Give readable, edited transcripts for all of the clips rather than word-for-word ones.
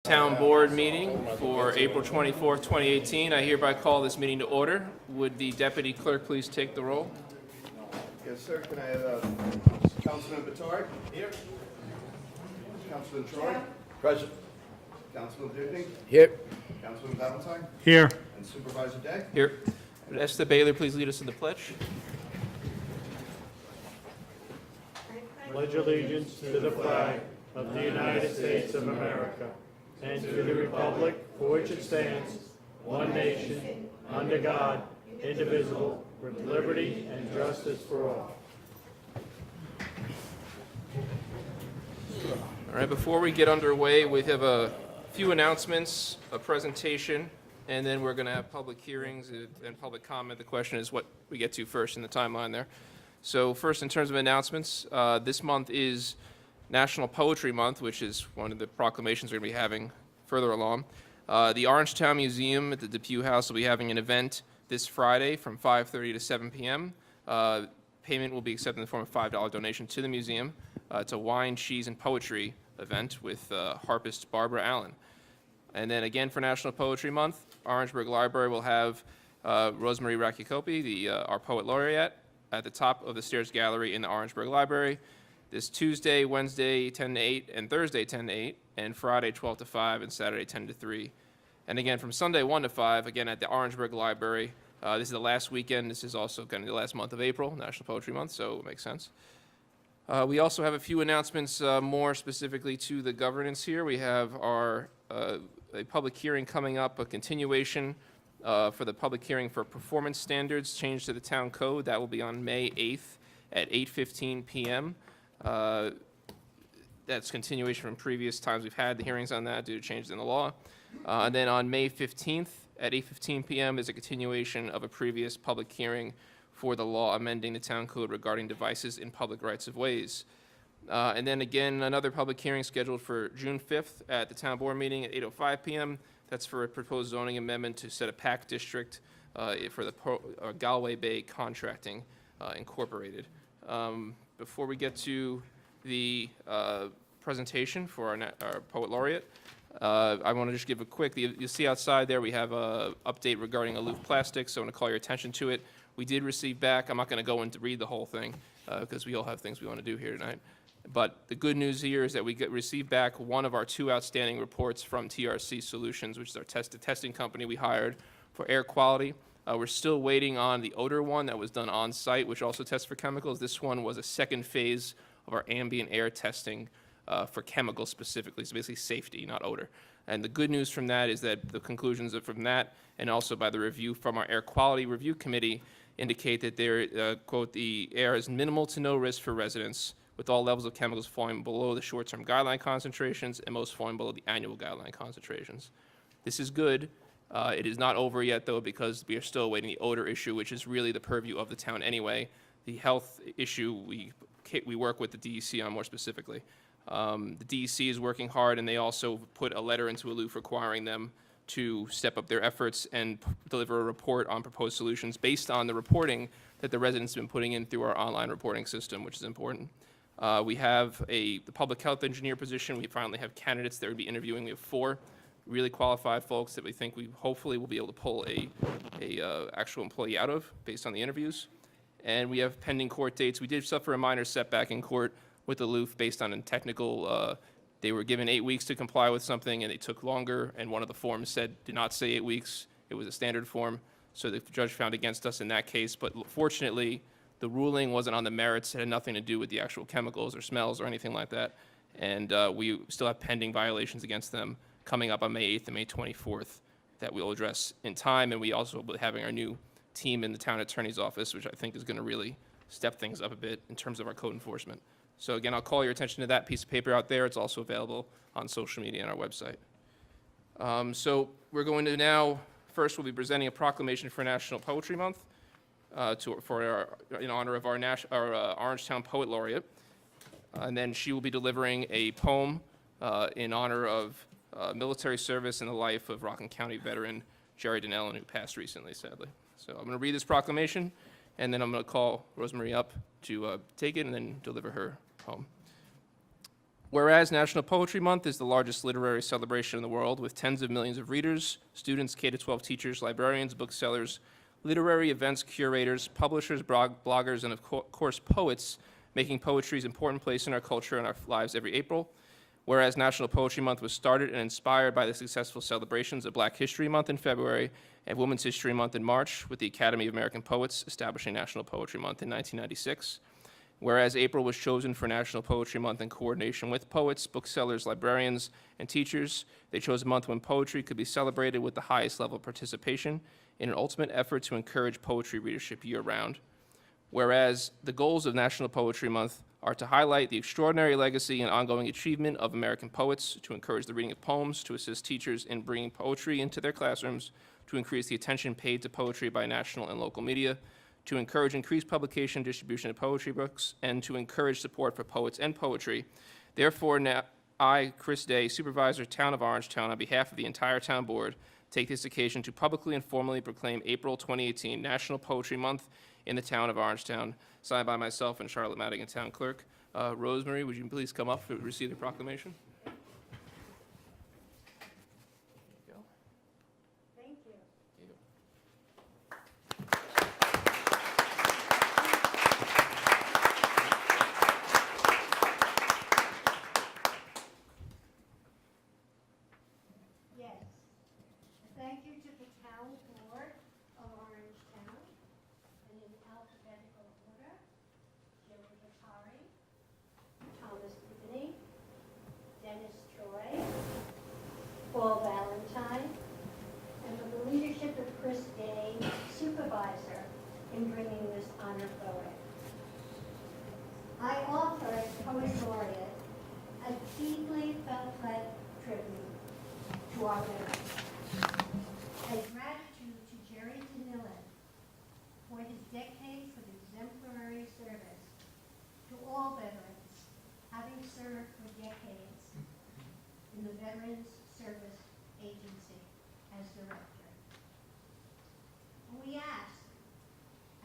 Town Board meeting for April 24th, 2018. I hereby call this meeting to order. Would the Deputy Clerk please take the roll? Yes, sir. Can I have Councilman Batard? Here. Councilman Troy? Present. Councilman Dudney? Here. Councilman Valentine? Here. And Supervisor Day? Here. Would Esther Bailey please lead us in the pledge? Pledge allegiance to the flag of the United States of America and to the republic for which it stands, one nation, under God, indivisible, with liberty and justice for all. All right, before we get underway, we have a few announcements, a presentation, and then we're going to have public hearings and public comment. The question is what we get to first in the timeline there. So first, in terms of announcements, this month is National Poetry Month, which is one of the proclamations we're going to be having further along. The Orangetown Museum at the Depew House will be having an event this Friday from 5:30 to 7 p.m. Payment will be accepted in the form of a $5 donation to the museum. It's a wine, cheese, and poetry event with harpist Barbara Allen. And then again for National Poetry Month, Orangeburg Library will have Rosemary Rakikopi, our poet laureate, at the top of the stairs gallery in the Orangeburg Library. This Tuesday, Wednesday 10 to 8, and Thursday 10 to 8, and Friday 12 to 5, and Saturday 10 to 3. And again from Sunday 1 to 5, again at the Orangeburg Library. This is the last weekend. This is also going to be the last month of April, National Poetry Month, so it makes sense. We also have a few announcements more specifically to the governance here. We have a public hearing coming up, a continuation for the public hearing for performance standards change to the town code. That will be on May 8th at 8:15 p.m. That's continuation from previous times we've had the hearings on that due to changes in the law. And then on May 15th at 8:15 p.m. is a continuation of a previous public hearing for the law amending the town code regarding devices in public rights of ways. And then again, another public hearing scheduled for June 5th at the town board meeting at 8:05 p.m. That's for a proposed zoning amendment to set a PAC district for the Galway Bay Contracting Incorporated. Before we get to the presentation for our poet laureate, I want to just give a quick, you'll see outside there we have an update regarding aloof plastics, so I want to call your attention to it. We did receive back, I'm not going to go in to read the whole thing because we all have things we want to do here tonight. But the good news here is that we received back one of our two outstanding reports from TRC Solutions, which is our testing company we hired for air quality. We're still waiting on the odor one that was done on site, which also tests for chemicals. This one was a second phase of our ambient air testing for chemicals specifically, so basically safety, not odor. And the good news from that is that the conclusions from that, and also by the review from our air quality review committee, indicate that there, quote, the air is minimal to no risk for residents, with all levels of chemicals falling below the short-term guideline concentrations and most falling below the annual guideline concentrations. This is good. It is not over yet, though, because we are still awaiting the odor issue, which is really the purview of the town anyway. The health issue, we work with the DEC on more specifically. The DEC is working hard, and they also put a letter into aloof requiring them to step up their efforts and deliver a report on proposed solutions based on the reporting that the residents have been putting in through our online reporting system, which is important. We have the public health engineer position. We finally have candidates that we'll be interviewing. We have 4 really qualified folks that we think we hopefully will be able to pull a actual employee out of based on the interviews. And we have pending court dates. We did suffer a minor setback in court with aloof based on a technical, they were given 8 weeks to comply with something and they took longer, and one of the forms did not say 8 weeks. It was a standard form, so the judge found against us in that case. But fortunately, the ruling wasn't on the merits. It had nothing to do with the actual chemicals or smells or anything like that. And we still have pending violations against them coming up on May 8th and May 24th that we'll address in time. And we also will be having our new team in the town attorney's office, which I think is going to really step things up a bit in terms of our code enforcement. So again, I'll call your attention to that piece of paper out there. It's also available on social media and our website. So we're going to now, first we'll be presenting a proclamation for National Poetry Month in honor of our Orangetown Poet Laureate. And then she will be delivering a poem in honor of military service and the life of Rockland County veteran Jerry Donnellan, who passed recently, sadly. So I'm going to read this proclamation, and then I'm going to call Rosemary up to take it and then deliver her poem. Whereas National Poetry Month is the largest literary celebration in the world, with tens of millions of readers, students, K-12 teachers, librarians, booksellers, literary events curators, publishers, bloggers, and of course poets, making poetry's important place in our culture and our lives every April. Whereas National Poetry Month was started and inspired by the successful celebrations of Black History Month in February and Women's History Month in March, with the Academy of American Poets establishing National Poetry Month in 1996. Whereas April was chosen for National Poetry Month in coordination with poets, booksellers, librarians, and teachers, they chose a month when poetry could be celebrated with the highest level of participation in an ultimate effort to encourage poetry readership year-round. Whereas the goals of National Poetry Month are to highlight the extraordinary legacy and ongoing achievement of American poets, to encourage the reading of poems, to assist teachers in bringing poetry into their classrooms, to increase the attention paid to poetry by national and local media, to encourage increased publication and distribution of poetry books, and to encourage support for poets and poetry. Therefore, now, I, Chris Day, Supervisor, Town of Orangetown, on behalf of the entire Town Board, take this occasion to publicly and formally proclaim April 2018 National Poetry Month in the Town of Orangetown, signed by myself and Charlotte Madigan, Town Clerk. Rosemary, would you please come up to receive the proclamation? Thank you. Yes. Thank you to the Town Board of Orangetown, and in alphabetical order, Jerry Gatari, Thomas Tiffany, Dennis Troy, Paul Valentine, and for the leadership of Chris Day, Supervisor, in bringing this honor forward. I offer as Poet Laureate a deeply felt-led tribute to our veterans. A gratitude to Jerry Danilin for his decades of exemplary service to all veterans, having served for decades in the Veterans Service Agency as director. We ask,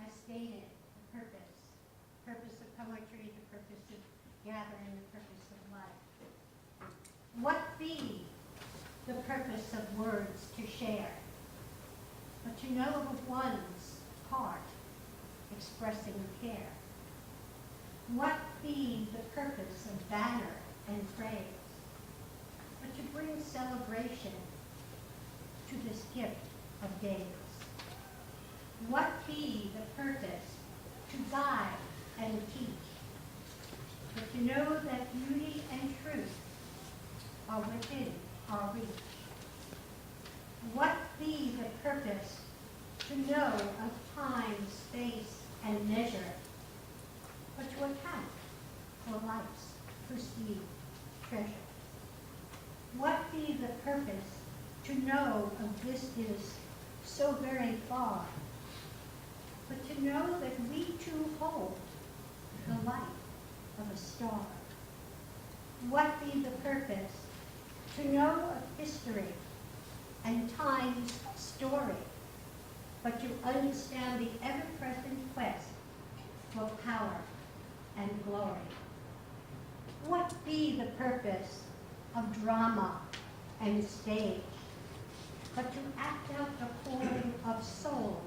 as stated, the purpose of poetry, the purpose of gathering, the purpose of life. What be the purpose of words to share, but to know of one's heart expressing care? What be the purpose of banner and praise, but to bring celebration to this gift of days? What be the purpose to guide and teach, but to know that beauty and truth are within our reach? What be the purpose to know of time, space, and measure, but to account for life's perceived treasure? What be the purpose to know of distance so very far, but to know that we too hold the light of a star? What be the purpose to know of history and time's story, but to understand the ever-present quest for power and glory? What be the purpose of drama and stage, but to act out the calling of soul,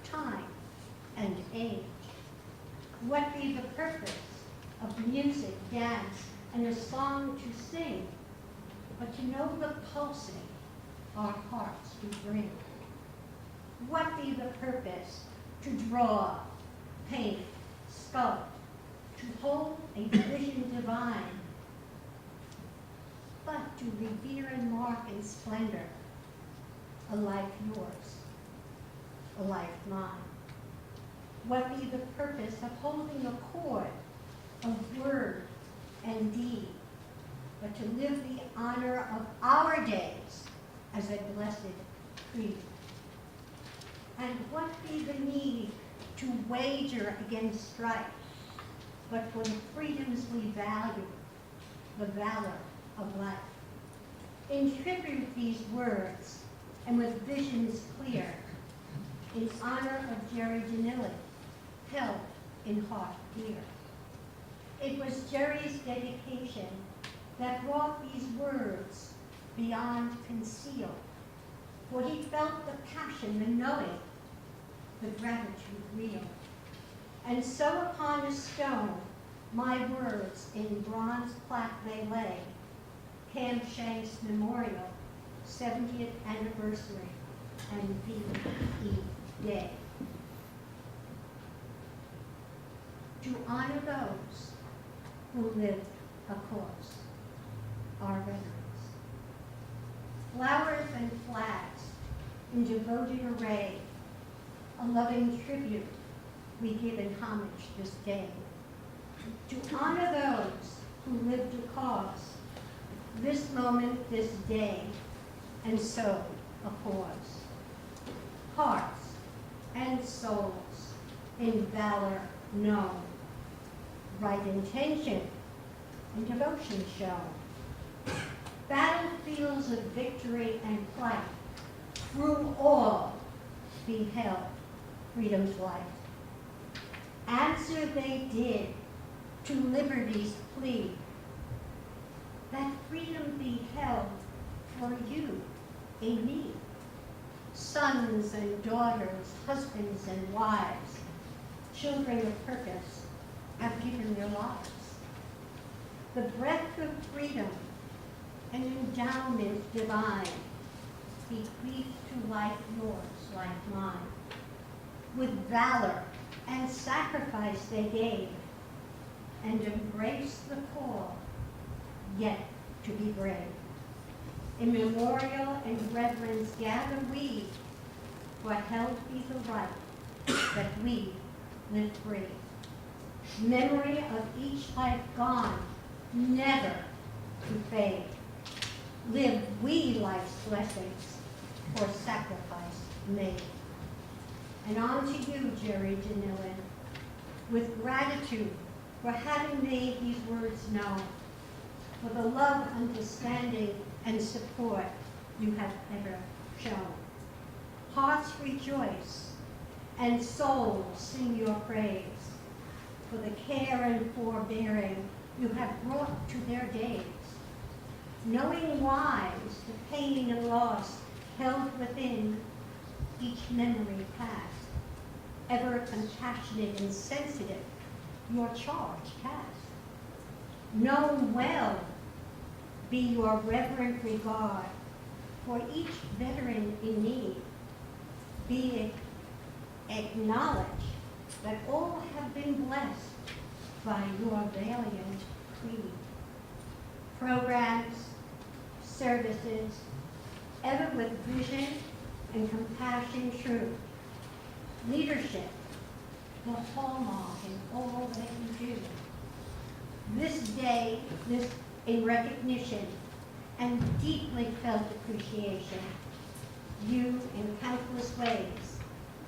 time, and age? What be the purpose of music, dance, and a song to sing, but to know the pulsing our hearts do bring? What be the purpose to draw, paint, sculpt, to hold a vision divine, but to revere and mark in splendor a life yours, a life mine? What be the purpose of holding a cord of word and deed, but to live the honor of our days as a blessed creed? And what be the need to wager against strife, but for the freedoms we value, the valor of life? In tribute these words, and with visions clear, in honor of Jerry Danilin, held in heart dear. It was Jerry's dedication that brought these words beyond conceal, for he felt the passion, the knowing, the gratitude real. And so upon a stone, my words in bronze plaque they lay, Cam Shank's Memorial, 70th Anniversary and VE Day. To honor those who lived a cause, our veterans. Flowers and flags in devoted array, a loving tribute we give in homage this day. To honor those who lived a cause, this moment, this day, and so a cause. Hearts and souls in valor known, right intention and devotion shown. Battlefields of victory and plight, through all beheld freedom's light. Answer they did to liberty's plea, that freedom be held for you, a me. Sons and daughters, husbands and wives, children of purpose have given their lives. The breath of freedom, an endowment divine, bequeathed to life yours like mine. With valor and sacrifice they gave, and embraced the call, yet to be brave. In memorial and reverence gather we, for held be the right that we live free. Memory of each life gone, never to fade. Live we life's blessings, for sacrifice made. And on to you, Jerry Danilin, with gratitude for having made these words known, for the love, understanding, and support you have ever shown. Hearts rejoice, and souls sing your praise, for the care and forbearing you have brought to their days. Knowing wise the pain and loss held within each memory past, ever compassionate and sensitive, your charge cast. Known well be your reverent regard for each veteran in need. Be it acknowledged that all have been blessed by your valiant creed. Programs, services, ever with vision and compassion true. Leadership, the hallmark in all that you do. This day, this in recognition and deeply felt appreciation, you in countless ways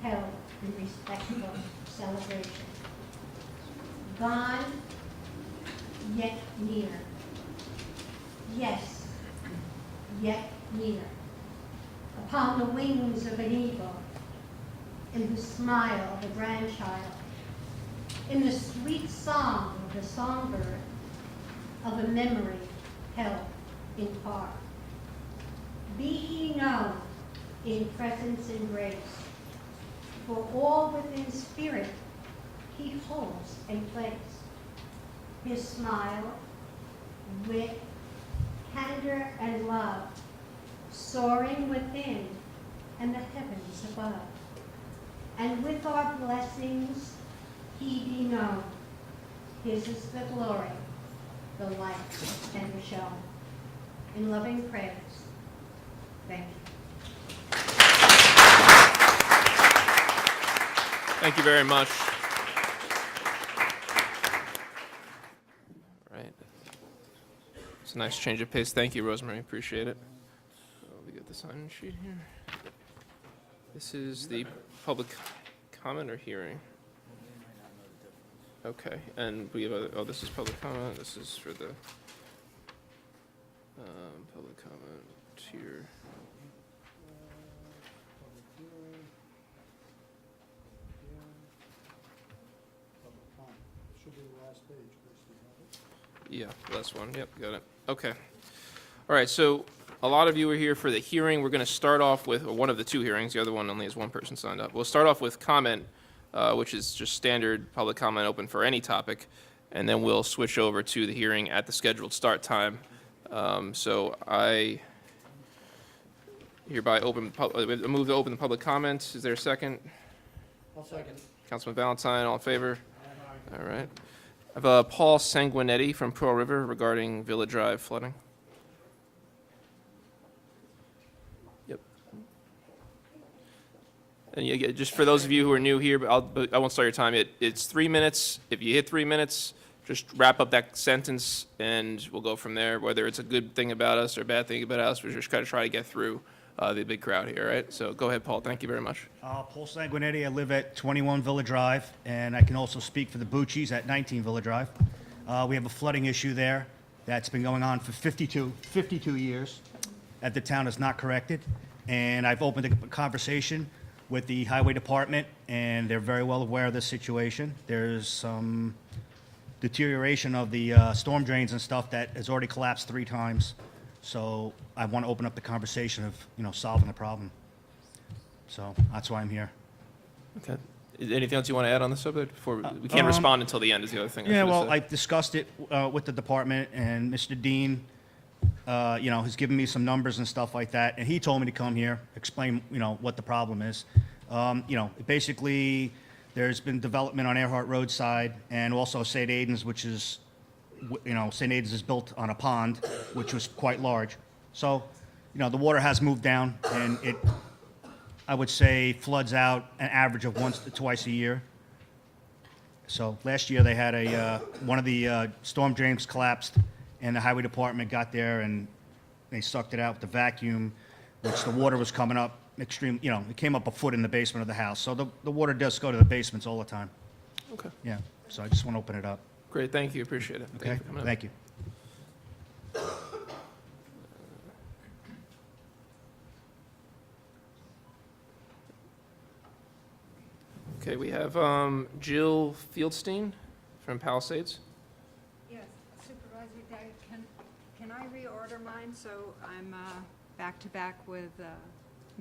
held in respectful celebration. Gone, yet near. Yes, yet near. Upon the wings of an eagle, in the smile of a grandchild, in the sweet song of the songbird, of a memory held in part. Be he known in presence and grace, for all within spirit he holds a place. His smile, wit, candor, and love, soaring within and the heavens above. And with our blessings he be known. His is the glory, the light, and the show. In loving praise, thank you. Thank you very much. Right. It's a nice change of pace. Thank you, Rosemary. Appreciate it. We get the sign-in sheet here. This is the public comment or hearing? Okay, and we have oh, this is public comment. This is for the public comment here. Should be the last page, Christie. Yeah, last one, yep, got it. Okay. All right, so a lot of you are here for the hearing. We're going to start off with, or one of the two hearings, the other one only has one person signed up. We'll start off with comment, which is just standard public comment open for any topic, and then we'll switch over to the hearing at the scheduled start time. So I hereby move to open the public comment. Is there a second? I'll second. Councilman Valentine, all in favor? All right. I have Paul Sanguinetti from Pearl River regarding Village Drive flooding. Yep. And yeah, just for those of you who are new here, but I won't start your time. It's 3 minutes. If you hit 3 minutes, just wrap up that sentence and we'll go from there. Whether it's a good thing about us or a bad thing about us, we're just going to try to get through the big crowd here, right? So go ahead, Paul. Thank you very much. Paul Sanguinetti, I live at 21 Villa Drive, and I can also speak for the Bucci's at 19 Villa Drive. We have a flooding issue there that's been going on for 52 years that the town has not corrected. And I've opened a conversation with the Highway Department, and they're very well aware of this situation. There's some deterioration of the storm drains and stuff that has already collapsed 3 times. So I want to open up the conversation of, solving the problem. So that's why I'm here. Okay. Anything else you want to add on the subject before we can't respond until the end is the other thing. Yeah, should've well, said. I've discussed it with the department, and Mr. Dean, has given me some numbers and stuff like that, and he told me to come here, explain, what the problem is. Basically, there's been development on Earhart Roadside and also St. Aidan's, which is, St. Aidan's is built on a pond, which was quite large. So, the water has moved down, and it, I would say, floods out an average of once to twice a year. So last year they had one of the storm drains collapsed, and the highway department got there and they sucked it out with the vacuum, which the water was coming up extreme. It came up a foot in the basement of the house. So the water does go to the basements all the time. Okay. Yeah. So I just want to open it up. Great. Thank you. Appreciate it. Thank you Okay. for coming up. Thank you. Okay, we have Jill Fieldstein from Palisades. Yes, Supervisor Day, can I reorder mine so I'm back to back with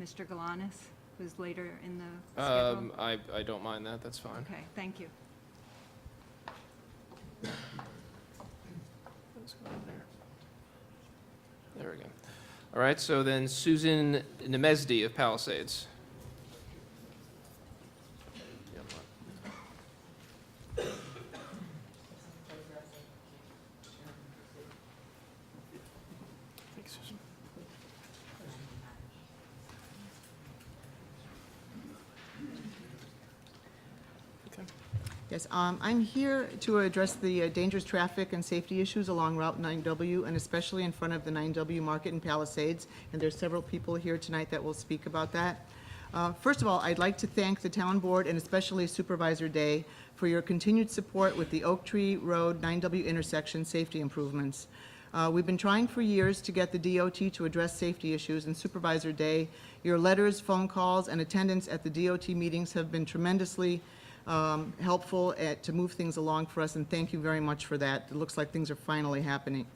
Mr. Galanis, who's later in the schedule? I don't mind that. That's fine. Okay, thank you. Let's go in there. There we go. All right, so then Susan Nemesdi of Palisades. Thanks, Susan. Okay. Yes, I'm here to address the dangerous traffic and safety issues along Route 9W, and especially in front of the 9W Market in Palisades, and there's several people here tonight that will speak about that. First of all, I'd like to thank the town board and especially Supervisor Day for your continued support with the Oak Tree Road 9W intersection safety improvements. We've been trying for years to get the DOT to address safety issues, and Supervisor Day, your letters, phone calls, and attendance at the DOT meetings have been tremendously helpful to move things along for us, and thank you very much for that. It looks like things are finally happening.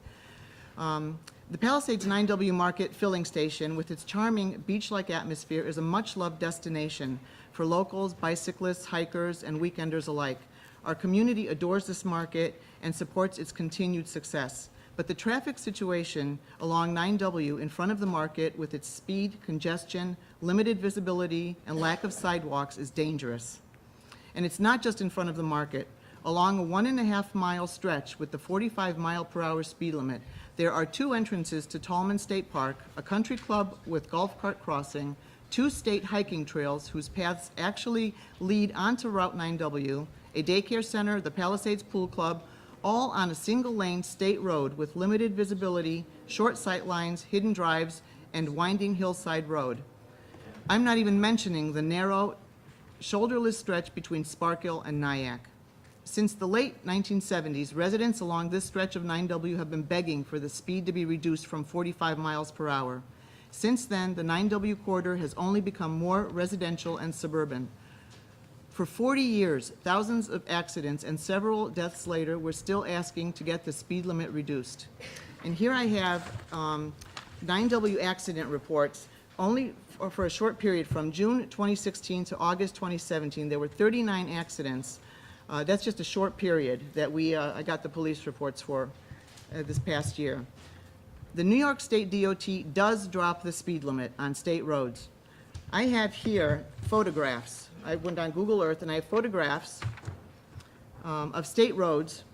The Palisades 9W Market filling station, with its charming beach-like atmosphere, is a much-loved destination for locals, bicyclists, hikers, and weekenders alike. Our community adores this market and supports its continued success. But the traffic situation along 9W in front of the market, with its speed, congestion, limited visibility, and lack of sidewalks, is dangerous. And it's not just in front of the market. Along a 1.5-mile stretch with the 45-mile-per-hour speed limit, there are 2 entrances to Tallman State Park, a country club with golf cart crossing, 2 state hiking trails whose paths actually lead onto Route 9W, a daycare center, the Palisades Pool Club, all on a single-lane state road with limited visibility, short sight lines, hidden drives, and winding hillside road. I'm not even mentioning the narrow, shoulderless stretch between Sparkill and Nyack. Since the late 1970s, residents along this stretch of 9W have been begging for the speed to be reduced from 45 miles per hour. Since then, the 9W corridor has only become more residential and suburban. For 40 years, thousands of accidents and several deaths later, we're still asking to get the speed limit reduced. And here I have 9W accident reports, only for a short period, from June 2016 to August 2017. There were 39 accidents. That's just a short period that I got the police reports for this past year. The New York State DOT does drop the speed limit on state roads. I have here photographs. I went on Google Earth and I have photographs of state roads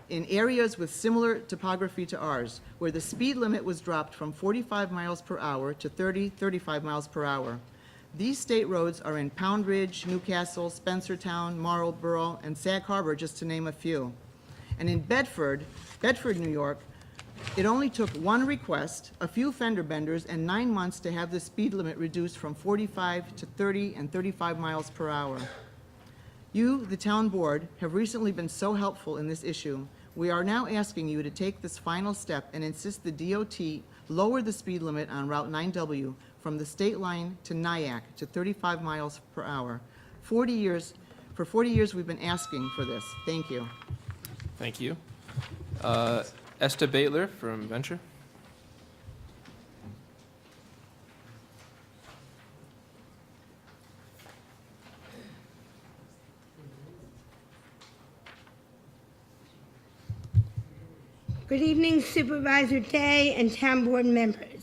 in areas with similar topography to ours, where the speed limit was dropped from 45 miles per hour to 35 miles per hour. These state roads are in Pound Ridge, Newcastle, Spencertown, Marlborough, and Sag Harbor, just to name a few. And in Bedford, New York, it only took one request, a few fender benders, and 9 months to have the speed limit reduced from 45 to 30 and 35 miles per hour. You, the town board, have recently been so helpful in this issue. We are now asking you to take this final step and insist the DOT lower the speed limit on Route 9W from the state line to Nyack to 35 miles per hour. For 40 years, we've been asking for this. Thank you. Thank you. Esther Baitler from Venture. Good evening, Supervisor Day and Town Board members.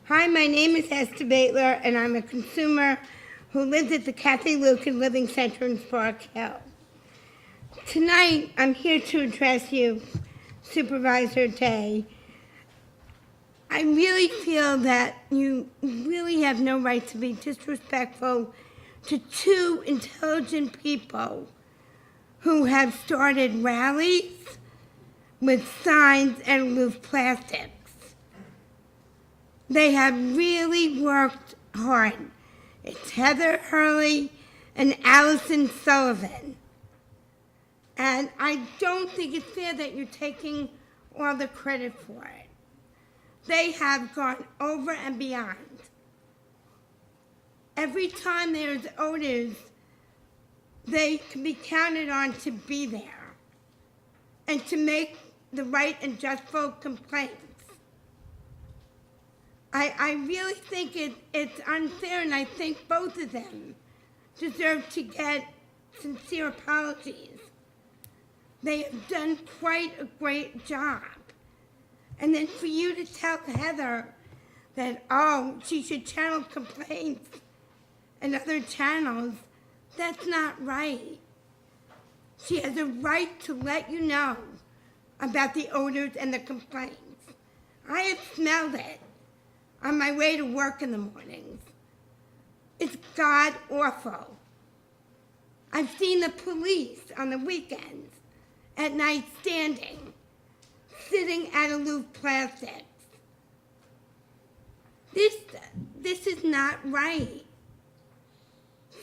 Hi, my name is Esther Baitler, and I'm a consumer who lives at the Kathy Lucan Living Center in Spark Hill. Tonight, I'm here to address you, Supervisor Day. I really feel that you really have no right to be disrespectful to two intelligent people who have started rallies with signs and loose plastics. They have really worked hard. It's Heather Hurley and Allison Sullivan. And I don't think it's fair that you're taking all the credit for it. They have gone over and beyond. Every time there's odors, they can be counted on to be there and to make the right and justful complaints. I really think it's unfair, and I think both of them deserve to get sincere apologies. They have done quite a great job. And then for you to tell Heather that, oh, she should channel complaints and other channels, that's not right. She has a right to let you know about the odors and the complaints. I have smelled it on my way to work in the mornings. It's god awful. I've seen the police on the weekends at night standing, sitting at aloof plastics. This is not right.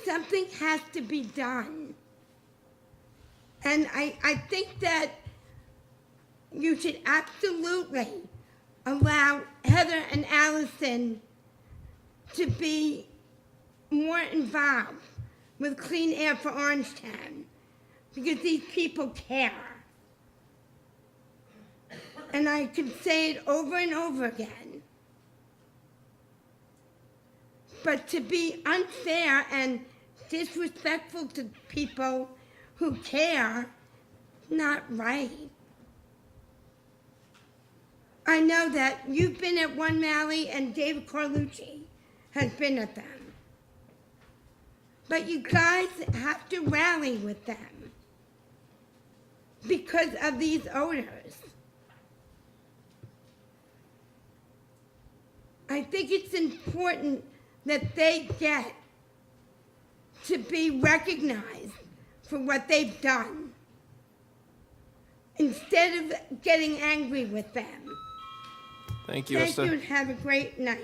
Something has to be done. And I think that you should absolutely allow Heather and Allison to be more involved with Clean Air for Orangetown, because these people care. And I can say it over and over again. But to be unfair and disrespectful to people who care, not right. I know that you've been at one rally and David Carlucci has been at them. But you guys have to rally with them because of these odors. I think it's important that they get to be recognized for what they've done instead of getting angry with them. Thank you, Thank Esther. you and have a great night.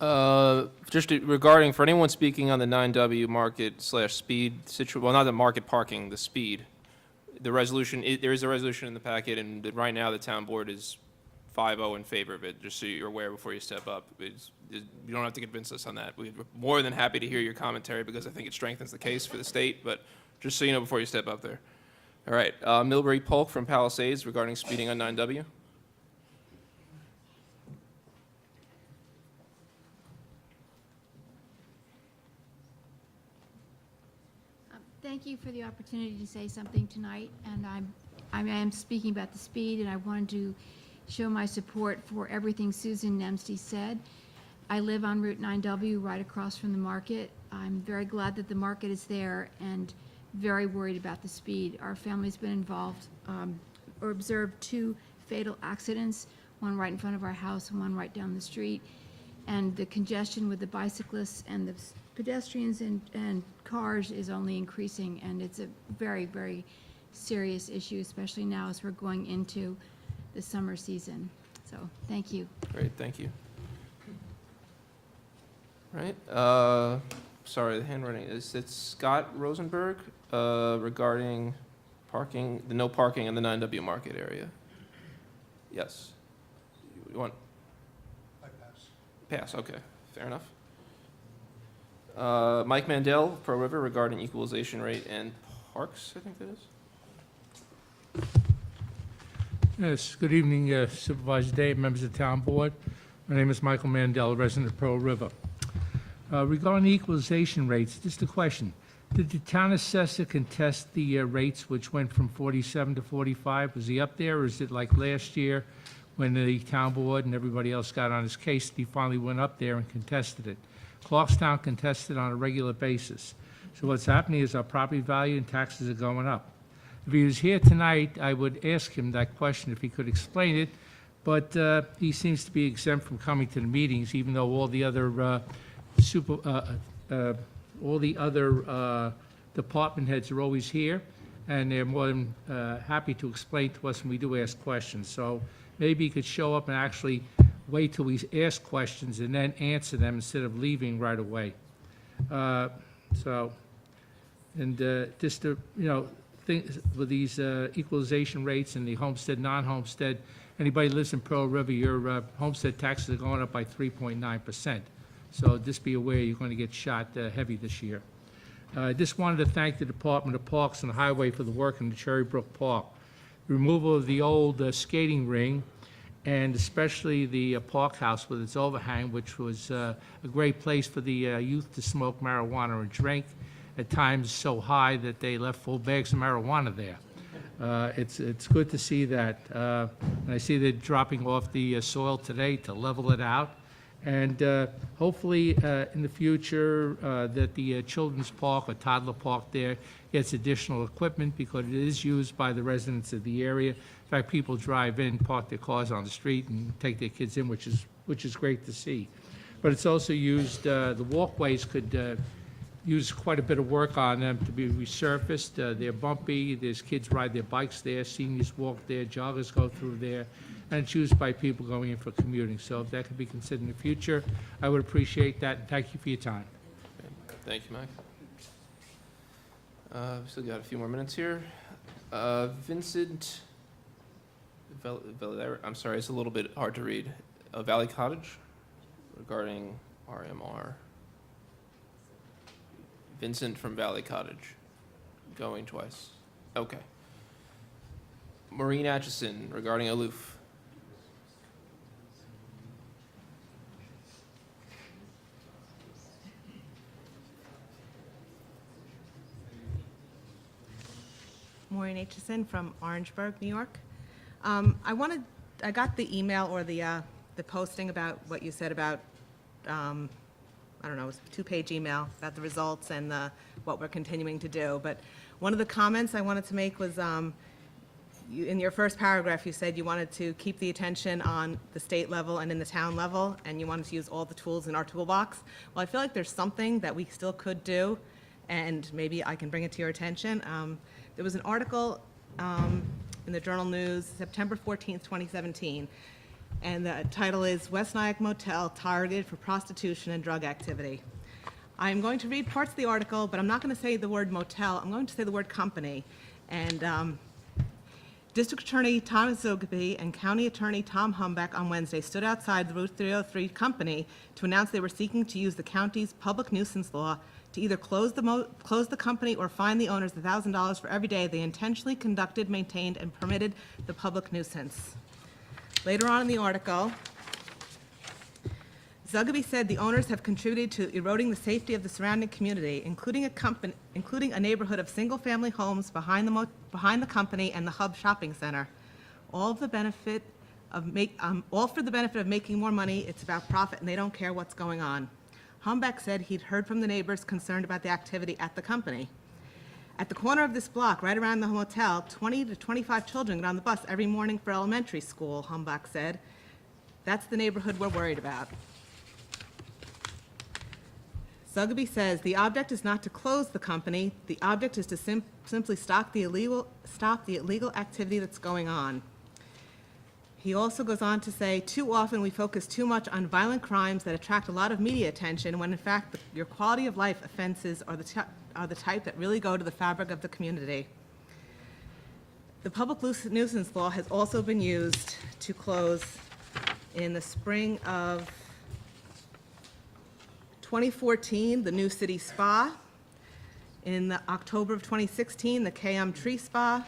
Regarding, for anyone speaking on the 9W market/speed situation, well, not the market parking, the speed, the resolution, there is a resolution in the packet, and right now the town board is 5-0 in favor of it, just so you're aware before you step up. You don't have to convince us on that. We're more than happy to hear your commentary because I think it strengthens the case for the state, but just so you know before you step up there. All right, Milbury Polk from Palisades regarding speeding on 9W. Thank you for the opportunity to say something tonight, and I am speaking about the speed, and I wanted to show my support for everything Susan Nemsty said. I live on Route 9W right across from the market. I'm very glad that the market is there and very worried about the speed. Our family's been involved or observed 2 fatal accidents, one right in front of our house and one right down the street. And the congestion with the bicyclists and the pedestrians and cars is only increasing, and it's a very, very serious issue, especially now as we're going into the summer season. So, thank you. Great, thank you. Right, sorry, the handwriting, is it Scott Rosenberg regarding parking, the no parking in the 9W Market area? Yes. You want? I pass. Pass, okay, fair enough. Mike Mandel, Pro River, regarding equalization rate and parks, I think that is. Yes, good evening, Supervisor Day, members of the Town Board. My name is Michael Mandel, resident of Pearl River. Regarding the equalization rates, just a question. Did the town assessor contest the rates which went from 47 to 45? Was he up there, or is it like last year when the Town Board and everybody else got on his case, he finally went up there and contested it? Clarkstown contested on a regular basis. So what's happening is our property value and taxes are going up. If he was here tonight, I would ask him that question if he could explain it, but he seems to be exempt from coming to the meetings, even though all the other department heads are always here, and they're more than happy to explain to us when we do ask questions. So maybe he could show up and actually wait till we ask questions and then answer them instead of leaving right away. Just to, things with these equalization rates and the homestead, non-homestead, anybody who lives in Pearl River, your homestead taxes are going up by 3.9%. So just be aware you're going to get shot heavy this year. I just wanted to thank the Department of Parks and the Highway for the work in the Cherrybrook Park. Removal of the old skating ring, and especially the park house with its overhang, which was a great place for the youth to smoke marijuana and drink, at times so high that they left full bags of marijuana there. It's good to see that. And I see they're dropping off the soil today to level it out. And hopefully in the future that the children's park or toddler park there gets additional equipment, because it is used by the residents of the area. In fact, people drive in, park their cars on the street and take their kids in, which is great to see. But it's also used, the walkways could use quite a bit of work on them to be resurfaced. They're bumpy, there's kids ride their bikes there, seniors walk there, joggers go through there, and it's used by people going in for commuting. So if that could be considered in the future, I would appreciate that, and thank you for your time. Okay. Thank you, Mike. We've still got a few more minutes here. Vincent, I'm sorry, it's a little bit hard to read. Valley Cottage regarding RMR. Vincent from Valley Cottage, going twice. Okay. Maureen Atchison regarding Aloof. Maureen Aitchison from Orangeburg, New York. I got the email or the posting about what you said about, I don't know, it was a 2-page email about the results and what we're continuing to do. But one of the comments I wanted to make was, in your first paragraph, you said you wanted to keep the attention on the state level and in the town level, and you wanted to use all the tools in our toolbox. Well, I feel like there's something that we still could do, and maybe I can bring it to your attention. There was an article in the Journal News, September 14th, 2017, and the title is West Nyack Motel Targeted for Prostitution and Drug Activity. I'm going to read parts of the article, but I'm not going to say the word motel. I'm going to say the word company. And District Attorney Thomas Zogabe and County Attorney Tom Humbeck on Wednesday stood outside the Route 303 company to announce they were seeking to use the county's public nuisance law to either close the company or fine the owners $1,000 for every day they intentionally conducted, maintained, and permitted the public nuisance. Later on in the article, Zogabe said the owners have contributed to eroding the safety of the surrounding community, including a neighborhood of single-family homes behind the company and the Hub Shopping Center. All for the benefit of making more money. It's about profit, and they don't care what's going on. Humbeck said he'd heard from the neighbors concerned about the activity at the company. At the corner of this block, right around the hotel, 20 to 25 children get on the bus every morning for elementary school, Humbeck said. That's the neighborhood we're worried about. Zogabe says the object is not to close the company. The object is to simply stop the illegal activity that's going on. He also goes on to say, too often we focus too much on violent crimes that attract a lot of media attention, when in fact your quality of life offenses are the type that really go to the fabric of the community. The public nuisance law has also been used to close in the spring of 2014, the New City Spa. In the October of 2016, the KM Tree Spa.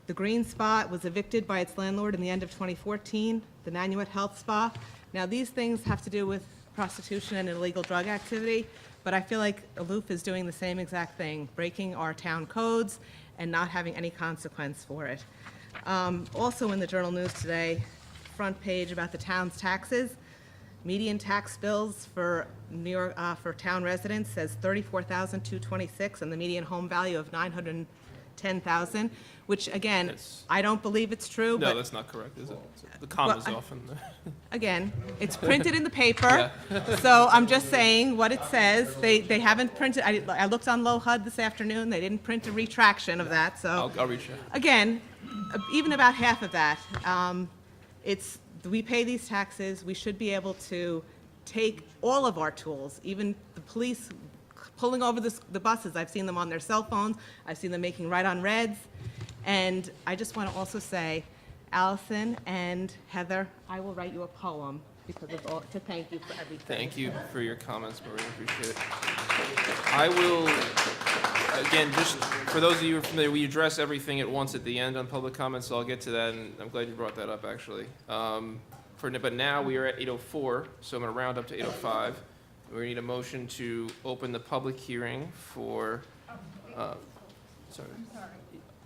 The Green Spa was evicted by its landlord in the end of 2014, the Nanuet Health Spa. Now, these things have to do with prostitution and illegal drug activity, but I feel like Aloof is doing the same exact thing, breaking our town codes and not having any consequence for it. Also in the Journal News today, front page about the town's taxes. Median tax bills for New York, for town residents says $34,226, and the median home value of $910,000, which again, Yes. I don't believe it's true, No, but that's not correct, is it? The comma's Well, off in the... again, it's printed in the paper, so I'm just saying what it says. They haven't printed, I looked on Low HUD this afternoon, they didn't print a retraction of that, so. I'll reach out. Again, even about half of that, we pay these taxes, we should be able to take all of our tools, even the police pulling over the buses. I've seen them on their cell phones, I've seen them making right-on reds, and I just want to also say, Allison and Heather, I will write you a poem because of all, to thank you for everything. Thank you for your comments, Maria, appreciate it. I will, again, just for those of you who are familiar, we address everything at once at the end on public comments, so I'll get to that, and I'm glad you brought that up, actually. But now we are at 8:04, so I'm going to round up to 8:05. We need a motion to open the public hearing for, sorry.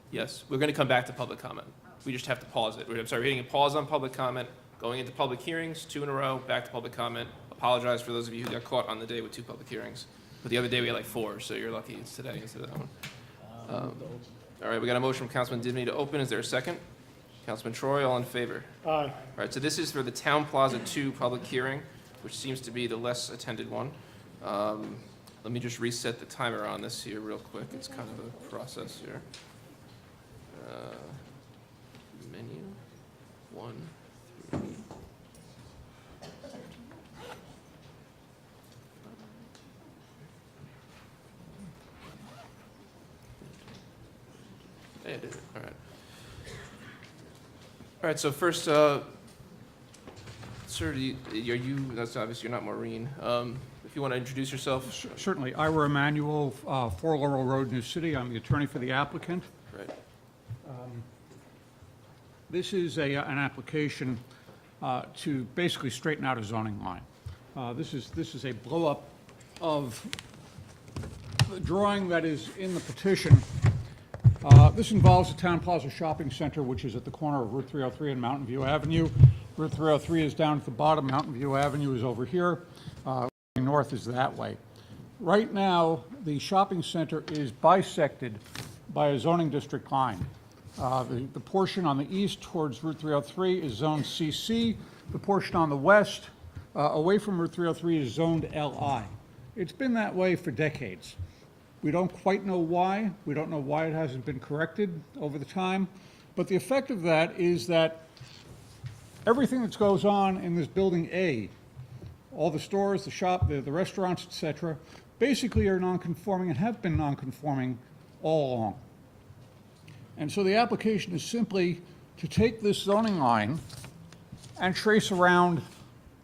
Yes, we're going to come back to public comment. We just have to pause it. I'm sorry, we're hitting a pause on public comment, going into public hearings, 2 in a row, back to public comment. Apologize for those of you who got caught on the day with 2 public hearings. But the other day we had like 4, so you're lucky it's today instead of that one. All right, we got a motion from Councilman Dibny to open. Is there a second? Councilman Troy, all in favor? Aye. All right, so this is for the Town Plaza 2 public hearing, which seems to be the less attended one. Let me just reset the timer on this here real quick. It's kind of a process here. Menu, 1, 3. Yeah, I did it. All right. All right, so first, sir, that's obvious, you're not Maureen. If you want to introduce yourself. Certainly. Ira Emanuel, 4 Laurel Road, New City. I'm the attorney for the applicant. Right. This is an application to basically straighten out a zoning line. This is a blow-up of the drawing that is in the petition. This involves the Town Plaza Shopping Center, which is at the corner of Route 303 and Mountain View Avenue. Route 303 is down at the bottom, Mountain View Avenue is over here, north is that way. Right now, the shopping center is bisected by a zoning district line. The portion on the east towards Route 303 is zoned CC. The portion on the west, away from Route 303, is zoned LI. It's been that way for decades. We don't quite know why. We don't know why it hasn't been corrected over the time. But the effect of that is that everything that goes on in this building A, all the stores, the shop, the restaurants, et cetera, basically are non-conforming and have been non-conforming all along. And so the application is simply to take this zoning line and trace around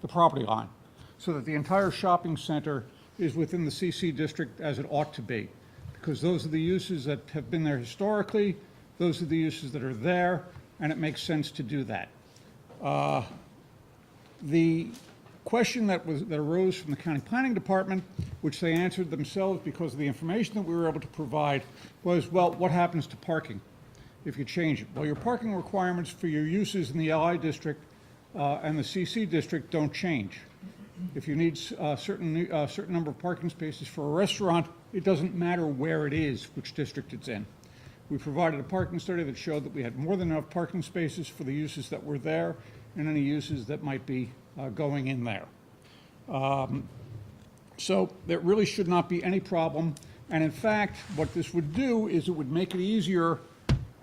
the property line so that the entire shopping center is within the CC district as it ought to be. Because those are the uses that have been there historically, those are the uses that are there, and it makes sense to do that. The question that arose from the county planning department, which they answered themselves because of the information that we were able to provide, was, well, what happens to parking if you change it? Well, your parking requirements for your uses in the LI district and the CC district don't change. If you need a certain number of parking spaces for a restaurant, it doesn't matter where it is, which district it's in. We provided a parking study that showed that we had more than enough parking spaces for the uses that were there and any uses that might be going in there. So there really should not be any problem. And in fact, what this would do is it would make it easier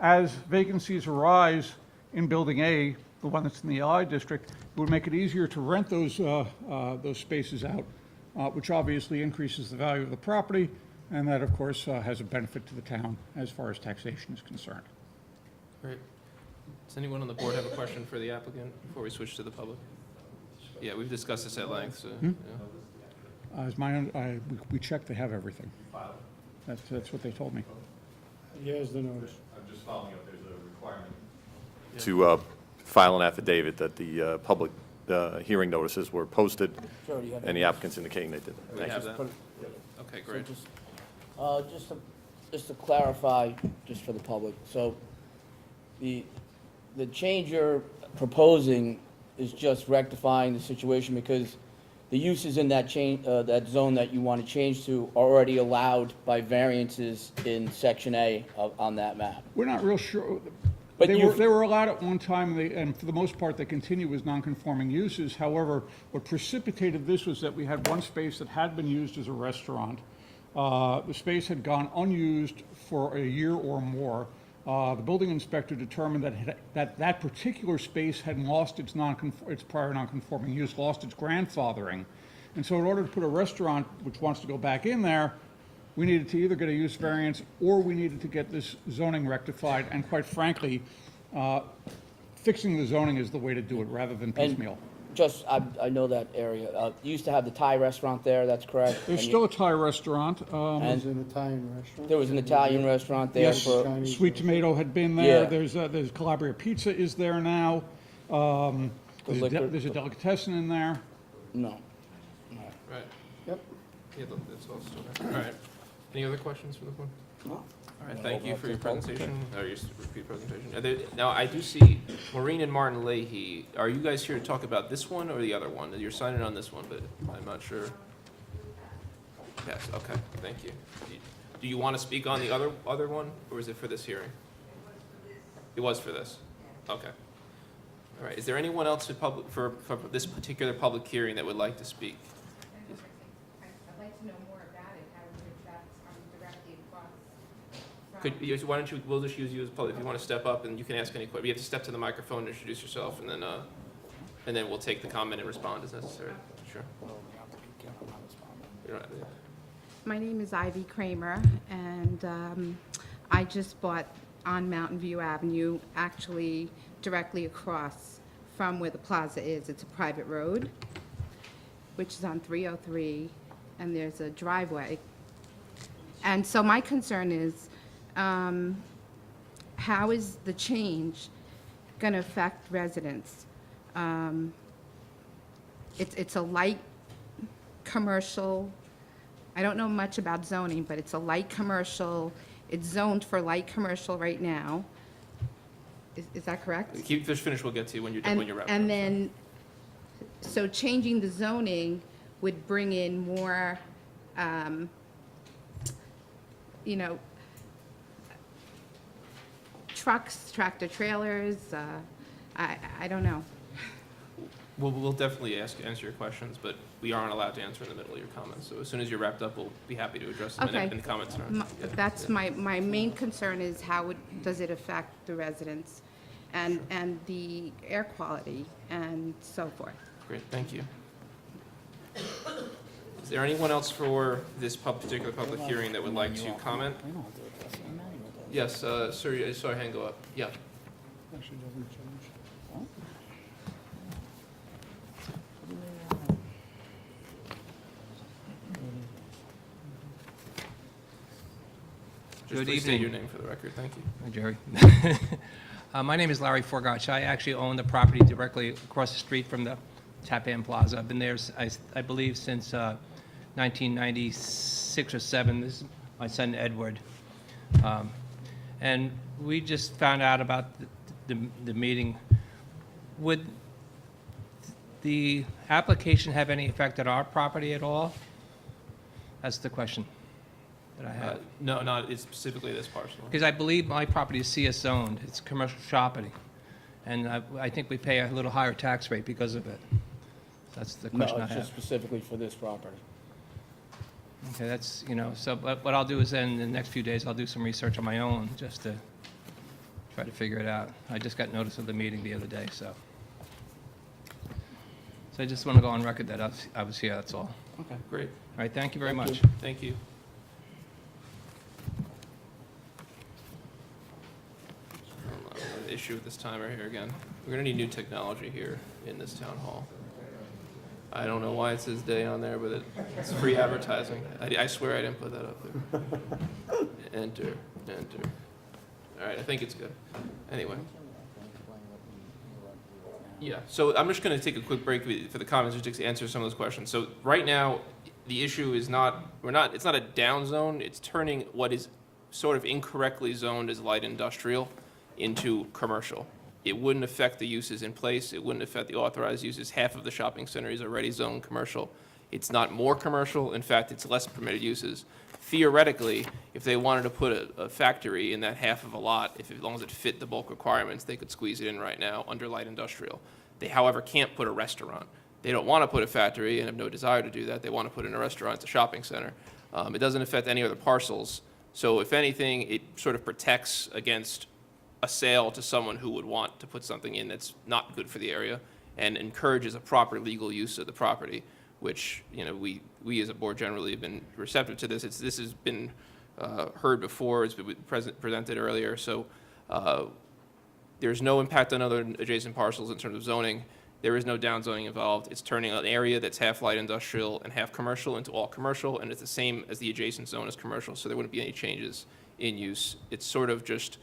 as vacancies arise in Building A, the one that's in the LI district. It would make it easier to rent those spaces out, which obviously increases the value of the property, and that, of course, has a benefit to the town as far as taxation is concerned. Great. Does anyone on the board have a question for the applicant before we switch to the public? Yeah, we've discussed this at length, so, yeah. As we checked, they have everything. That's what they told me. Here's the notice. I'm just following up, there's a requirement to file an affidavit that the public hearing notices were posted, and the applicant's indicating they did. We have that? Okay, great. Just to clarify, just for the public, so the change you're proposing is just rectifying the situation because the uses in that that zone that you want to change to are already allowed by variances in Section A on that map. We're not real sure. But They were allowed at one time, and for the most part, they continue as non-conforming uses. However, what precipitated this was that we had one space that had been used as a restaurant. The space had gone unused for a year or more. The building inspector determined that particular space had lost its prior non-conforming use, lost its grandfathering. And so in order to put a restaurant which wants to go back in there, we needed to either get a use variance or we needed to get this zoning rectified. And quite frankly, fixing the zoning is the way to do it rather than piecemeal. I know that area. You used to have the Thai restaurant there, that's correct? There's still a Thai restaurant. There's an Italian restaurant. There was an Italian restaurant there Yes, for... Sweet Tomato had been there. Yeah. There's Calabria Pizza is there now. There's a delicatessen in there. No. Right. Yep. Yeah, that's all still there. All right. Any other questions from the board? No. All right, thank you for your presentation, or your repeat presentation. Now, I do see Maureen and Martin Leahy. Are you guys here to talk about this one or the other one? You're signing on this one, but I'm not sure. Yes, okay, thank you. Do you want to speak on the other one, or is it for this hearing? It was for this? Okay. All right, is there anyone else for this particular public hearing that would like to speak? I'd like to know more about it, how that's directly across. Why don't you, we'll just use you as public, if you want to step up and you can ask any questions. You have to step to the microphone and introduce yourself, and then we'll take the comment and respond as necessary. Sure. You don't have to. My name is Ivy Kramer, and I just bought on Mountain View Avenue, actually directly across from where the plaza is. It's a private road, which is on 303, and there's a driveway. And so my concern is, how is the change going to affect residents? It's a light commercial. I don't know much about zoning, but it's a light commercial. It's zoned for light commercial right now. Is that correct? Keep this finished, we'll get to you when you're wrapped. And then, so changing the zoning would bring in more, trucks, tractor trailers, I don't know. We'll definitely answer your questions, but we aren't allowed to answer in the middle of your comments. So as soon as you're wrapped up, we'll be happy to address them in the comments. That's my main concern is how does it affect the residents and the air quality and so forth. Great, thank you. Is there anyone else for this particular public hearing that would like to comment? Yes, sir, I saw your hand go up. Yeah. Actually doesn't change. Just Good please state your evening. name for the record. Thank you. Hi, Jerry. My name is Larry Forgotch. I actually own the property directly across the street from the Tappan Plaza. I've been there, I believe, since 1996 or 7. This is my son Edward. And we just found out about the meeting. Would the application have any effect on our property at all? That's the question that I have. No, not it's specifically this parcel. Because I believe my property is CS zoned, it's commercial shopping, and I think we pay a little higher tax rate because of it. That's the No, question I it's just have. specifically for this property. Okay, that's, so what I'll do is then, in the next few days, I'll do some research on my own, just to try to figure it out. I just got notice of the meeting the other day, so. So I just want to go on record that I was here, that's all. Okay. Great. All right, thank you very Thank much. you. Thank you. Issue with this timer here again. We're gonna need new technology here in this town hall. I don't know why it says day on there, but it's free advertising. I swear I didn't put that up there. Enter, enter. All right, I think it's good. Anyway. Yeah, so I'm just gonna take a quick break for the comments, just to answer some of those questions. So right now, the issue is not, it's not a down zone, it's turning what is sort of incorrectly zoned as light industrial into commercial. It wouldn't affect the uses in place, it wouldn't affect the authorized uses. Half of the shopping center is already zoned commercial. It's not more commercial, in fact, it's less permitted uses. Theoretically, if they wanted to put a factory in that half of a lot, as long as it fit the bulk requirements, they could squeeze it in right now under light industrial. They, however, can't put a restaurant. They don't want to put a factory and have no desire to do that. They want to put in a restaurant, it's a shopping center. It doesn't affect any other parcels. So if anything, it sort of protects against a sale to someone who would want to put something in that's not good for the area and encourages a proper legal use of the property, which, we as a board generally have been receptive to this. This has been heard before, it's been presented earlier, so there's no impact on other adjacent parcels in terms of zoning. There is no downzoning involved. It's turning an area that's half light industrial and half commercial into all commercial, and it's the same as the adjacent zone as commercial, so there wouldn't be any changes in use. It's sort of just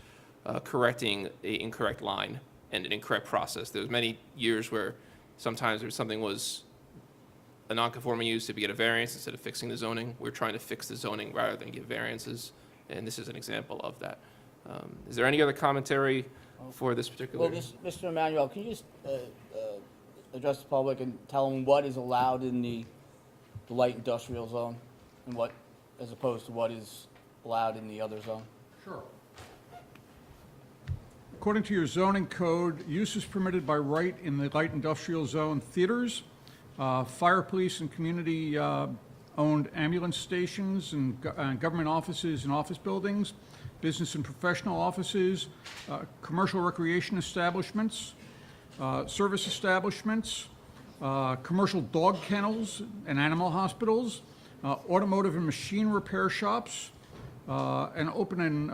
correcting an incorrect line and an incorrect process. There's many years where sometimes something was a non-conforming use to get a variance instead of fixing the zoning. We're trying to fix the zoning rather than give variances, and this is an example of that. Is there any other commentary for this particular? Well, Mr. Emmanuel, can you just address the public and tell them what is allowed in the light industrial zone and what, as opposed to what is allowed in the other zone? Sure. According to your zoning code, use is permitted by right in the light industrial zone: theaters, fire, police, and community-owned ambulance stations, and government offices and office buildings, business and professional offices, commercial recreation establishments, service establishments, commercial dog kennels and animal hospitals, automotive and machine repair shops, and open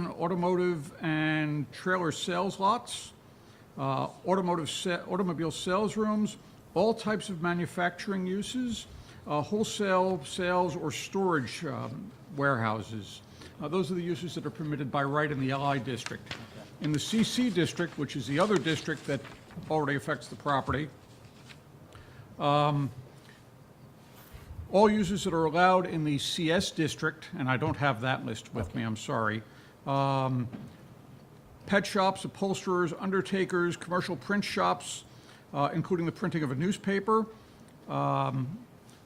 automotive and trailer sales lots, automobile sales rooms, all types of manufacturing uses, wholesale sales or storage warehouses. Those are the uses that are permitted by right in the LI district. In the CC district, which is the other district that already affects the property, all uses that are allowed in the CS district, and I don't have that list with me, I'm sorry. Pet shops, upholsterers, undertakers, commercial print shops, including the printing of a newspaper,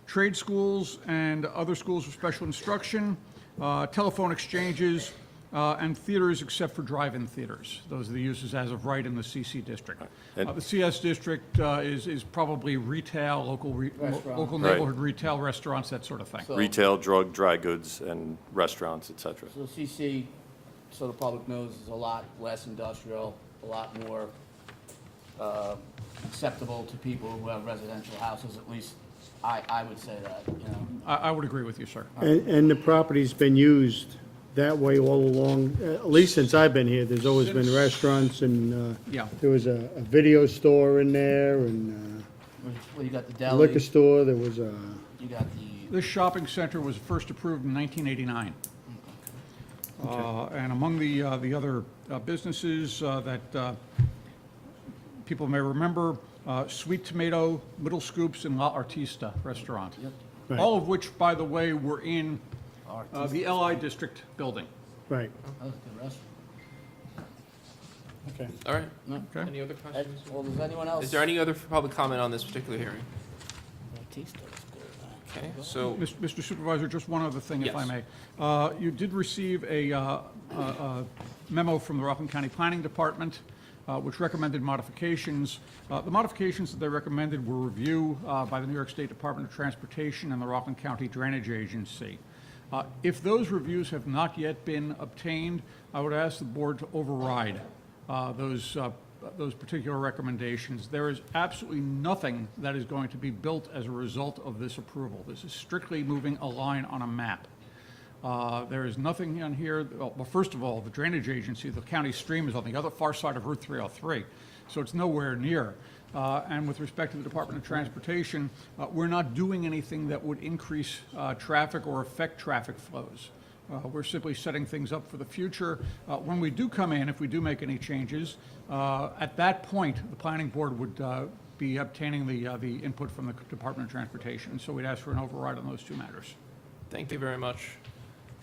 trade schools and other schools of special instruction, telephone exchanges, and theaters except for drive-in theaters. Those are the uses as of right in the CC district. The CS district is probably retail, local Restaurants. neighborhood retail, restaurants, that sort of thing. So- Retail, drug, dry goods, and restaurants, et cetera. So CC, so the public knows, is a lot less industrial, a lot more acceptable to people who have residential houses, at least I would say that, I would agree with you, sir. And the property's been used that way all along, at least since I've been here, there's always been restaurants and Yeah. there was a video store in there and Well, you got the a deli, liquor store, there was a, you got the, This shopping center was first approved in 1989. And among the other businesses that people may remember, Sweet Tomato, Little Scoops, and La Artista Restaurant. Right. All of which, by the way, were in the LI District building. right. that was a good restaurant. Okay. All right. Okay. Any other questions? Well, does anyone else? Is there any other public comment on this particular hearing? Artista is good. Okay, so, Mr. Supervisor, just one other thing, if I Yes. may. You did receive a memo from the Rockland County Planning Department, which recommended modifications. The modifications that they recommended were review by the New York State Department of Transportation and the Rockland County Drainage Agency. If those reviews have not yet been obtained, I would ask the board to override those particular recommendations. There is absolutely nothing that is going to be built as a result of this approval. This is strictly moving a line on a map. There is nothing on here, well, first of all, the drainage agency, the county stream is on the other far side of Route 303, so it's nowhere near. And with respect to the Department of Transportation, we're not doing anything that would increase traffic or affect traffic flows. We're simply setting things up for the future. When we do come in, if we do make any changes, at that point, the planning board would be obtaining the input from the Department of Transportation. So we'd ask for an override on those two matters. thank you very much.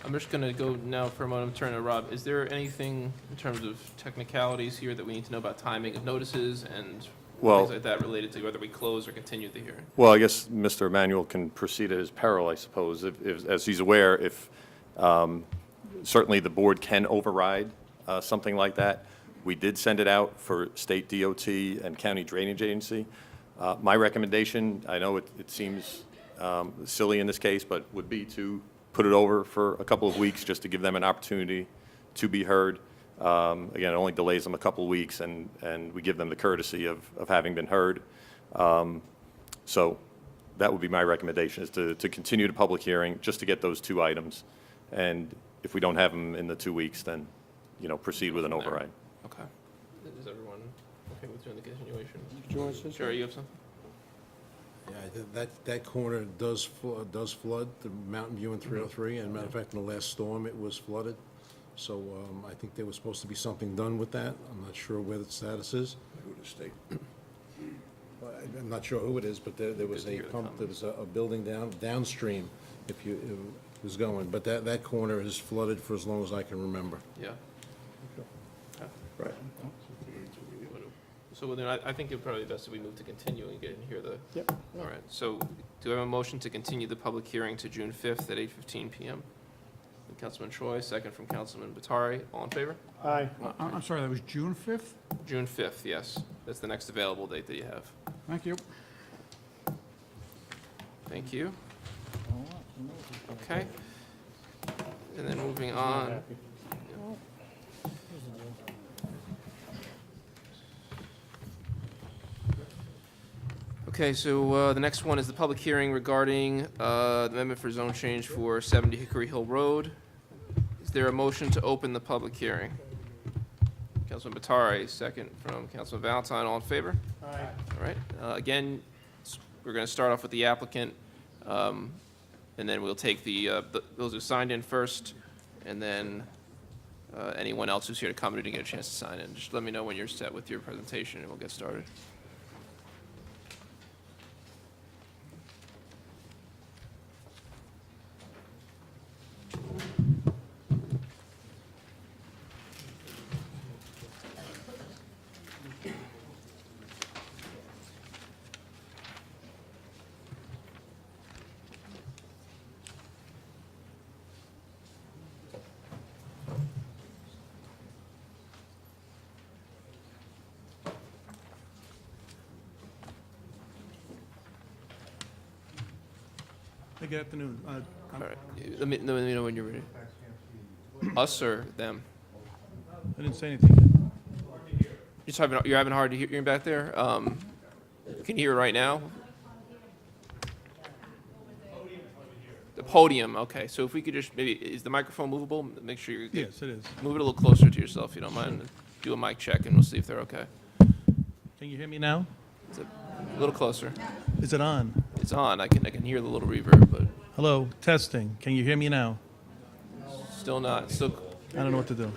I'm just going to go now for a moment, turn to Rob. Is there anything in terms of technicalities here that we need to know about timing of notices and Well- things like that related to whether we close or continue the hearing? Well, I guess Mr. Emanuel can proceed at his peril, I suppose. As he's aware, if, certainly the board can override something like that. We did send it out for state DOT and county drainage agency. My recommendation, I know it seems silly in this case, but would be to put it over for a couple of weeks just to give them an opportunity to be heard. Again, it only delays them a couple of weeks, and we give them the courtesy of having been heard. So that would be my recommendation, is to continue the public hearing, just to get those two items. And if we don't have them in the 2 weeks, then, proceed with an override. Okay. Is everyone okay with doing the continuation? George, Sherry, you have something? Yeah, that corner does flood, the Mountain View and 303, and matter of fact, in the last storm, it was flooded. So I think there was supposed to be something done with that. I'm not sure where the status is. I'm not sure who it is, but there was a pump, there was a building downstream, if you, it was going. But that corner is flooded for as long as I can remember. Yeah. Right. So then I think it'd probably be best if we move to continue and get in here the. Yep. All right, so do I have a motion to continue the public hearing to June 5th at 8:15 PM? From Councilman Choi, second from Councilman Batari. All in favor? Aye. I'm sorry, that was June 5th? June 5th, yes. That's the next available date that you have. Thank you. Thank you. Okay. And then moving on. Okay, so the next one is the public hearing regarding the amendment for zone change for 70 Hickory Hill Road. Is there a motion to open the public hearing? Councilman Batari, second from Councilman Valentine. All in favor? Aye. All right. Again, we're going to start off with the applicant, and then we'll take those who signed in first, and then anyone else who's here to comment and get a chance to sign in. Just let me know when you're set with your presentation, and we'll get started. Hey, good afternoon. All right. Let me know when you're ready. Us or them? I didn't say anything. You're having hard to hear back there? Can you hear it right now? The podium, okay. So if we could just, maybe, is the microphone movable? Make sure you Yes, it is. move it a little closer to yourself, if you don't mind. Do a mic check, and we'll see if they're okay. Can you hear me now? Is it a little closer? Is it on? It's on. I can hear the little reverb, but Hello, testing. Can you hear me now? still not. Still, I don't know what to do.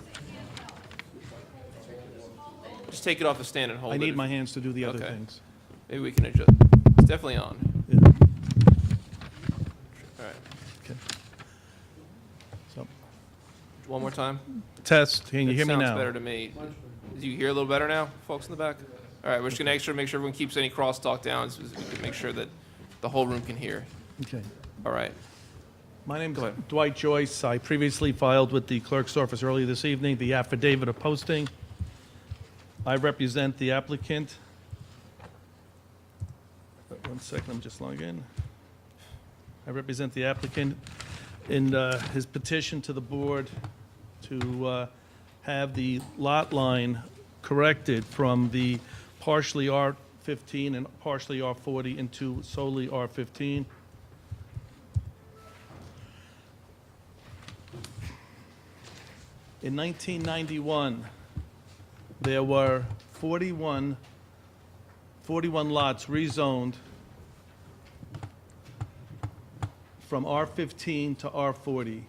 just take it off the stand and hold I it. need my hands to do the other Okay. things. Maybe we can adjust. It's definitely on. Yeah. All right. Okay. So, One more time. test. Can you It hear me sounds now? better to me. Do you hear a little better now, folks in the back? All right, we're just gonna make sure everyone keeps any crosstalk down, so we can make sure that the whole room can hear. Okay. All right. My name's Go ahead. Dwight Joyce. I previously filed with the clerk's office earlier this evening the affidavit of posting. I represent the applicant. One second, let me just log in. I represent the applicant in his petition to the board to have the lot line corrected from the partially R15 and partially R40 into solely R15. In 1991, there were 41 lots rezoned from R15 to R40.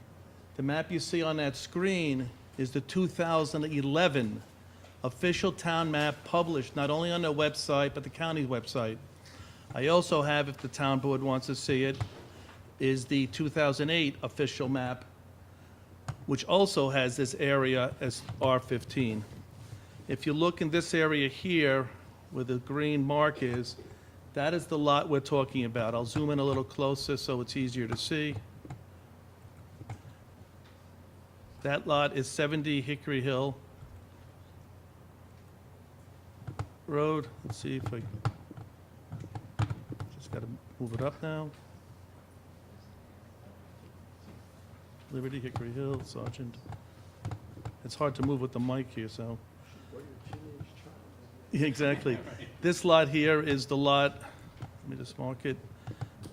The map you see on that screen is the 2011 official town map published not only on their website, but the county website. I also have, if the town board wants to see it, is the 2008 official map, which also has this area as R15. If you look in this area here, where the green mark is, that is the lot we're talking about. I'll zoom in a little closer so it's easier to see. That lot is 70 Hickory Hill Road. Let's see if I just got to move it up now. Liberty, Hickory Hill, Sergeant. It's hard to move with the mic here, so. Exactly. This lot here is the lot, let me just mark it,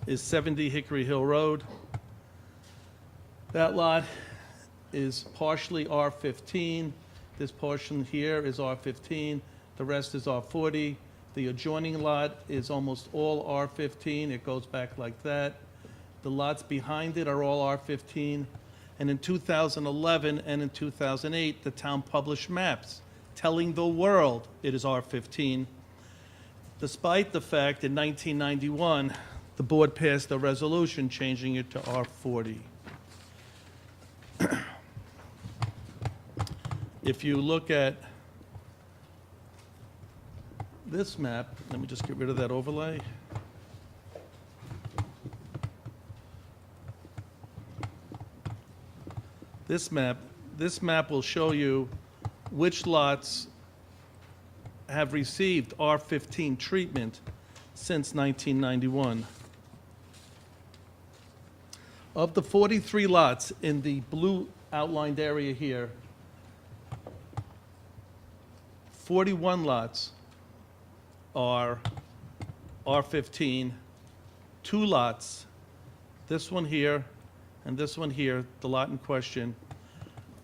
is 70 Hickory Hill Road. That lot is partially R15. This portion here is R15. The rest is R40. The adjoining lot is almost all R15. It goes back like that. The lots behind it are all R15. And in 2011 and in 2008, the town published maps telling the world it is R15, despite the fact in 1991, the board passed a resolution changing it to R40. If you look at this map, let me just get rid of that overlay. This map will show you which lots have received R15 treatment since 1991. Of the 43 lots in the blue outlined area here, 41 lots are R15, 2 lots, this one here and this one here, the lot in question,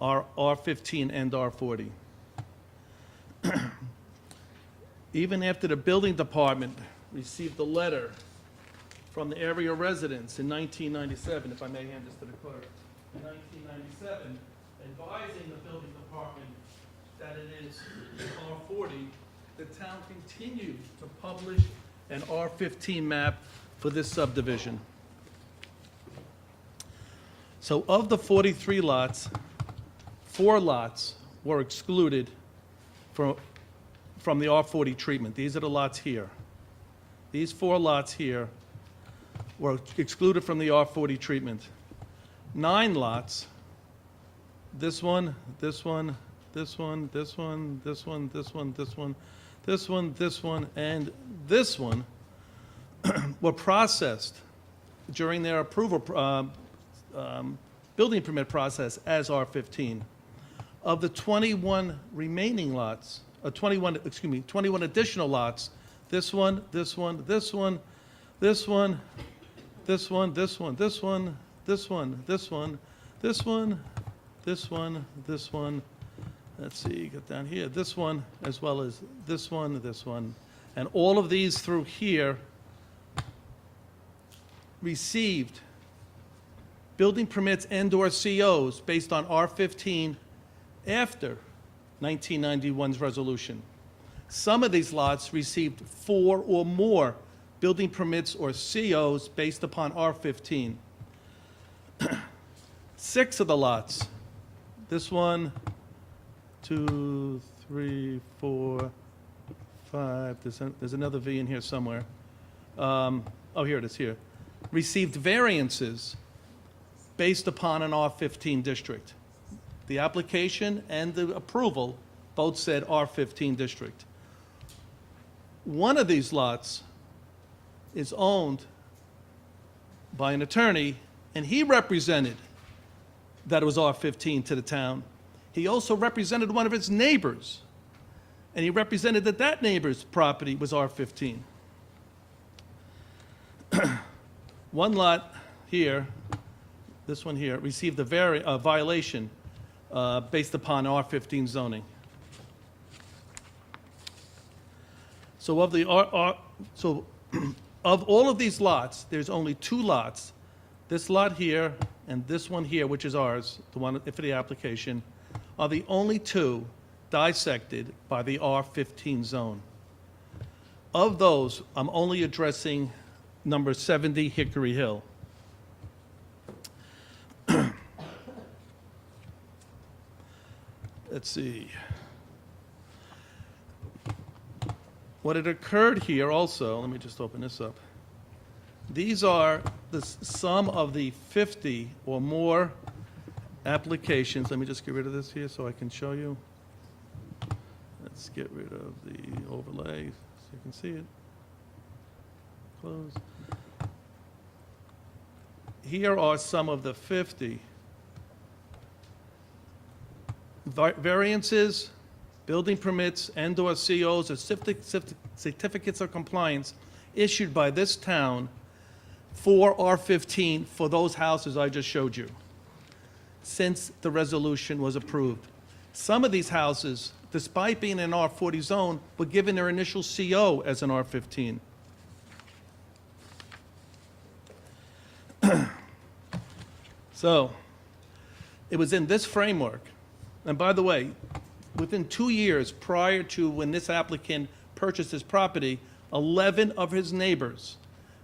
are R15 and R40. Even after the building department received a letter from the area residents in 1997, if I may hand this to the clerk, in 1997, advising the building department that it is R40, the town continued to publish an R15 map for this subdivision. So of the 43 lots, 4 lots were excluded from the R40 treatment. These are the lots here. These 4 lots here were excluded from the R40 treatment. 9 lots, this one, this one, this one, this one, this one, this one, this one, this one, this one, and this one were processed during their approval building permit process as R15. Of the 21 remaining lots, 21 additional lots, this one, this one, this one, this one, this one, this one, this one, this one, this one, this one, this one, this one. Let's see, get down here, this one, as well as this one, and all of these through here received building permits and/or COs based on R15 after 1991's resolution. Some of these lots received 4 or more building permits or COs based upon R15. 6 of the lots, this one, 2, 3, 4, 5, there's another V in here somewhere. Oh, here it is, here. Received variances based upon an R15 district. The application and the approval both said R15 district. One of these lots is owned by an attorney, and he represented that it was R15 to the town. He also represented one of his neighbors, and he represented that that neighbor's property was R15. One lot here, this one here, received a violation based upon R15 zoning. So of the of all of these lots, there's only 2 lots, this lot here and this one here, which is ours, the one for the application, are the only 2 dissected by the R15 zone. Of those, I'm only addressing number 70 Hickory Hill. Let's see. What had occurred here also, let me just open this up. These are the sum of the 50 or more applications. Let me just get rid of this here so I can show you. Let's get rid of the overlay so you can see it. Close. Here are some of the 50 variances, building permits, and/or COs or certificates of compliance issued by this town for R15 for those houses I just showed you, since the resolution was approved. Some of these houses, despite being in an R40 zone, were given their initial CO as an R15. So, it was in this framework. And by the way, within 2 years prior to when this applicant purchased his property, 11 of his neighbors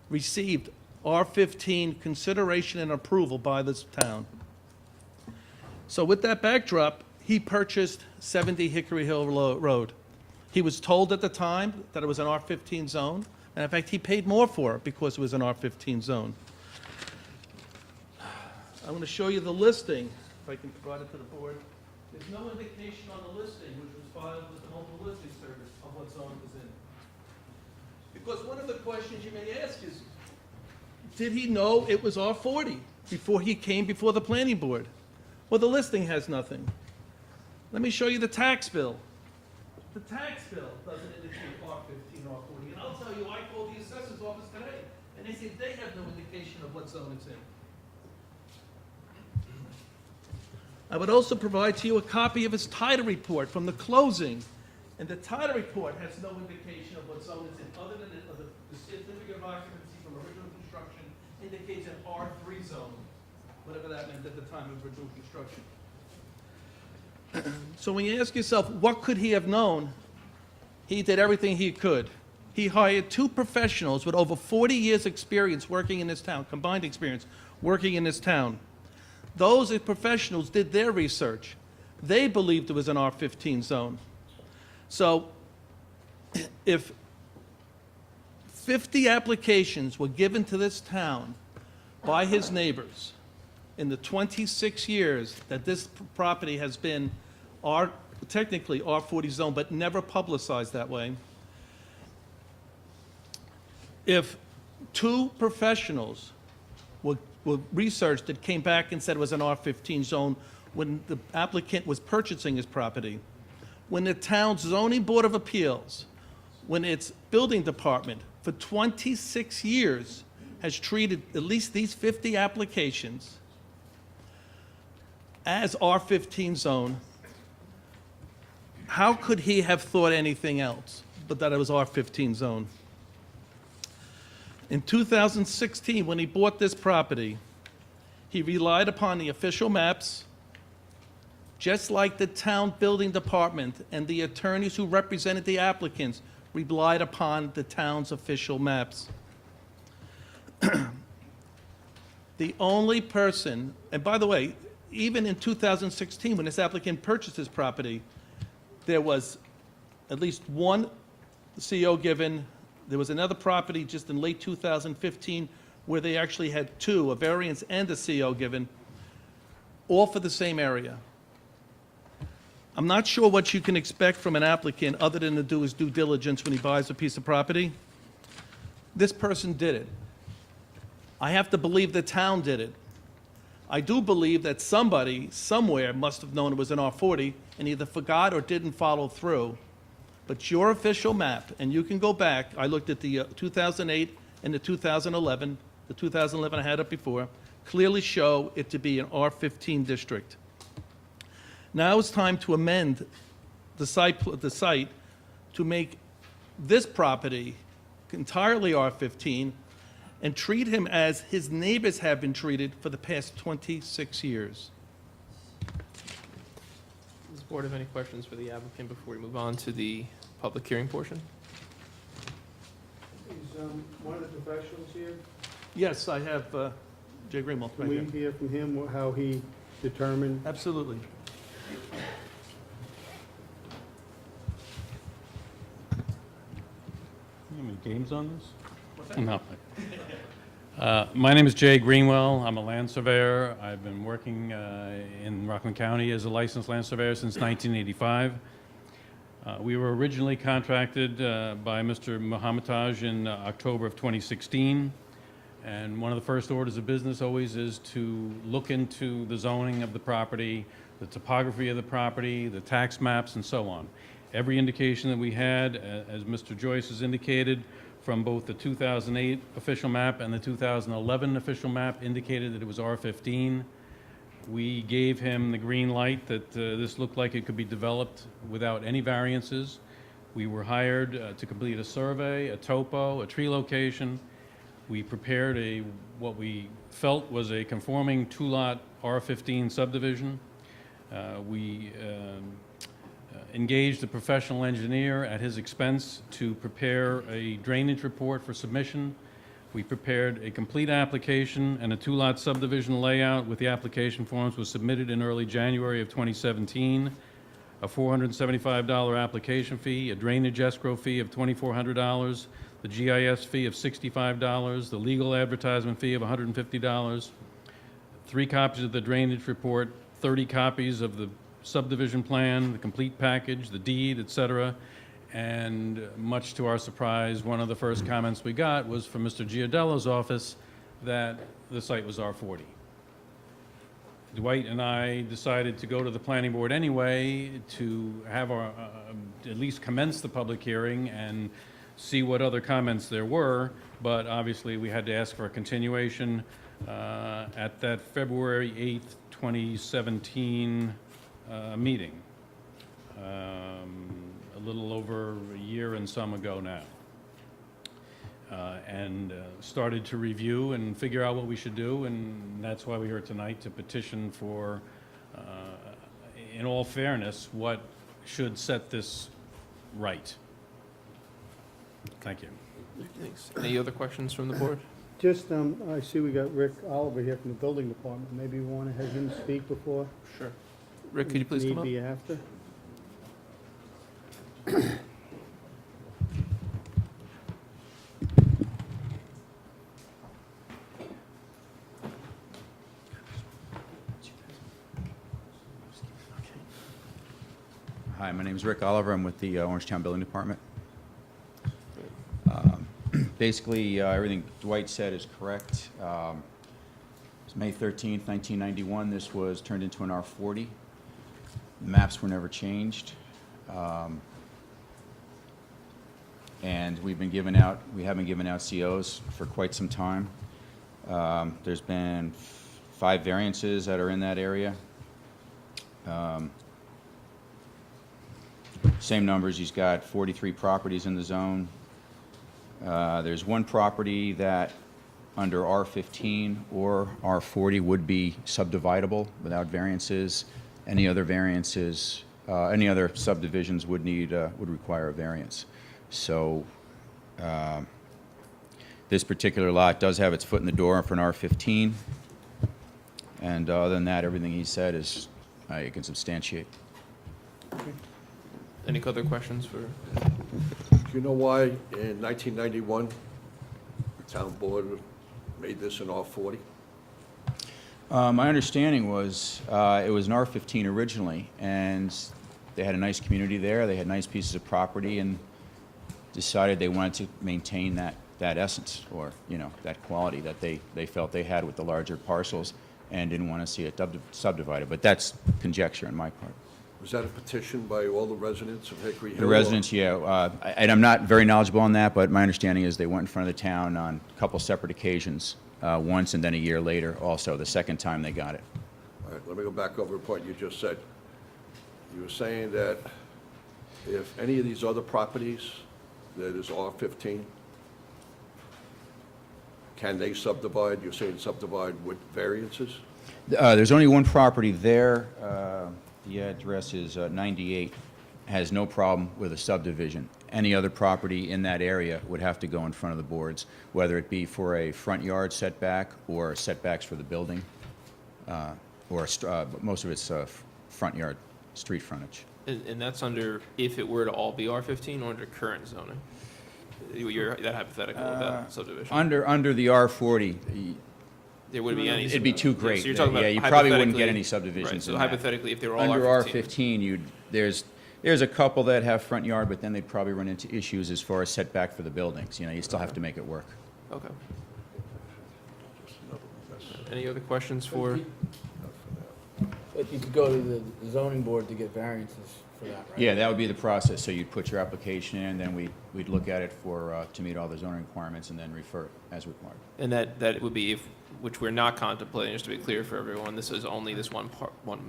received R15 consideration and approval by this town. So with that backdrop, he purchased 70 Hickory Hill Road. He was told at the time that it was an R15 zone, and in fact, he paid more for it because it was an R15 zone. I'm going to show you the listing, if I can provide it to the board. There's no indication on the listing, which was filed with the Local Listing Service, of what zone it was in. Because one of the questions you may ask is, did he know it was R40 before he came before the planning board? Well, the listing has nothing. Let me show you the tax bill. The tax bill doesn't indicate R15 or R40. And I'll tell you, I called the assessor's office today, and they said they have no indication of what zone it's in. I would also provide to you a copy of his title report from the closing. And the title report has no indication of what zone it's in, other than the certificate of occupancy from original construction indicates an R3 zone, whatever that meant at the time of original construction. So when you ask yourself, what could he have known? He did everything he could. He hired 2 professionals with over 40 years' experience working in this town, combined experience working in this town. Those professionals did their research. They believed it was an R15 zone. So if 50 applications were given to this town by his neighbors in the 26 years that this property has been technically R40 zone, but never publicized that way, if 2 professionals were researched that came back and said it was an R15 zone when the applicant was purchasing his property, when the town's zoning board of appeals, when its building department for 26 years has treated at least these 50 applications as R15 zone, how could he have thought anything else but that it was R15 zone? In 2016, when he bought this property, he relied upon the official maps, just like the town building department and the attorneys who represented the applicants relied upon the town's official maps. The only person, and by the way, even in 2016, when this applicant purchased this property, there was at least one CO given. There was another property just in late 2015 where they actually had two, a variance and a CO given, all for the same area. I'm not sure what you can expect from an applicant other than to do his due diligence when he buys a piece of property. This person did it. I have to believe the town did it. I do believe that somebody, somewhere, must have known it was an R40 and either forgot or didn't follow through. But your official map, and you can go back, I looked at the 2008 and the 2011, the 2011 I had up before, clearly show it to be an R15 district. Now it's time to amend the site to make this property entirely R15 and treat him as his neighbors have been treated for the past 26 years. Does the board have any questions for the applicant before we move on to the public hearing portion? Is one of the professionals here? Yes, I have Jay Greenwald Can right we here. hear from him how he determined? Absolutely. How many games on this? No. My name is Jay Greenwell. I'm a land surveyor. I've been working in Rockland County as a licensed land surveyor since 1985. We were originally contracted by Mr. Mohammadaj in October of 2016. And one of the first orders of business always is to look into the zoning of the property, the topography of the property, the tax maps, and so on. Every indication that we had, as Mr. Joyce has indicated, from both the 2008 official map and the 2011 official map indicated that it was R15. We gave him the green light that this looked like it could be developed without any variances. We were hired to complete a survey, a topo, a tree location. We prepared what we felt was a conforming two-lot R15 subdivision. We engaged a professional engineer at his expense to prepare a drainage report for submission. We prepared a complete application, and a two-lot subdivision layout with the application forms was submitted in early January of 2017. A $475 application fee, a drainage escrow fee of $2,400, the GIS fee of $65, the legal advertisement fee of $150, 3 copies of the drainage report, 30 copies of the subdivision plan, the complete package, the deed, etc. And much to our surprise, one of the first comments we got was from Mr. Giardello's office that the site was R40. Dwight and I decided to go to the planning board anyway to have our, at least commence the public hearing and see what other comments there were, but obviously we had to ask for a continuation at that February 8th, 2017 meeting, a little over a year and some ago now, and started to review and figure out what we should do, and that's why we're here tonight to petition for, in all fairness, what should set this right. Thank you. Thanks. Any other questions from the board? Just, I see we got Rick Oliver here from the building department. Maybe we want to have him speak before? Sure. Rick, could you please come up? Maybe after? Hi, my name is Rick Oliver. I'm with the Orangetown Building Department. Basically, everything Dwight said is correct. It's May 13th, 1991. This was turned into an R40. The maps were never changed. And we haven't given out COs for quite some time. There's been 5 variances that are in that area. Same numbers, he's got 43 properties in the zone. There's one property that under R15 or R40 would be subdividable without variances. Any other variances, any other subdivisions would require a variance. So this particular lot does have its foot in the door for an R15. And other than that, everything he said is, you can substantiate. Any other questions for? Do you know why in 1991, the town board made this an R40? My understanding was it was an R15 originally, and they had a nice community there. They had nice pieces of property, and decided they wanted to maintain that essence, or that quality that they felt they had with the larger parcels, and didn't want to see it subdivided. But that's conjecture on my part. Was that a petition by all the residents of Hickory Hill? The residents, yeah. And I'm not very knowledgeable on that, but my understanding is they went in front of the town on a couple separate occasions, once and then a year later also, the second time they got it. All right, let me go back over a point you just said. You were saying that if any of these other properties that is R15, can they subdivide? You're saying subdivide with variances? There's only one property there. The address is 98. Has no problem with a subdivision. Any other property in that area would have to go in front of the boards, whether it be for a front yard setback or setbacks for the building, or most of it's front yard, street frontage. And that's under, if it were to all be R15 or under current zoning? That hypothetical of that subdivision? Under the R40, there wouldn't be any. It'd be too great. So you're talking about you probably wouldn't get hypothetically- any subdivisions. Right, so in that. hypothetically, if they were all under R15. R15, there's a couple that have front yard, but then they'd probably run into issues as far as setback for the buildings. You still have to make it work. Okay. Any other questions for? But you could go to the zoning board to get variances for that, right? Yeah, that would be the process. So you'd put your application in, then we'd look at it to meet all the zoning requirements, and then refer it as required. And that would be which we're not contemplating, just to be clear for everyone, this is only this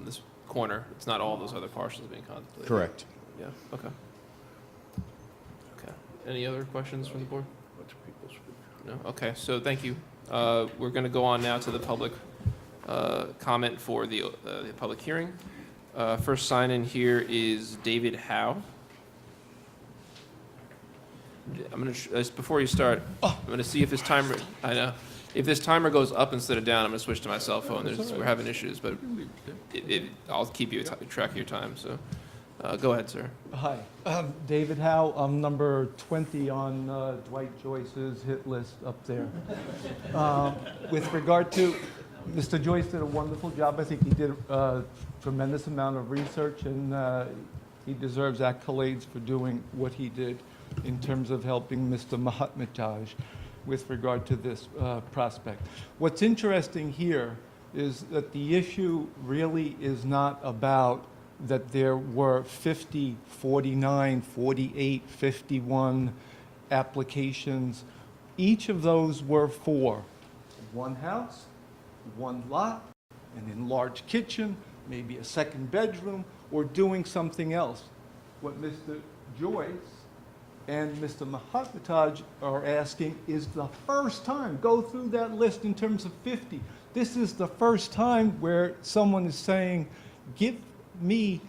this corner. It's not all those other parcels being contemplated. Correct. Yeah, okay. Okay. Any other questions from the board? No? Okay, so thank you. We're going to go on now to the public comment for the public hearing. First sign-in here is David Howe. I'm going to, before you start, I'm going to see if this timer, I know, if this timer goes up instead of down, I'm going to switch to my cell phone. We're having issues, but I'll keep you track of your time, so go ahead, sir. Hi, I'm David Howe. I'm number 20 on Dwight Joyce's hit list up there. With regard to, Mr. Joyce did a wonderful job. I think he did a tremendous amount of research, and he deserves accolades for doing what he did in terms of helping Mr. Mahatmataj with regard to this prospect. What's interesting here is that the issue really is not about that there were 50, 49, 48, 51 applications. Each of those were for one house, one lot, an enlarged kitchen, maybe a second bedroom, or doing something else. What Mr. Joyce and Mr. Mahatmataj are asking is the first time, go through that list in terms of 50. This is the first time where someone is saying, give me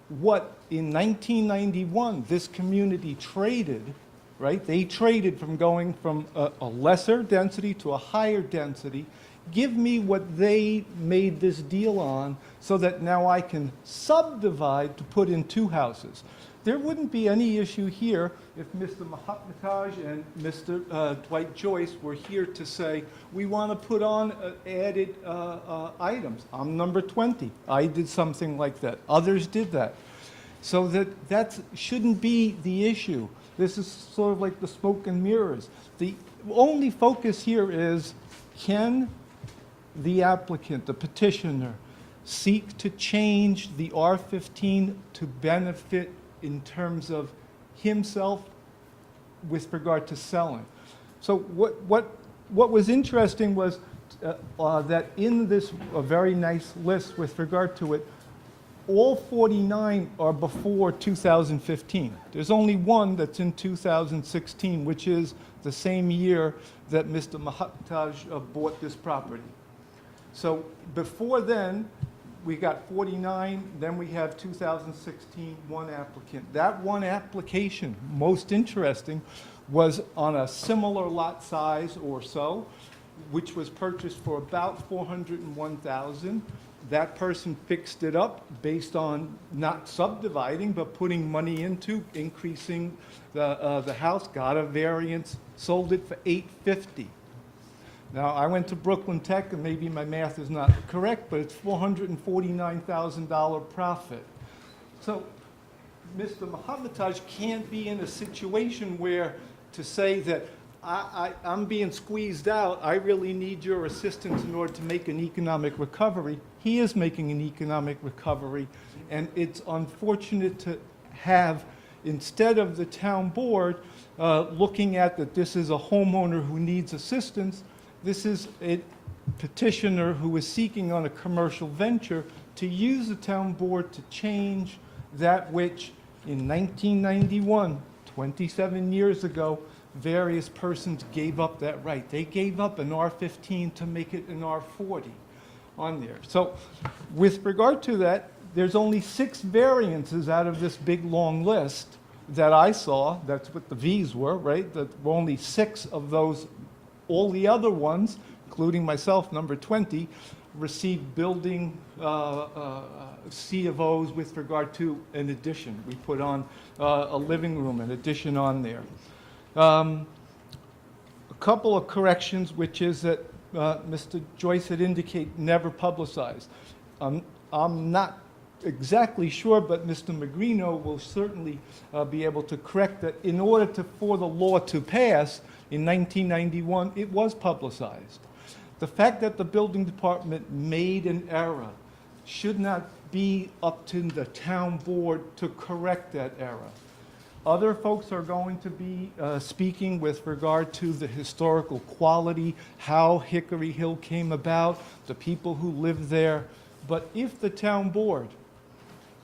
what in 1991 this community traded, right? They traded from going from a lesser density to a higher density. Give me what they made this deal on so that now I can subdivide to put in 2 houses. There wouldn't be any issue here if Mr. Mahatmataj and Mr. Dwight Joyce were here to say, we want to put on added items. I'm number 20. I did something like that. Others did that. So that shouldn't be the issue. This is sort of like the smoke and mirrors. The only focus here is, can the applicant, the petitioner, seek to change the R15 to benefit in terms of himself with regard to selling? So what what was interesting was that in this very nice list with regard to it, all 49 are before 2015. There's only one that's in 2016, which is the same year that Mr. Mahataj bought this property. So before then, we got 49, then we have 2016, one applicant. That one application, most interesting, was on a similar lot size or so, which was purchased for about $401,000. That person fixed it up based on not subdividing, but putting money into increasing the house, got a variance, sold it for $850,000. Now, I went to Brooklyn Tech, and maybe my math is not correct, but it's $449,000 profit. So Mr. Mahataj can't be in a situation where to say that I'm being squeezed out, I really need your assistance in order to make an economic recovery. He is making an economic recovery, and it's unfortunate to have, instead of the town board looking at that this is a homeowner who needs assistance, this is a petitioner who is seeking on a commercial venture to use the town board to change that which in 1991, 27 years ago, various persons gave up that right. They gave up an R15 to make it an R40 on there. So with regard to that, there's only 6 variances out of this big long list that I saw. That's what the V's were, right? That were only 6 of those. All the other ones, including myself, number 20, received building C of O's with regard to an addition. We put on a living room, an addition on there. A couple of corrections, which is that Mr. Joyce had indicated never publicized. I'm not exactly sure, but Mr. Magrino will certainly be able to correct that. In order for the law to pass in 1991, it was publicized. The fact that the building department made an error should not be up to the town board to correct that error. Other folks are going to be speaking with regard to the historical quality, how Hickory Hill came about, the people who live there. But if the town board,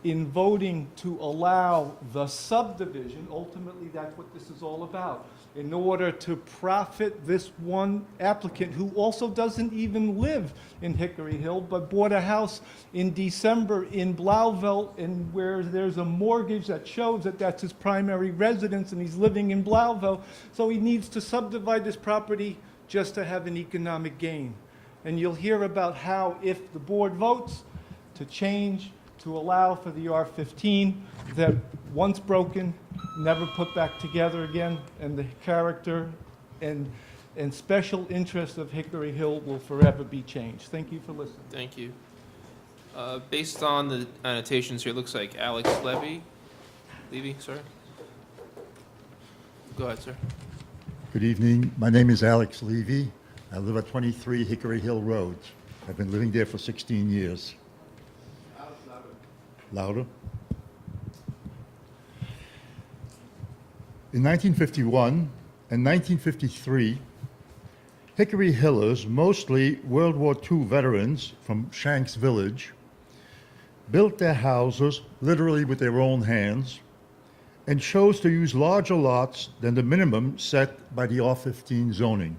in voting to allow the subdivision, ultimately that's what this is all about, in order to profit this one applicant who also doesn't even live in Hickory Hill, but bought a house in December in Blauvelt, and where there's a mortgage that shows that that's his primary residence, and he's living in Blauvelt, so he needs to subdivide this property just to have an economic gain. And you'll hear about how, if the board votes to change, to allow for the R15, that once broken, never put back together again, and the character and special interest of Hickory Hill will forever be changed. Thank you for listening. Thank you. Based on the annotations here, it looks like Alex Levy, sir? Go ahead, sir. Good evening. My name is Alex Levy. I live at 23 Hickory Hill Road. I've been living there for 16 years. Louder. In 1951 and 1953, Hickory Hillers, mostly World War II veterans from Shanks Village, built their houses literally with their own hands and chose to use larger lots than the minimum set by the R15 zoning.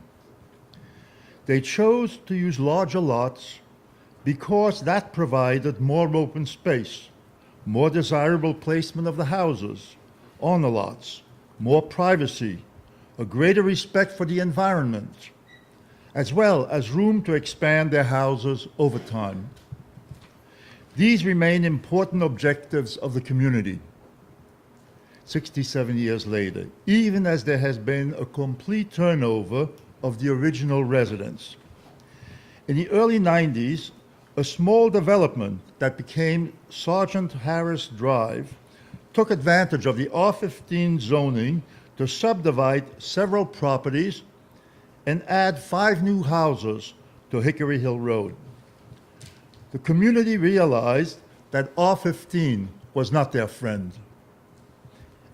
They chose to use larger lots because that provided more open space, more desirable placement of the houses on the lots, more privacy, a greater respect for the environment, as well as room to expand their houses over time. These remain important objectives of the community 67 years later, even as there has been a complete turnover of the original residents. In the early 90s, a small development that became Sergeant Harris Drive took advantage of the R15 zoning to subdivide several properties and add 5 new houses to Hickory Hill Road. The community realized that R15 was not their friend,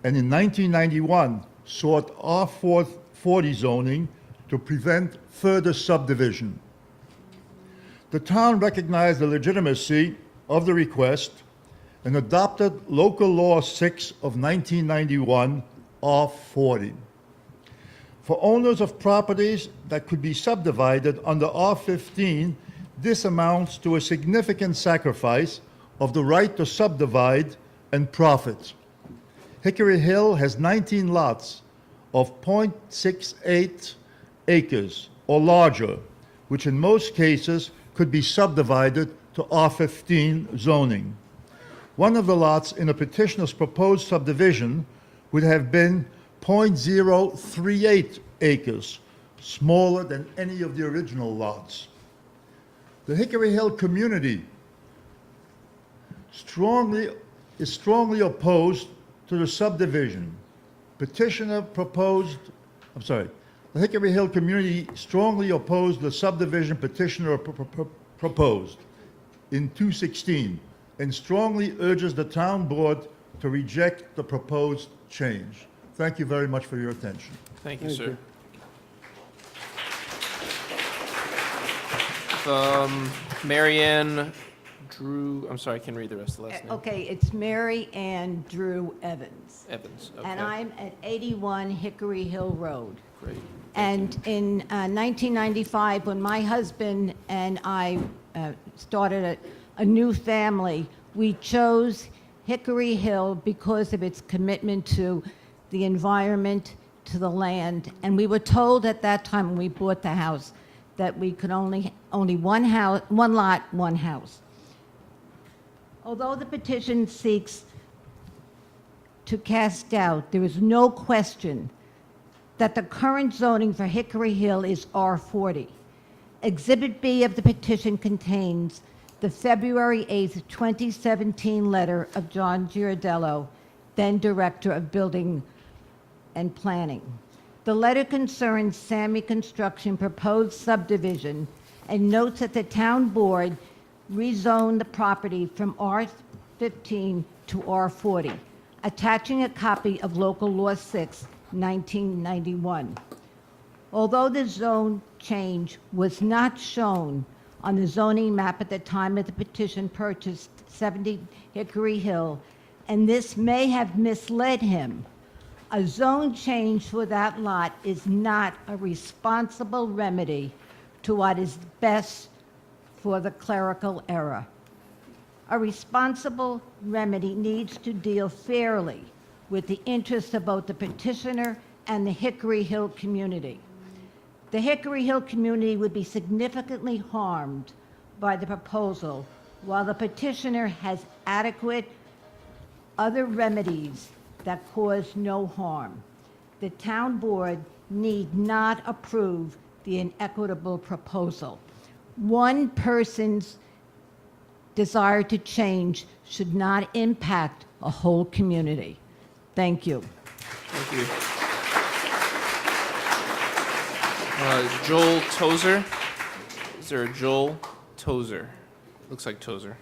and in 1991 sought R440 zoning to prevent further subdivision. The town recognized the legitimacy of the request and adopted Local Law 6 of 1991, R40. For owners of properties that could be subdivided under R15, this amounts to a significant sacrifice of the right to subdivide and profit. Hickory Hill has 19 lots of 0.68 acres or larger, which in most cases could be subdivided to R15 zoning. One of the lots in a petitioner's proposed subdivision would have been 0.038 acres, smaller than any of the original lots. The Hickory Hill community is strongly opposed to the subdivision. The Hickory Hill community strongly opposed the subdivision petitioner proposed in 2016 and strongly urges the town board to reject the proposed change. Thank you very much for your attention. Thank you, sir. Marianne Drew, I'm sorry, I can't read the rest of the last name. Okay, it's Mary Ann Drew Evans. Evans, okay. And I'm at 81 Hickory Hill Road. Great. And in 1995, when my husband and I started a new family, we chose Hickory Hill because of its commitment to the environment, to the land. And we were told at that time when we bought the house that we could only one lot, one house. Although the petition seeks to cast doubt, there is no question that the current zoning for Hickory Hill is R40. Exhibit B of the petition contains the February 8th, 2017 letter of John Giardello, then Director of Building and Planning. The letter concerns Sammy Construction proposed subdivision and notes that the town board rezoned the property from R15 to R40, attaching a copy of Local Law 6, 1991. Although the zone change was not shown on the zoning map at the time of the petition purchased 70 Hickory Hill, and this may have misled him, a zone change for that lot is not a responsible remedy to what is best for the clerical error. A responsible remedy needs to deal fairly with the interests of both the petitioner and the Hickory Hill community. The Hickory Hill community would be significantly harmed by the proposal, while the petitioner has adequate other remedies that cause no harm. The town board need not approve the inequitable proposal. One person's desire to change should not impact a whole community. Thank you. Thank you. Joel Tozer. Is there a Joel Tozer? Looks like Tozer.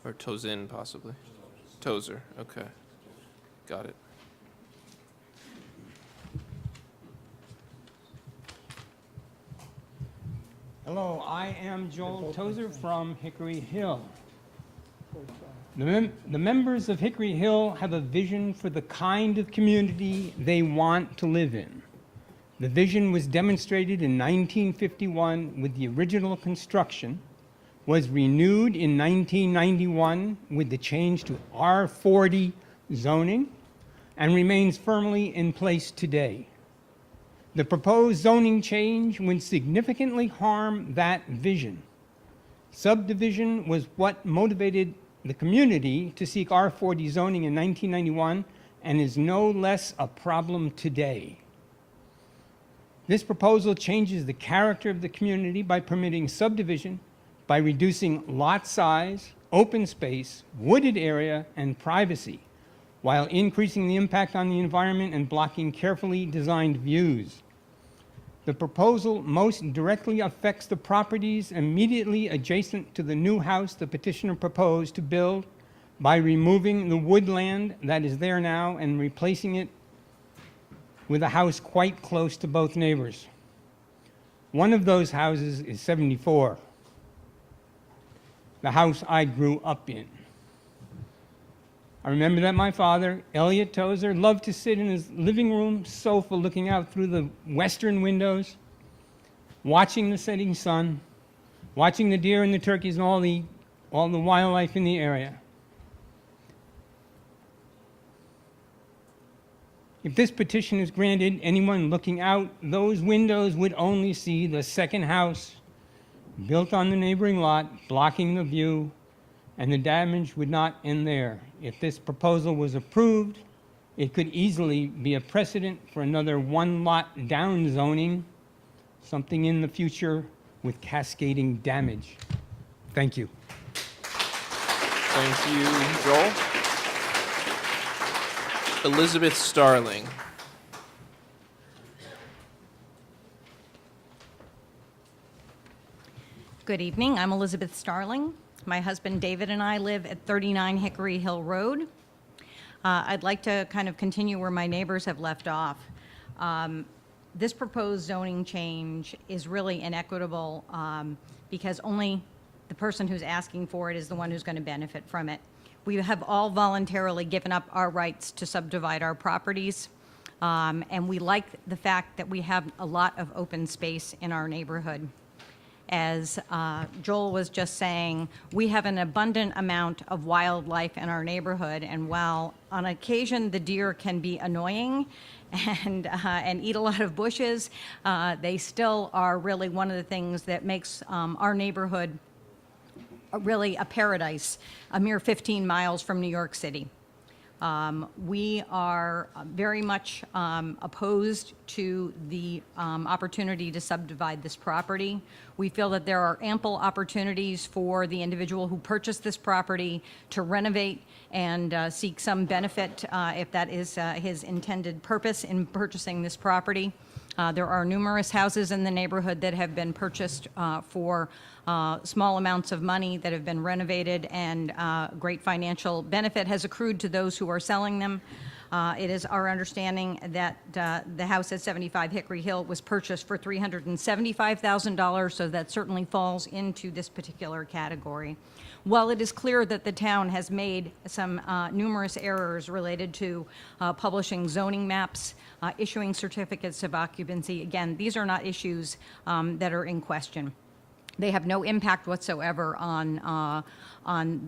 Or Tozin, possibly. Tozer, okay. Got it. Hello, I am Joel Tozer from Hickory Hill. The members of Hickory Hill have a vision for the kind of community they want to live in. The vision was demonstrated in 1951 with the original construction, was renewed in 1991 with the change to R40 zoning, and remains firmly in place today. The proposed zoning change would significantly harm that vision. Subdivision was what motivated the community to seek R40 zoning in 1991 and is no less a problem today. This proposal changes the character of the community by permitting subdivision, by reducing lot size, open space, wooded area, and privacy, while increasing the impact on the environment and blocking carefully designed views. The proposal most directly affects the properties immediately adjacent to the new house the petitioner proposed to build by removing the woodland that is there now and replacing it with a house quite close to both neighbors. One of those houses is 74, the house I grew up in. I remember that my father, Elliot Tozer, loved to sit in his living room sofa looking out through the western windows, watching the setting sun, watching the deer and the turkeys and all the wildlife in the area. If this petition is granted, anyone looking out those windows would only see the second house built on the neighboring lot, blocking the view, and the damage would not end there. If this proposal was approved, it could easily be a precedent for another one-lot down zoning, something in the future with cascading damage. Thank you. Thank you, Joel. Elizabeth Starling. Good evening. I'm Elizabeth Starling. My husband David and I live at 39 Hickory Hill Road. I'd like to kind of continue where my neighbors have left off. This proposed zoning change is really inequitable because only the person who's asking for it is the one who's going to benefit from it. We have all voluntarily given up our rights to subdivide our properties, and we like the fact that we have a lot of open space in our neighborhood. As Joel was just saying, we have an abundant amount of wildlife in our neighborhood, and while on occasion the deer can be annoying and eat a lot of bushes, they still are really one of the things that makes our neighborhood really a paradise, a mere 15 miles from New York City. We are very much opposed to the opportunity to subdivide this property. We feel that there are ample opportunities for the individual who purchased this property to renovate and seek some benefit if that is his intended purpose in purchasing this property. There are numerous houses in the neighborhood that have been purchased for small amounts of money that have been renovated, and great financial benefit has accrued to those who are selling them. It is our understanding that the house at 75 Hickory Hill was purchased for $375,000, so that certainly falls into this particular category. While it is clear that the town has made some numerous errors related to publishing zoning maps, issuing certificates of occupancy, again, these are not issues that are in question. They have no impact whatsoever on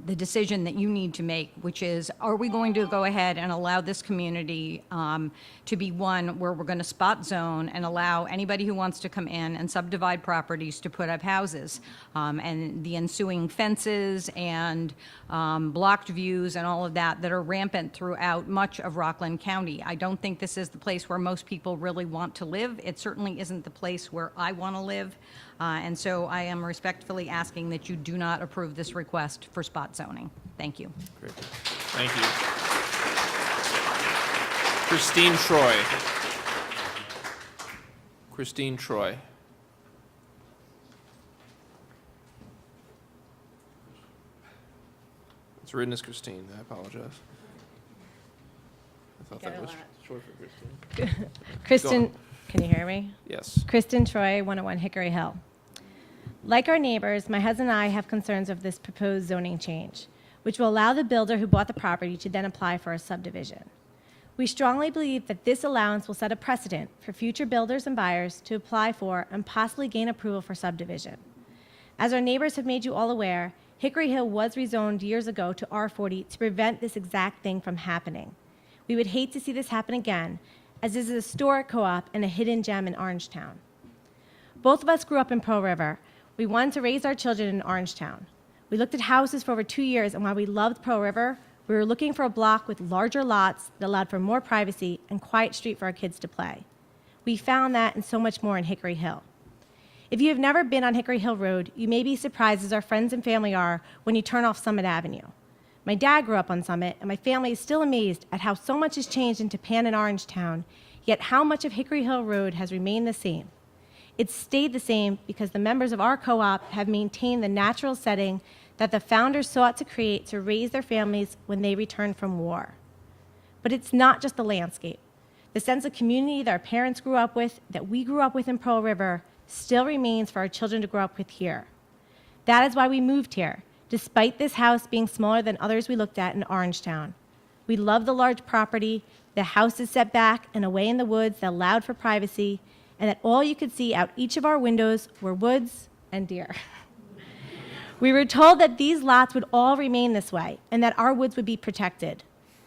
the decision that you need to make, which is, are we going to go ahead and allow this community to be one where we're going to spot zone and allow anybody who wants to come in and subdivide properties to put up houses, and the ensuing fences and blocked views and all of that are rampant throughout much of Rockland County. I don't think this is the place where most people really want to live. It certainly isn't the place where I want to live. And so I am respectfully asking that you do not approve this request for spot zoning. Thank you. Great. Thank you. Christine Troy. Christine Troy. It's written as Christine. I apologize. I thought that was short for Christine. Kristen, can you hear me? Yes. Kristen Troy, 101 Hickory Hill. Like our neighbors, my husband and I have concerns of this proposed zoning change, which will allow the builder who bought the property to then apply for a subdivision. We strongly believe that this allowance will set a precedent for future builders and buyers to apply for and possibly gain approval for subdivision. As our neighbors have made you all aware, Hickory Hill was rezoned years ago to R40 to prevent this exact thing from happening. We would hate to see this happen again, as this is a historic co-op and a hidden gem in Orangetown. Both of us grew up in Pearl River. We wanted to raise our children in Orangetown. We looked at houses for over 2 years, and while we loved Pearl River, we were looking for a block with larger lots that allowed for more privacy and quiet street for our kids to play. We found that and so much more in Hickory Hill. If you have never been on Hickory Hill Road, you may be surprised as our friends and family are when you turn off Summit Avenue. My dad grew up on Summit, and my family is still amazed at how so much has changed in Tappan and Orangetown, yet how much of Hickory Hill Road has remained the same. It's stayed the same because the members of our co-op have maintained the natural setting that the founders sought to create to raise their families when they returned from war. But it's not just the landscape. The sense of community that our parents grew up with, that we grew up with in Pearl River, still remains for our children to grow up with here. That is why we moved here, despite this house being smaller than others we looked at in Orangetown. We love the large property, the house is set back and away in the woods that allowed for privacy, and that all you could see out each of our windows were woods and deer. We were told that these lots would all remain this way and that our woods would be protected.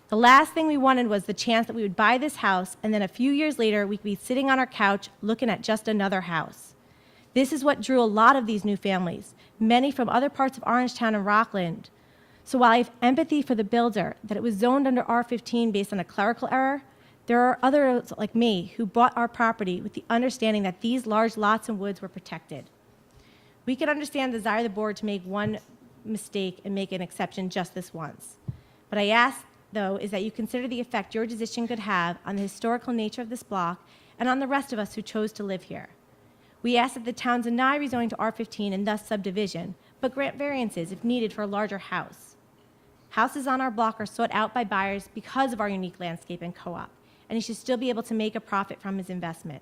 The last thing we wanted was the chance that we would buy this house and then a few years later we could be sitting on our couch looking at just another house. This is what drew a lot of these new families, many from other parts of Orangetown and Rockland. So while I have empathy for the builder that it was zoned under R15 based on a clerical error, there are others like me who bought our property with the understanding that these large lots and woods were protected. We can understand the desire of the board to make one mistake and make an exception just this once. What I ask, though, is that you consider the effect your decision could have on the historical nature of this block and on the rest of us who chose to live here. We ask that the town deny rezoning to R15 and thus subdivision, but grant variances if needed for a larger house. Houses on our block are sought out by buyers because of our unique landscape and co-op, and he should still be able to make a profit from his investment.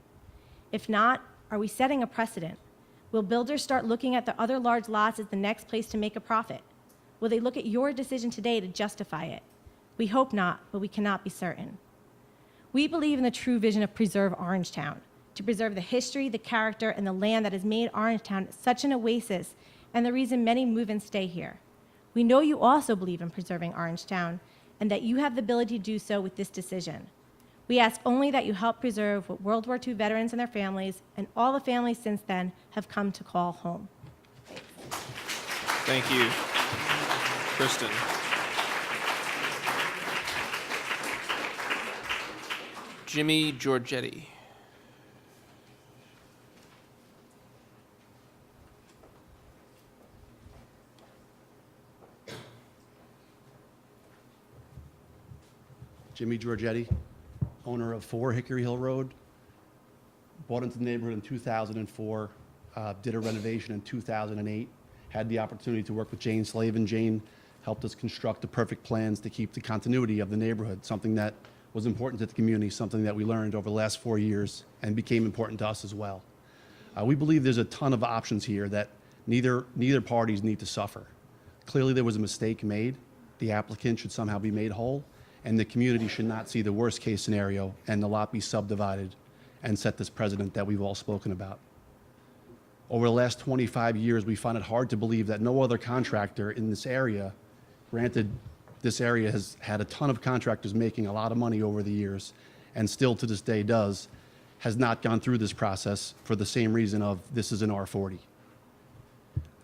If not, are we setting a precedent? Will builders start looking at the other large lots as the next place to make a profit? Will they look at your decision today to justify it? We hope not, but we cannot be certain. We believe in the true vision of Preserve Orangetown, to preserve the history, the character, and the land that has made Orangetown such an oasis and the reason many move and stay here. We know you also believe in preserving Orangetown and that you have the ability to do so with this decision. We ask only that you help preserve what World War II veterans and their families, and all the families since then, have come to call home. Thank you, Kristen. Jimmy Giorgetti. Jimmy Giorgetti, owner of 4 Hickory Hill Road. Bought into the neighborhood in 2004, did a renovation in 2008, had the opportunity to work with Jane Slavin. Jane helped us construct the perfect plans to keep the continuity of the neighborhood, something that was important to the community, something that we learned over the last 4 years and became important to us as well. We believe there's a ton of options here that neither parties need to suffer. Clearly there was a mistake made. The applicant should somehow be made whole, and the community should not see the worst case scenario and the lot be subdivided and set this precedent that we've all spoken about. Over the last 25 years, we find it hard to believe that no other contractor in this area, granted this area has had a ton of contractors making a lot of money over the years and still to this day does, has not gone through this process for the same reason of this is an R40. I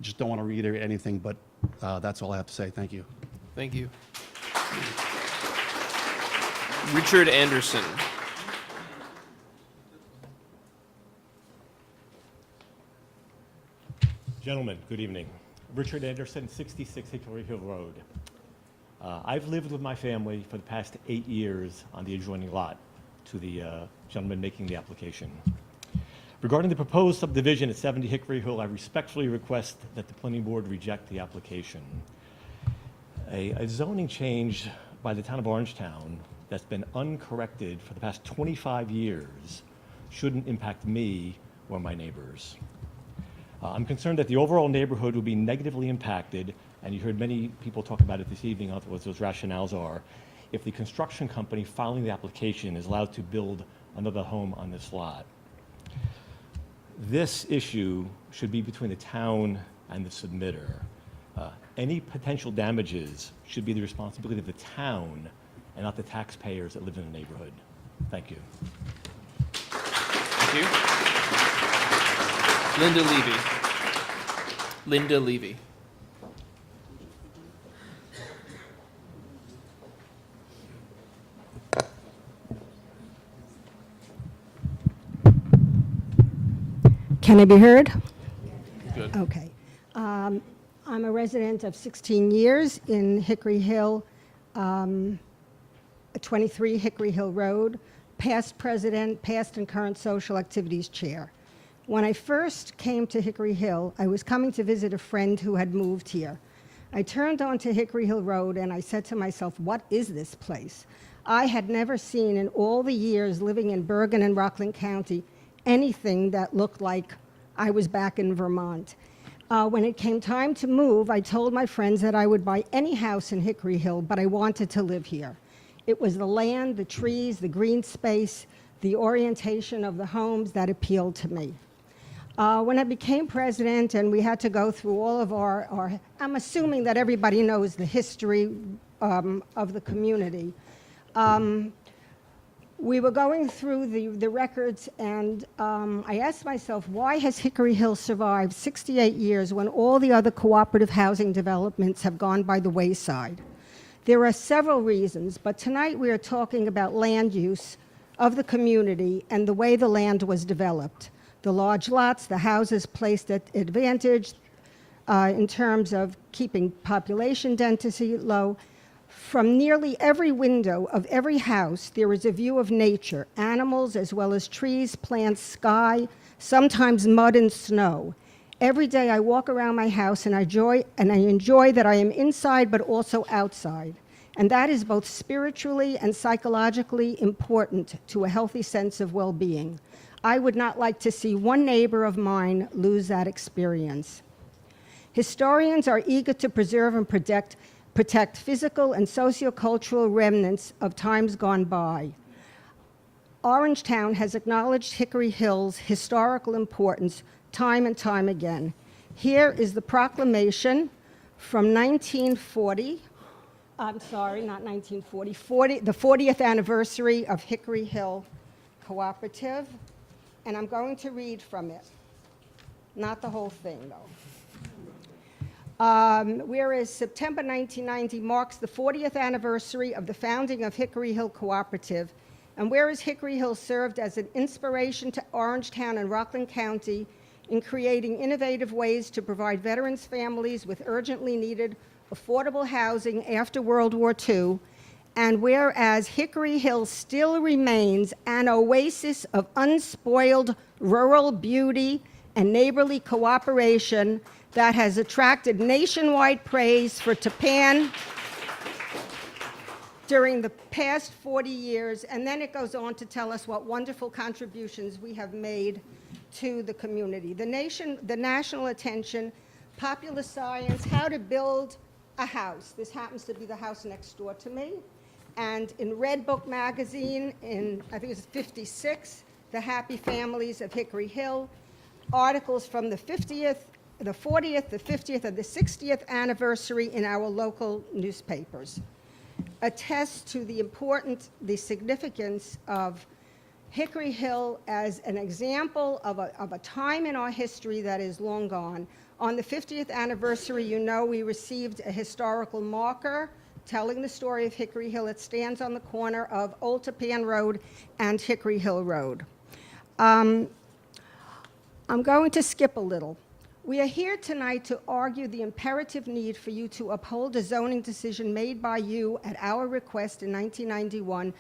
just don't want to reiterate anything, but that's all I have to say. Thank you. Thank you. Richard Anderson. Gentlemen, good evening. Richard Anderson, 66 Hickory Hill Road. I've lived with my family for the past 8 years on the adjoining lot to the gentleman making the application. Regarding the proposed subdivision at 70 Hickory Hill, I respectfully request that the planning board reject the application. A zoning change by the town of Orangetown that's been uncorrected for the past 25 years shouldn't impact me or my neighbors. I'm concerned that the overall neighborhood will be negatively impacted, and you heard many people talk about it this evening, what those rationales are, if the construction company filing the application is allowed to build another home on this lot. This issue should be between the town and the submitter. Any potential damages should be the responsibility of the town and not the taxpayers that live in the neighborhood. Thank you. Thank you. Linda Levy. Linda Levy. Can I be heard? Good. Okay. I'm a resident of 16 years in Hickory Hill, 23 Hickory Hill Road, past president, past and current social activities chair. When I first came to Hickory Hill, I was coming to visit a friend who had moved here. I turned onto Hickory Hill Road and I said to myself, what is this place? I had never seen in all the years living in Bergen and Rockland County anything that looked like I was back in Vermont. When it came time to move, I told my friends that I would buy any house in Hickory Hill, but I wanted to live here. It was the land, the trees, the green space, the orientation of the homes that appealed to me. When I became president and we had to go through all of our I'm assuming that everybody knows the history of the community. We were going through the records, and I asked myself, why has Hickory Hill survived 68 years when all the other cooperative housing developments have gone by the wayside? There are several reasons, but tonight we are talking about land use of the community and the way the land was developed. The large lots, the houses placed at advantage in terms of keeping population density low. From nearly every window of every house, there is a view of nature, animals as well as trees, plants, sky, sometimes mud and snow. Every day I walk around my house and I enjoy that I am inside but also outside. And that is both spiritually and psychologically important to a healthy sense of well-being. I would not like to see one neighbor of mine lose that experience. Historians are eager to preserve and protect physical and sociocultural remnants of times gone by. Orangetown has acknowledged Hickory Hill's historical importance time and time again. Here is the proclamation from 1940. I'm sorry, not 1940, the 40th anniversary of Hickory Hill Cooperative. And I'm going to read from it. Not the whole thing, though. Whereas September 1990 marks the 40th anniversary of the founding of Hickory Hill Cooperative, and whereas Hickory Hill served as an inspiration to Orangetown and Rockland County in creating innovative ways to provide veterans' families with urgently needed affordable housing after World War II, and whereas Hickory Hill still remains an oasis of unspoiled rural beauty and neighborly cooperation that has attracted nationwide praise for Tapan during the past 40 years, and then it goes on to tell us what wonderful contributions we have made to the community. The national attention, popular science, how to build a house. This happens to be the house next door to me. And in Red Book magazine, in I think it's 56, The Happy Families of Hickory Hill, articles from the 40th, the 50th, and the 60th anniversary in our local newspapers attest to the significance of Hickory Hill as an example of a time in our history that is long gone. On the 50th anniversary, you know, we received a historical marker telling the story of Hickory Hill. It stands on the corner of Old Tapan Road and Hickory Hill Road. I'm going to skip a little. We are here tonight to argue the imperative need for you to uphold a zoning decision made by you at our request in 1991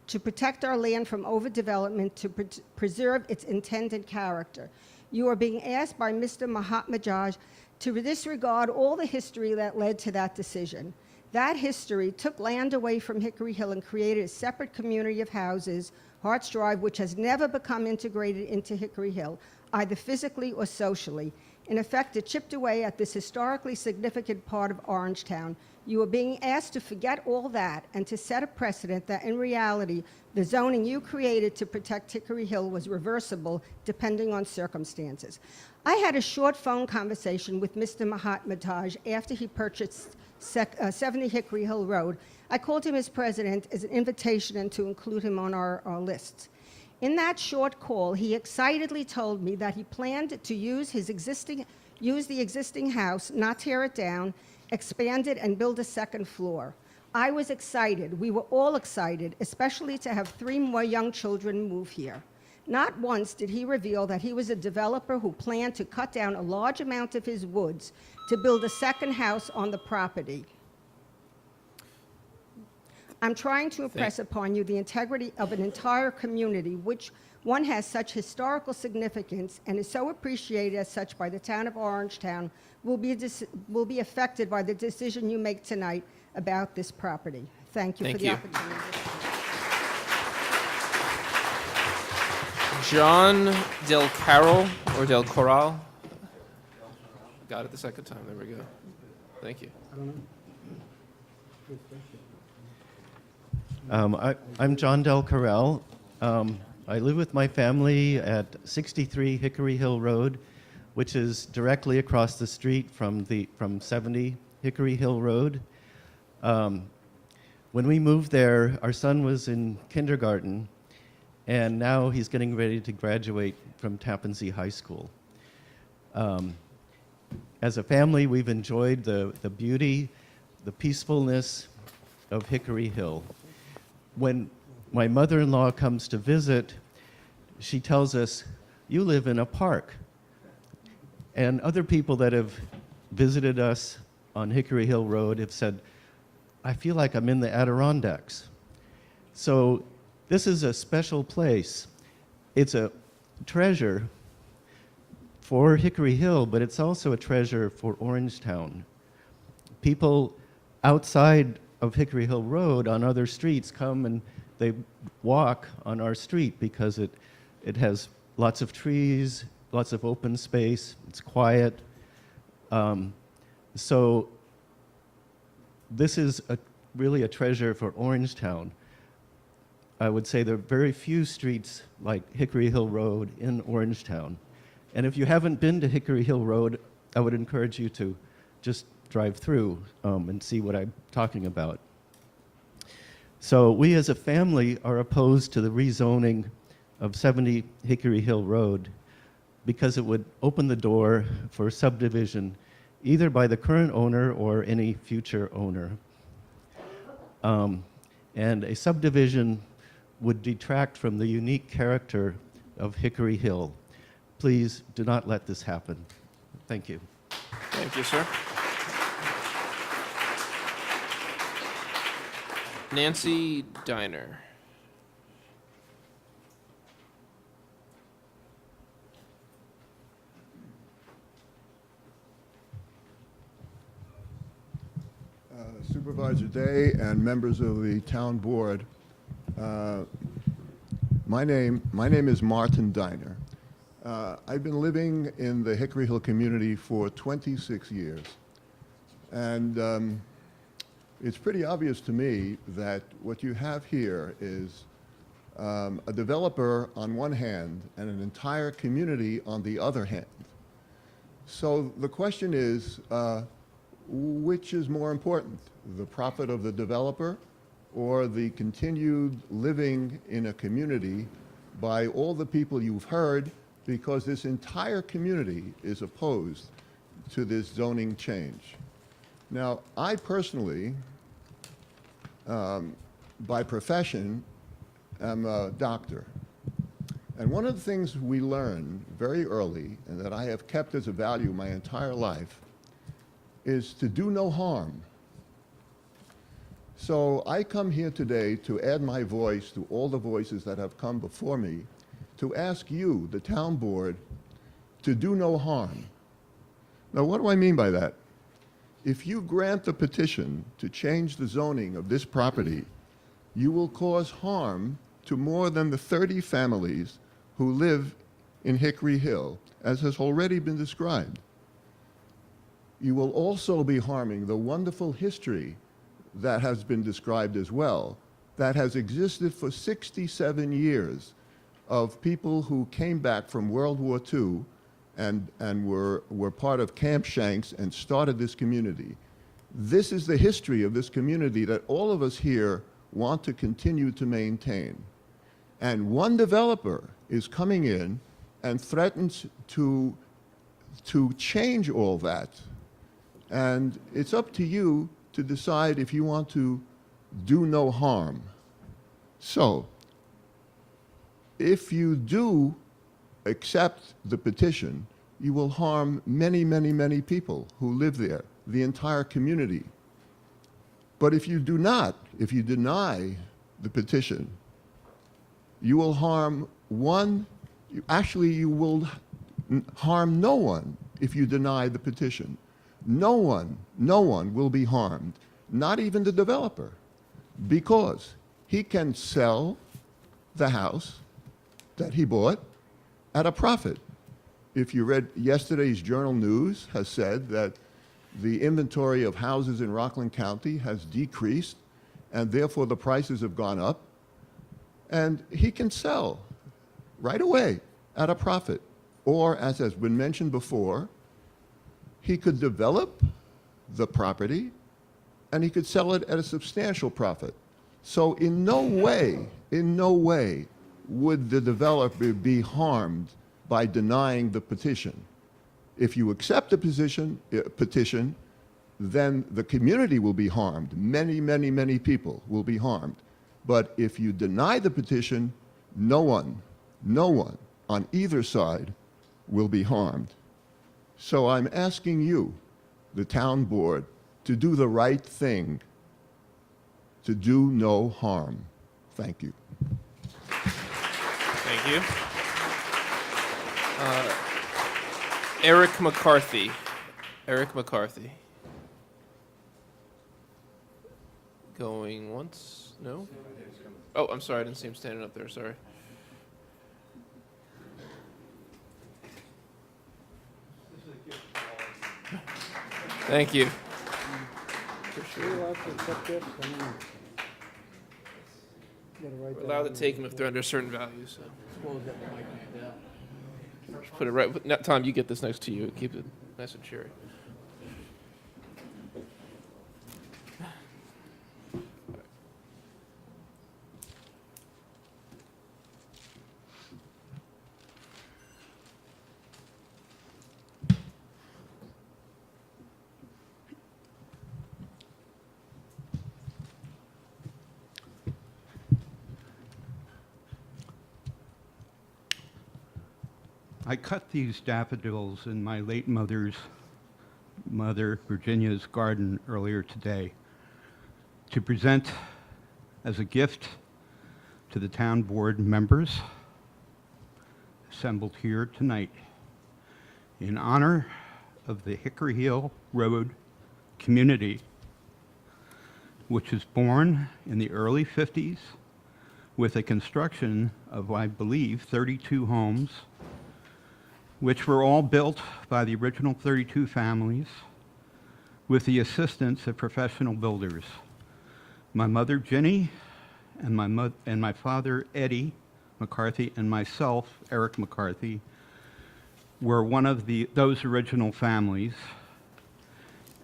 to protect our land from overdevelopment, to preserve its intended character. You are being asked by Mr. Mahatmajaj to disregard all the history that led to that decision. That history took land away from Hickory Hill and created a separate community of houses, Harts Drive, which has never become integrated into Hickory Hill, either physically or socially. In effect, it chipped away at this historically significant part of Orangetown. You are being asked to forget all that and to set a precedent that in reality, the zoning you created to protect Hickory Hill was reversible depending on circumstances. I had a short phone conversation with Mr. Mahatmajaj after he purchased 70 Hickory Hill Road. I called him as president as an invitation and to include him on our lists. In that short call, he excitedly told me that he planned to use the existing house, not tear it down, expand it, and build a second floor. I was excited. We were all excited, especially to have 3 more young children move here. Not once did he reveal that he was a developer who planned to cut down a large amount of his woods to build a second house on the property. I'm trying to impress upon you the integrity of an entire community, which one has such historical significance and is so appreciated as such by the town of Orangetown, will be affected by the decision you make tonight about this property. Thank you for the opportunity. John Del Carol, or Del Coral. Got it the second time. There we go. Thank you. I'm John Del Corral. I live with my family at 63 Hickory Hill Road, which is directly across the street from 70 Hickory Hill Road. When we moved there, our son was in kindergarten, and now he's getting ready to graduate from Tappan Zee High School. As a family, we've enjoyed the beauty, the peacefulness of Hickory Hill. When my mother-in-law comes to visit, she tells us, "You live in a park." And other people that have visited us on Hickory Hill Road have said, "I feel like I'm in the Adirondacks." So this is a special place. It's a treasure for Hickory Hill, but it's also a treasure for Orangetown. People outside of Hickory Hill Road on other streets come and they walk on our street because it has lots of trees, lots of open space, it's quiet. So this is really a treasure for Orangetown. I would say there are very few streets like Hickory Hill Road in Orangetown. And if you haven't been to Hickory Hill Road, I would encourage you to just drive through and see what I'm talking about. So we as a family are opposed to the rezoning of 70 Hickory Hill Road because it would open the door for subdivision either by the current owner or any future owner. And a subdivision would detract from the unique character of Hickory Hill. Please do not let this happen. Thank you. Thank you, sir. Nancy Diner. Supervisor Day and members of the town board, my name is Martin Diner. I've been living in the Hickory Hill community for 26 years, and it's pretty obvious to me that what you have here is a developer on one hand and an entire community on the other hand. So the question is, which is more important, the profit of the developer or the continued living in a community by all the people you've heard, because this entire community is opposed to this zoning change. Now, I personally, by profession, am a doctor. And one of the things we learn very early, and that I have kept as a value my entire life, is to do no harm. So I come here today to add my voice to all the voices that have come before me to ask you, the town board, to do no harm. Now, what do I mean by that? If you grant the petition to change the zoning of this property, you will cause harm to more than the 30 families who live in Hickory Hill, as has already been described. You will also be harming the wonderful history that has been described as well, that has existed for 67 years of people who came back from World War II and were part of Camp Shanks and started this community. This is the history of this community that all of us here want to continue to maintain. And one developer is coming in and threatens to change all that. And it's up to you to decide if you want to do no harm. So, if you do accept the petition, you will harm many, many, many people who live there, the entire community. But if you do not, if you deny the petition, you will harm one, actually you will harm no one if you deny the petition. No one will be harmed, not even the developer, because he can sell the house that he bought at a profit. If you read yesterday's Journal News has said that the inventory of houses in Rockland County has decreased, and therefore the prices have gone up, and he can sell right away at a profit. Or, as has been mentioned before, he could develop the property and he could sell it at a substantial profit. So in no way would the developer be harmed by denying the petition. If you accept the petition, then the community will be harmed. Many people will be harmed. But if you deny the petition, no one on either side will be harmed. So I'm asking you, the town board, to do the right thing, to do no harm. Thank you. Thank you. Eric McCarthy. Eric McCarthy. Going once? No? Oh, I'm sorry. I didn't see him standing up there. Sorry. Thank you. We're allowed to take them if they're under certain values. So. Just put it right. Tom, you get this next to you. Keep it nice and cheery. I cut these daffodils in my late mother, Virginia's garden earlier today to present as a gift to the town board members assembled here tonight in honor of the Hickory Hill Road community, which was born in the early 50s with a construction of, I believe, 32 homes, which were all built by the original 32 families with the assistance of professional builders. My mother, Ginny, and my father, Eddie McCarthy, and myself, Eric McCarthy, were one of those original families.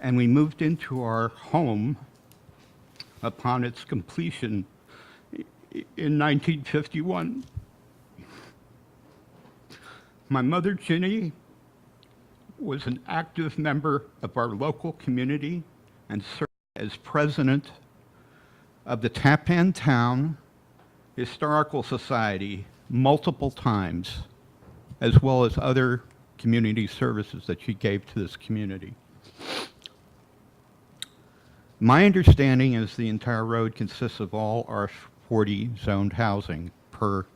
And we moved into our home upon its completion in 1951. My mother, Ginny, was an active member of our local community and served as president of the Tappan Town Historical Society multiple times, as well as other community services that she gave to this community. My understanding is the entire road consists of all R40 zoned housing per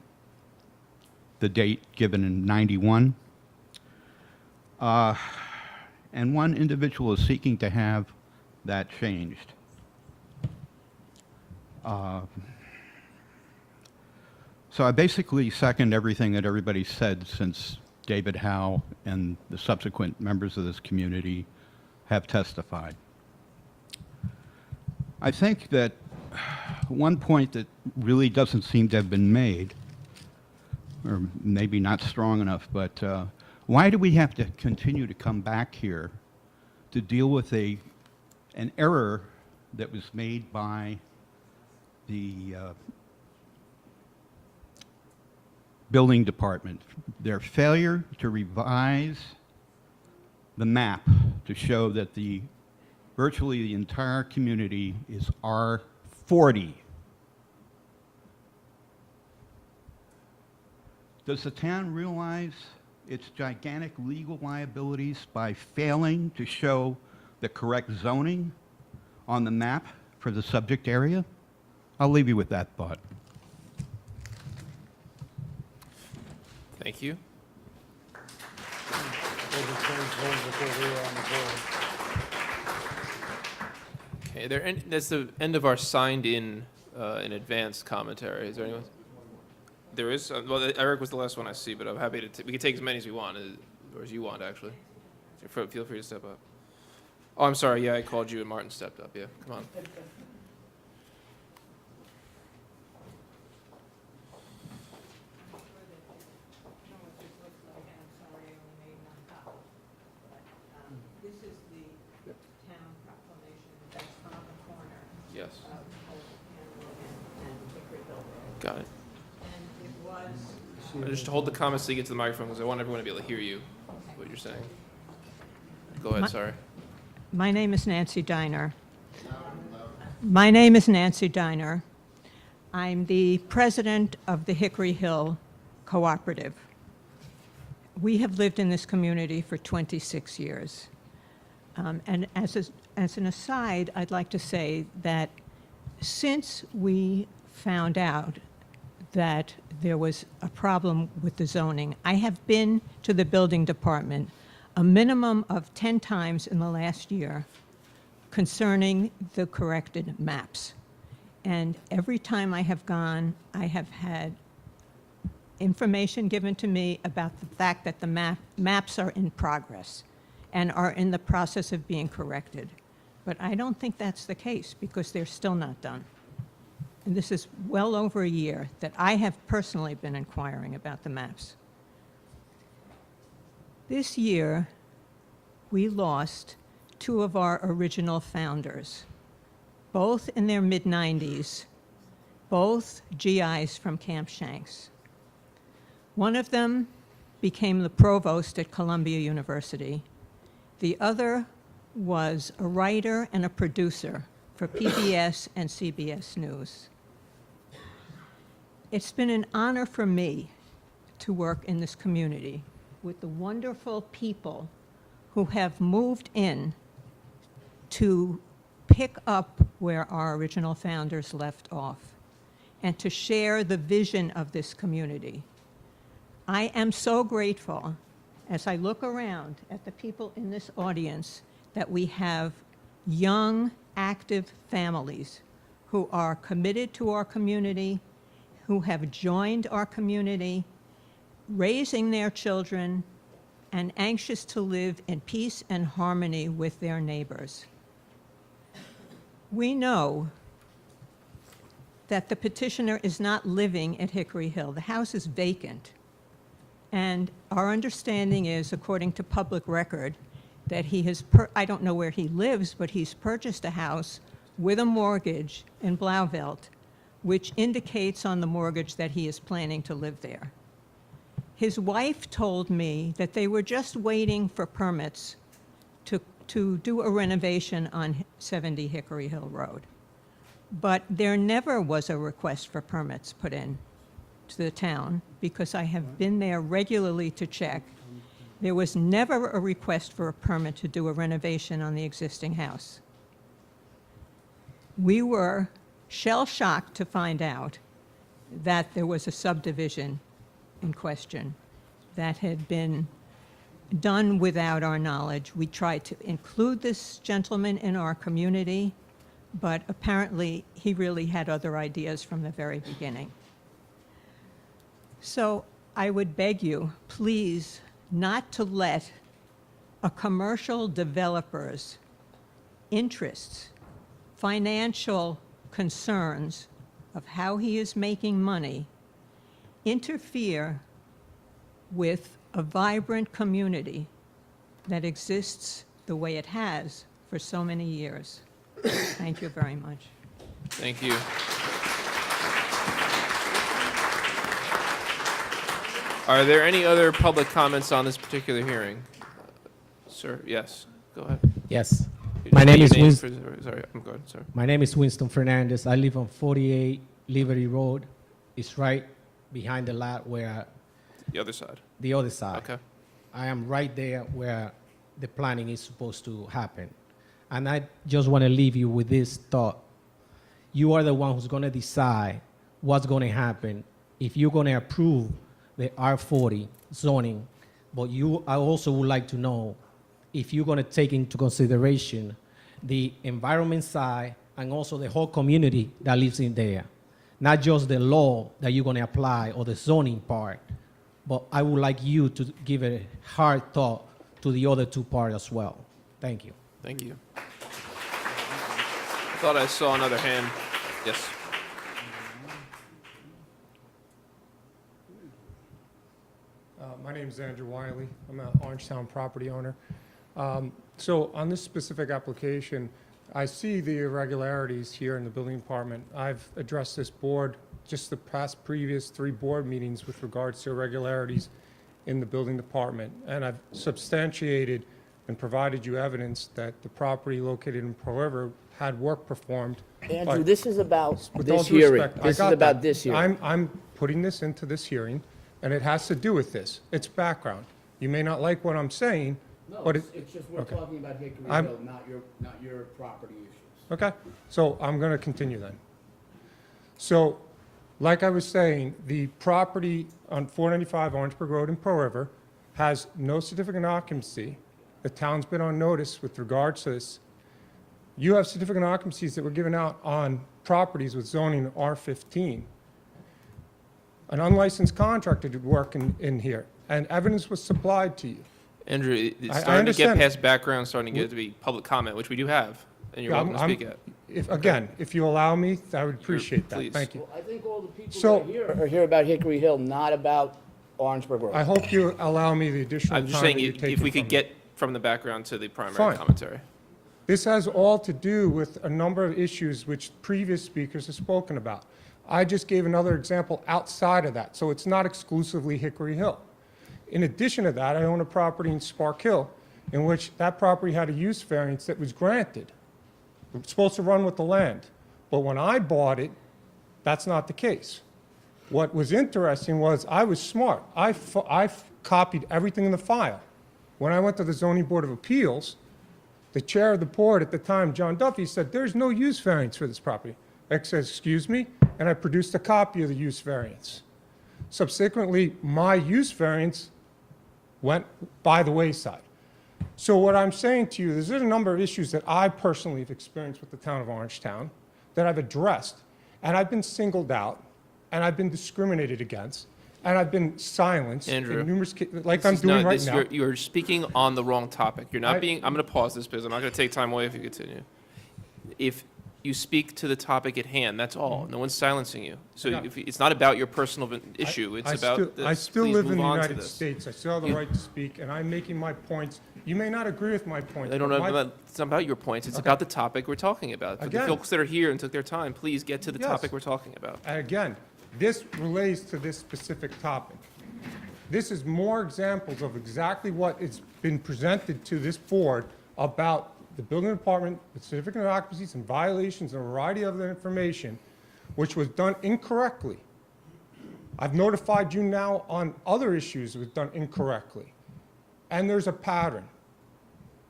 the date given in 91. And one individual is seeking to have that changed. So I basically second everything that everybody said since David Howe and the subsequent members of this community have testified. I think that one point that really doesn't seem to have been made, or maybe not strong enough, but why do we have to continue to come back here to deal with an error that was made by the building department? Their failure to revise the map to show that virtually the entire community is R40. Does the town realize its gigantic legal liabilities by failing to show the correct zoning on the map for the subject area? I'll leave you with that thought. Thank you. Okay, that's the end of our signed in advance commentary. Is there anyone? There is, well, Eric was the last one I see, but I'm happy to, we can take as many as we want, or as you want, actually. Feel free to step up. Oh, I'm sorry, yeah, I called you and Martin stepped up, yeah, come on. This is the town proclamation that's on the corner Yes. of and Hickory Hill Road. Got it. And it was, Just hold the comments so you get to the microphone, because I want everyone to be able to hear you, what you're saying. Go ahead, sorry. my name is Nancy Diner. My name is Nancy Diner. I'm the president of the Hickory Hill Cooperative. We have lived in this community for 26 years. And as an aside, I'd like to say that since we found out that there was a problem with the zoning, I have been to the building department a minimum of 10 times in the last year concerning the corrected maps. And every time I have gone, I have had information given to me about the fact that the maps are in progress and are in the process of being corrected. But I don't think that's the case because they're still not done. And this is well over a year that I have personally been inquiring about the maps. This year, we lost two of our original founders, both in their mid-90s, both GIs from Camp Shanks. One of them became the provost at Columbia University. The other was a writer and a producer for PBS and CBS News. It's been an honor for me to work in this community with the wonderful people who have moved in to pick up where our original founders left off and to share the vision of this community. I am so grateful as I look around at the people in this audience that we have young, active families who are committed to our community, who have joined our community, raising their children, and anxious to live in peace and harmony with their neighbors. We know that the petitioner is not living at Hickory Hill. The house is vacant. And our understanding is, according to public record, that he has, I don't know where he lives, but he's purchased a house with a mortgage in Blauvelt, which indicates on the mortgage that he is planning to live there. His wife told me that they were just waiting for permits to do a renovation on 70 Hickory Hill Road. But there never was a request for permits put in to the town because I have been there regularly to check. There was never a request for a permit to do a renovation on the existing house. We were shell-shocked to find out that there was a subdivision in question that had been done without our knowledge. We tried to include this gentleman in our community, but apparently he really had other ideas from the very beginning. So I would beg you, please, not to let a commercial developer's interests, financial concerns of how he is making money interfere with a vibrant community that exists the way it has for so many years. Thank you very much. Thank you. Are there any other public comments on this particular hearing? Sir, yes, go ahead. Yes. Your My name is name Winston. Sorry, I'm good, sir. My name is Winston Fernandez. I live on 48 Liberty Road. It's right behind the lot where The other side. the other side. Okay. I am right there where the planning is supposed to happen. And I just want to leave you with this thought. You are the one who's going to decide what's going to happen if you're going to approve the R40 zoning. But I also would like to know if you're going to take into consideration the environment side and also the whole community that lives in there. not just the law that you're going to apply or the zoning part, but I would like you to give a hard thought to the other two parts as well. Thank you. Thank you. I thought I saw another hand. Yes. My name is Andrew Wiley. I'm an Orangetown property owner. So on this specific application, I see the irregularities here in the building department. I've addressed this board just the previous 3 board meetings with regards to irregularities in the building department. And I've substantiated and provided you evidence that the property located in Pearl River had work performed. Andrew, this is about With all this due hearing. respect, I This is got about that. this hearing. I'm putting this into this hearing, and it has to do with this. It's background. You may not like what I'm saying, No, but it's just we're okay. talking about Hickory I'm- Hill, not your property issues. Okay, so I'm going to continue then. So, like I was saying, the property on 495 Orangeburg Road in Pearl River has no certificate of occupancy. The town's been on notice with regards to this. You have certificate of occupancies that were given out on properties with zoning R15. An unlicensed contractor did work in here, and evidence was supplied to you. Andrew, I it's starting to get understand. past background, starting to get to be public comment, which we do have, and you're Yeah, welcome to speak at. If you allow me, I would appreciate that. please. Thank you. Well, I think all the people So- that are here about Hickory Hill, not about Orangeburg Road. I hope you allow me the additional I'm time just saying, that you're if taking we could from me. get from the background to the primary Fine. commentary. This has all to do with a number of issues which previous speakers have spoken about. I just gave another example outside of that, so it's not exclusively Hickory Hill. In addition to that, I own a property in Spark Hill in which that property had a use variance that was granted. It was supposed to run with the land. But when I bought it, that's not the case. What was interesting was I was smart. I copied everything in the file. When I went to the Zoning Board of Appeals, the chair of the board at the time, John Duffy, said, there's no use variance for this property. I said, excuse me, and I produced a copy of the use variance. Subsequently, my use variance went by the wayside. So what I'm saying to you is there's a number of issues that I personally have experienced with the town of Orangetown that I've addressed, and I've been singled out, and I've been discriminated against, and I've been silenced Andrew, in numerous cases, like This I'm is doing not- right this- now. You're speaking on the wrong topic. You're not I- being, I'm going to pause this because I'm not going to take time away if you continue. If you speak to the topic at hand, that's all. No one's silencing you. So No. if it's not about your personal issue, it's about I this. still Please live in move the on to United this. States. I still have the You- right to speak, and I'm making my points. You may not agree with my points. I don't but know, my- it's not about your points. It's Okay. about the topic we're talking about. For the Again. folks that are here and took their time, please get to the Yes. topic we're talking about. And again, this relates to this specific topic. This is more examples of exactly what has been presented to this board about the building department, the certificate of occupancies and violations and a variety of other information, which was done incorrectly. I've notified you now on other issues that was done incorrectly. And there's a pattern.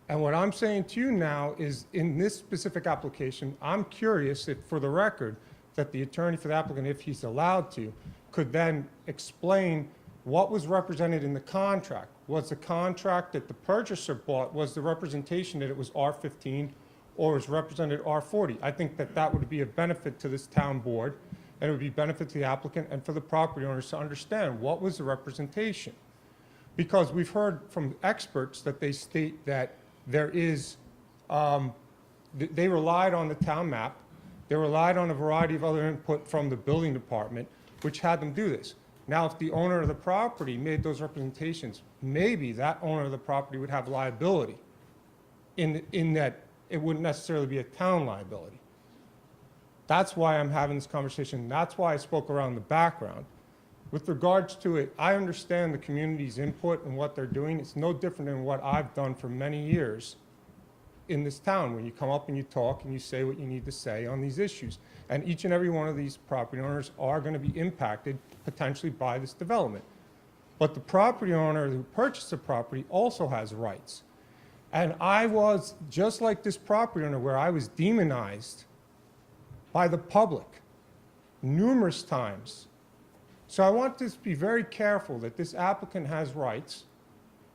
And what I'm saying to you now is, in this specific application, I'm curious if, for the record, that the attorney for the applicant, if he's allowed to, could then explain what was represented in the contract. Was the contract that the purchaser bought, was the representation that it was R15 or was represented R40? I think that that would be a benefit to this town board, and it would be benefit to the applicant and for the property owners to understand what was the representation. Because we've heard from experts that they state that there is, they relied on the town map, they relied on a variety of other input from the building department, which had them do this. Now, if the owner of the property made those representations, maybe that owner of the property would have liability in that it wouldn't necessarily be a town liability. That's why I'm having this conversation. That's why I spoke around the background. With regards to it, I understand the community's input and what they're doing. It's no different than what I've done for many years in this town, when you come up and you talk and you say what you need to say on these issues. And each and every one of these property owners are going to be impacted potentially by this development. But the property owner who purchased the property also has rights. And I was, just like this property owner, where I was demonized by the public numerous times. So I want to be very careful that this applicant has rights.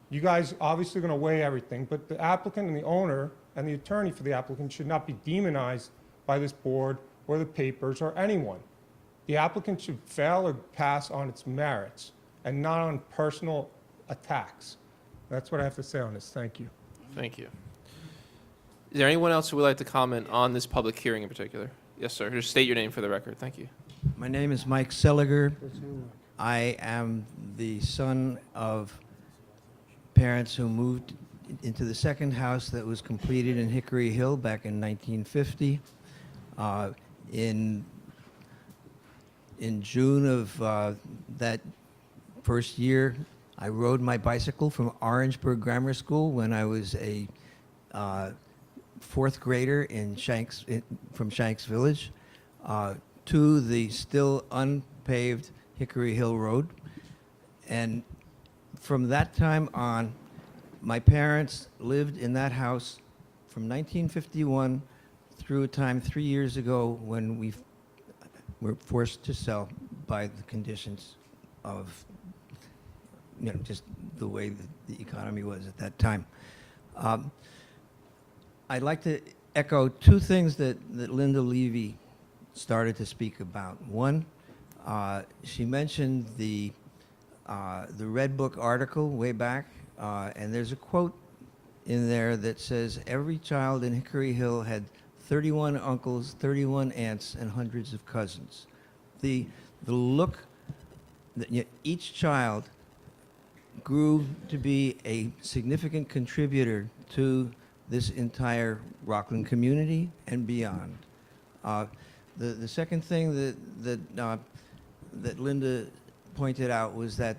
You guys obviously going to weigh everything, but the applicant and the owner and the attorney for the applicant should not be demonized by this board or the papers or anyone. The applicant should fail or pass on its merits and not on personal attacks. That's what I have to say on this. Thank you. Thank you. Is there anyone else who would like to comment on this public hearing in particular? Yes, sir. Just state your name for the record. Thank you. My name is Mike Seliger. I am the son of parents who moved into the second house that was completed in Hickory Hill back in 1950. In June of that first year, I rode my bicycle from Orangeburg Grammar School when I was a fourth grader from Shanks Village to the still unpaved Hickory Hill Road. And from that time on, my parents lived in that house from 1951 through a time 3 years ago when we were forced to sell by the conditions of, just the way the economy was at that time. I'd like to echo two things that Linda Levy started to speak about. One, she mentioned the Red Book article way back, and there's a quote in there that says, every child in Hickory Hill had 31 uncles, 31 aunts, and hundreds of cousins. The look that each child grew to be a significant contributor to this entire Rockland community and beyond. The second thing that Linda pointed out was that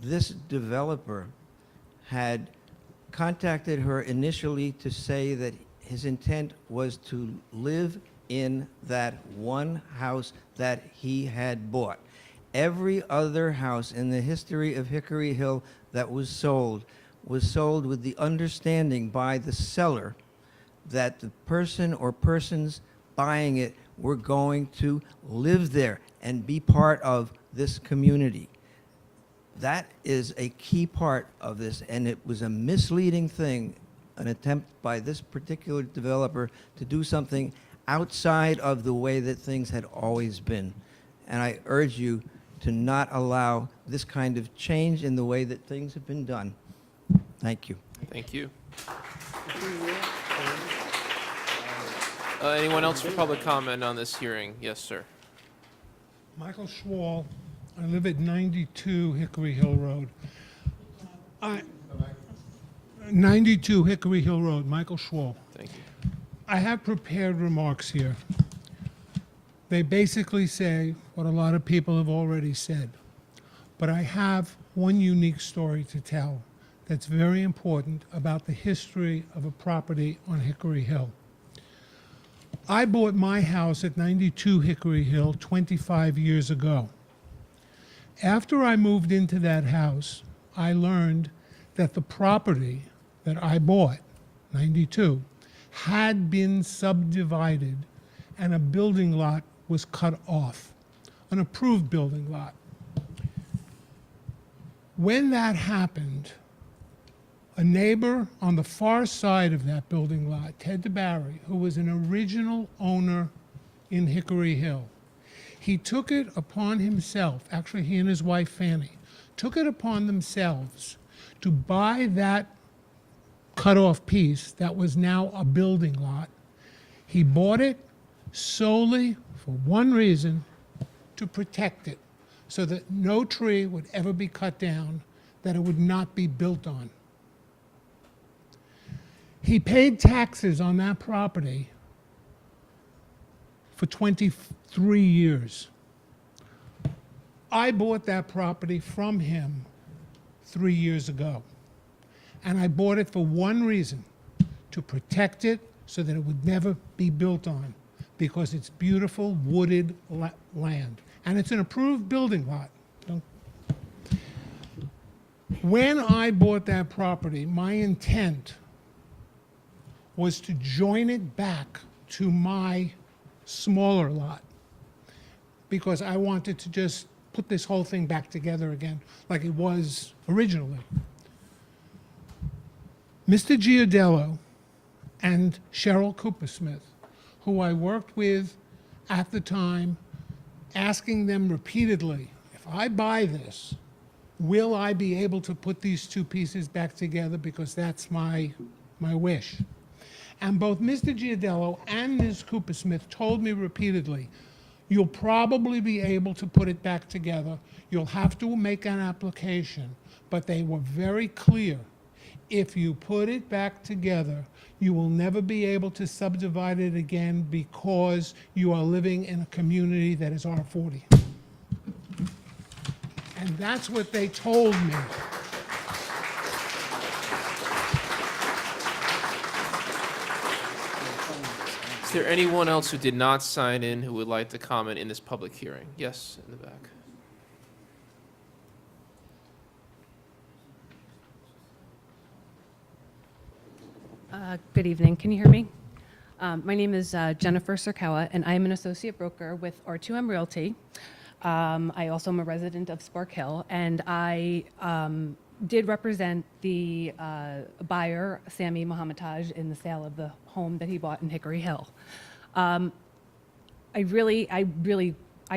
this developer had contacted her initially to say that his intent was to live in that one house that he had bought. Every other house in the history of Hickory Hill that was sold with the understanding by the seller that the person or persons buying it were going to live there and be part of this community. That is a key part of this, and it was a misleading thing, an attempt by this particular developer to do something outside of the way that things had always been. And I urge you to not allow this kind of change in the way that things have been done. Thank you. Thank you. Anyone else for public comment on this hearing? Yes, sir. Michael Schwall. I live at 92 Hickory Hill Road. 92 Hickory Hill Road, Michael Schwall. Thank you. I have prepared remarks here. They basically say what a lot of people have already said. But I have one unique story to tell that's very important about the history of a property on Hickory Hill. I bought my house at 92 Hickory Hill 25 years ago. After I moved into that house, I learned that the property that I bought, 92, had been subdivided and a building lot was cut off, an approved building lot. When that happened, a neighbor on the far side of that building lot, Ted DeBarry, who was an original owner in Hickory Hill, he took it upon himself, actually he and his wife Fanny, took it upon themselves to buy that cut-off piece that was now a building lot. He bought it solely for one reason, to protect it, so that no tree would ever be cut down that it would not be built on. He paid taxes on that property for 23 years. I bought that property from him 3 years ago. And I bought it for one reason, to protect it so that it would never be built on, because it's beautiful wooded land. And it's an approved building lot. When I bought that property, my intent was to join it back to my smaller lot, because I wanted to just put this whole thing back together again like it was originally. Mr. Giardello and Cheryl Coopersmith, who I worked with at the time asking them repeatedly, if I buy this, will I be able to put these two pieces back together, because that's my wish. And both Mr. Giardello and Ms. Coopersmith told me repeatedly, you'll probably be able to put it back together. You'll have to make an application. But they were very clear. If you put it back together, you will never be able to subdivide it again, because you are living in a community that is R40. And that's what they told me. Is there anyone else who did not sign in who would like to comment in this public hearing? Yes, in the back. Good evening. Can you hear me? My name is Jennifer Sirkawa, and I am an associate broker with R2M Realty. I also am a resident of Spark Hill, and I did represent the buyer, Sami Mohammadaj, in the sale of the home that he bought in Hickory Hill. I